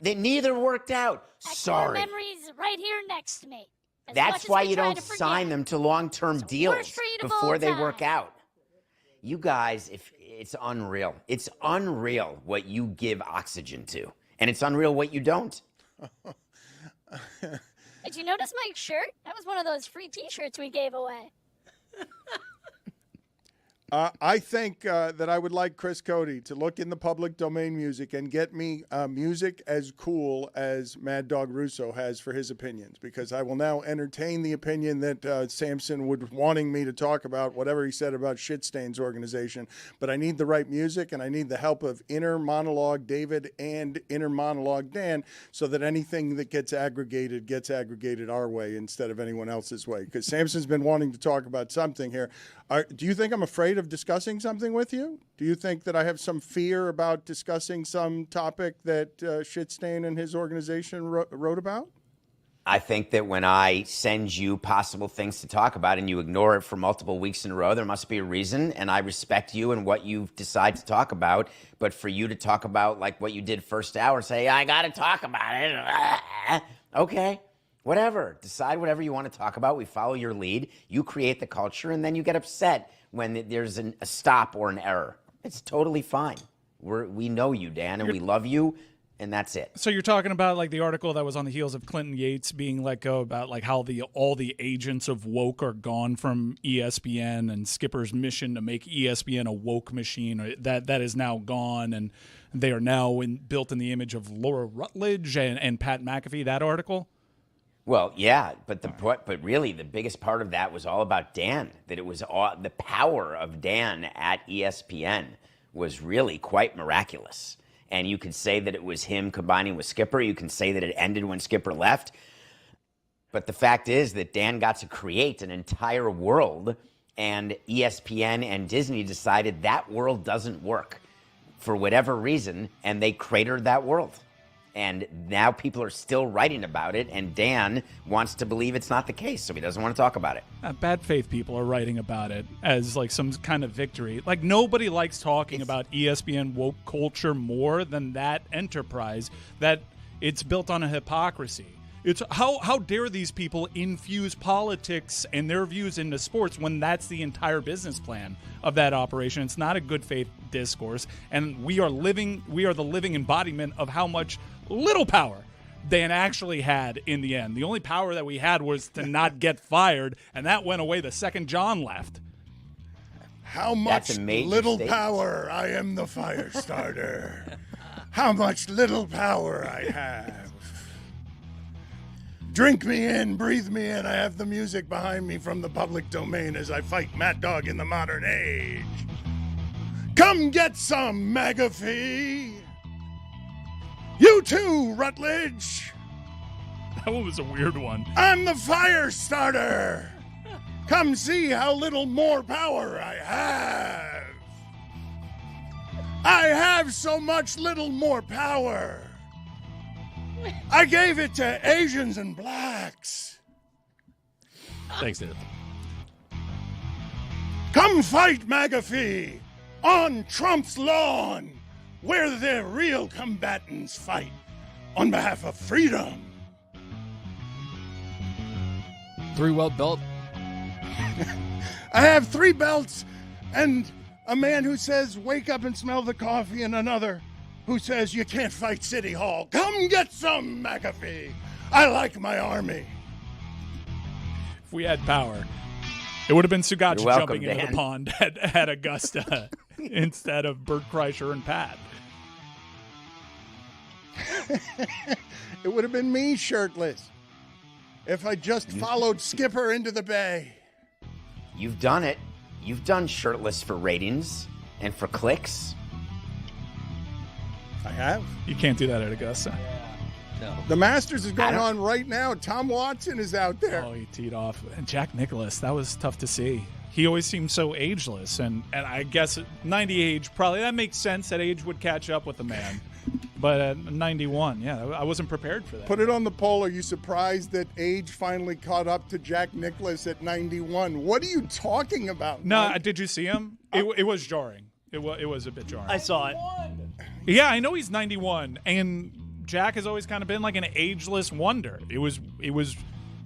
they neither worked out. Core Sorry. memories right here next to me. As much That's as why we you try don't to forget. sign them to long-term deals trade of before all they work time. out. You guys, it's unreal. It's unreal what you give oxygen to, and it's unreal what you don't. Did you notice Mike's shirt? That was one of those free T-shirts we gave away. I think that I would like Chris Cody to look in the public domain music and get me music as cool as Mad Dog Russo has for his opinions, because I will now entertain the opinion that Samson would wanting me to talk about whatever he said about Shitstain's organization. But I need the right music, and I need the help of Inner Monologue David and Inner Monologue Dan, so that anything that gets aggregated our way instead of anyone else's way. Because Samson's been wanting to talk about something here. Do you think I'm afraid of discussing something with you? Do you think that I have some fear about discussing some topic that Shitstain and his organization wrote about? I think that when I send you possible things to talk about and you ignore it for multiple weeks in a row, there must be a reason, and I respect you and what you decide to talk about. But for you to talk about like what you did first hour, say, I got to talk about it. Okay, whatever. Decide whatever you want to talk about. We follow your lead. You create the culture, and then you get upset when there's a stop or an error. It's totally fine. We know you, Dan, and we love you. And that's it. So you're talking about like the article that was on the heels of Clinton Yates being let go, about like how all the agents of woke are gone from ESPN, and Skipper's mission to make ESPN a woke machine, that is now gone, and they are now built in the image of Laura Rutledge and Pat McAfee. That article. Well, yeah, but really the biggest part of that was all about Dan. That it was the power of Dan at ESPN was really quite miraculous. And you could say that it was him combining with Skipper. You can say that it ended when Skipper left. But the fact is that Dan got to create an entire world, and ESPN and Disney decided that world doesn't work for whatever reason, and they cratered that world. And now people are still writing about it, and Dan wants to believe it's not the case, so he doesn't want to talk about it. Bad faith people are writing about it as like some kind of victory. Like nobody likes talking about ESPN woke culture more than that enterprise, that it's built on a hypocrisy. It's how dare these people infuse politics and their views into sports when that's the entire business plan of that operation. It's not a good faith discourse, and we are the living embodiment of how much little power Dan actually had in the end. The only power that we had was to not get fired, and that went away the second John left. How much little power I am the fire starter. How much little power I have. Drink me in, breathe me in. I have the music behind me from the public domain as I fight Mad Dog in the modern age. Come get some, McAfee. You too, Rutledge. That one was a weird one. I'm the fire starter. Come see how little more power I have. I have so much little more power. I gave it to Asians and blacks. Thanks, Dan. Come fight, McAfee, on Trump's lawn, where the real combatants fight on behalf of freedom. 3-welt belt. I have 3 belts and a man who says, wake up and smell the coffee, and another who says, you can't fight City Hall. Come get some, McAfee. I like my army. If we had power, it would have been Stugotz You're welcome, jumping into Dan. the pond at Augusta instead of Bert Kreischer and Pat. It would have been me shirtless if I just followed Skipper into the bay. You've done it. You've done shirtless for ratings and for clicks. I have. You can't do that at Augusta. No. The Masters is going on right now. Tom Watson is out there. Oh, he teed off. And Jack Nicklaus, that was tough to see. He always seemed so ageless. And I guess at 90 age, probably that makes sense that age would catch up with the man. But at 91, yeah, I wasn't prepared for that. Put it on the poll. Are you surprised that age finally caught up to Jack Nicklaus at 91? What are you talking about? No, Mike? did you see him? It was jarring. It was a bit jarring. I saw it. Yeah, I know he's 91, and Jack has always kind of been like an ageless wonder. It was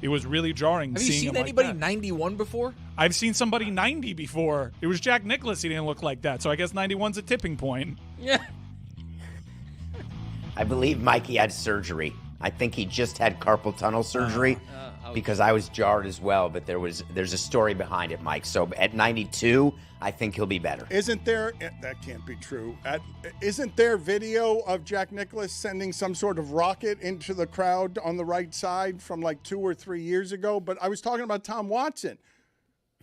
really jarring. Have you seeing seen him like anybody that. 91 before? I've seen somebody 90 before. It was Jack Nicklaus. He didn't look like that. So I guess 91's a tipping point. Yeah. I believe Mikey had surgery. I think he just had carpal tunnel surgery because I was jarred as well, but there's a story behind it, Mike. So at 92, I think he'll be better. Isn't there, that can't be true. Isn't there video of Jack Nicklaus sending some sort of rocket into the crowd on the right side from like 2 or 3 years ago? But I was talking about Tom Watson.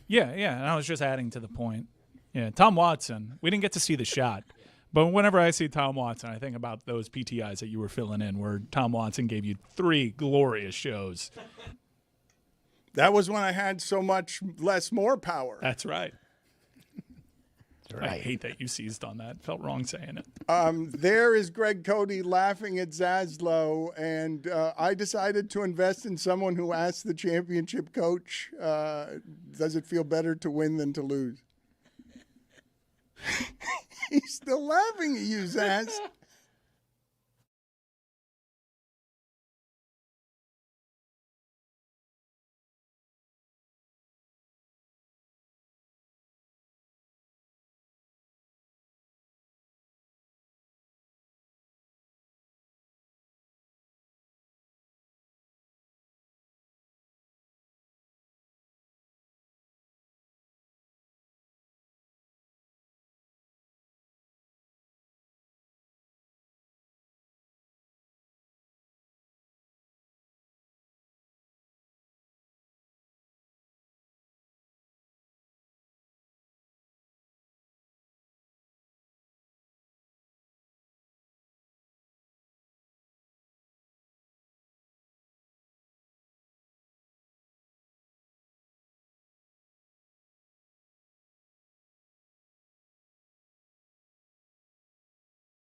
Yeah, and I was just adding to the point. Yeah, Tom Watson. We didn't get to see the shot. But whenever I see Tom Watson, I think about those PTIs that you were filling in where Tom Watson gave you 3 glorious shows. That was when I had so much less more power. That's right. Right. I hate that you seized on that. Felt wrong saying it. There is Greg Cody laughing at Zaslow, and I decided to invest in someone who asked the championship coach, does it feel better to win than to lose? He's still laughing at you, Zaz.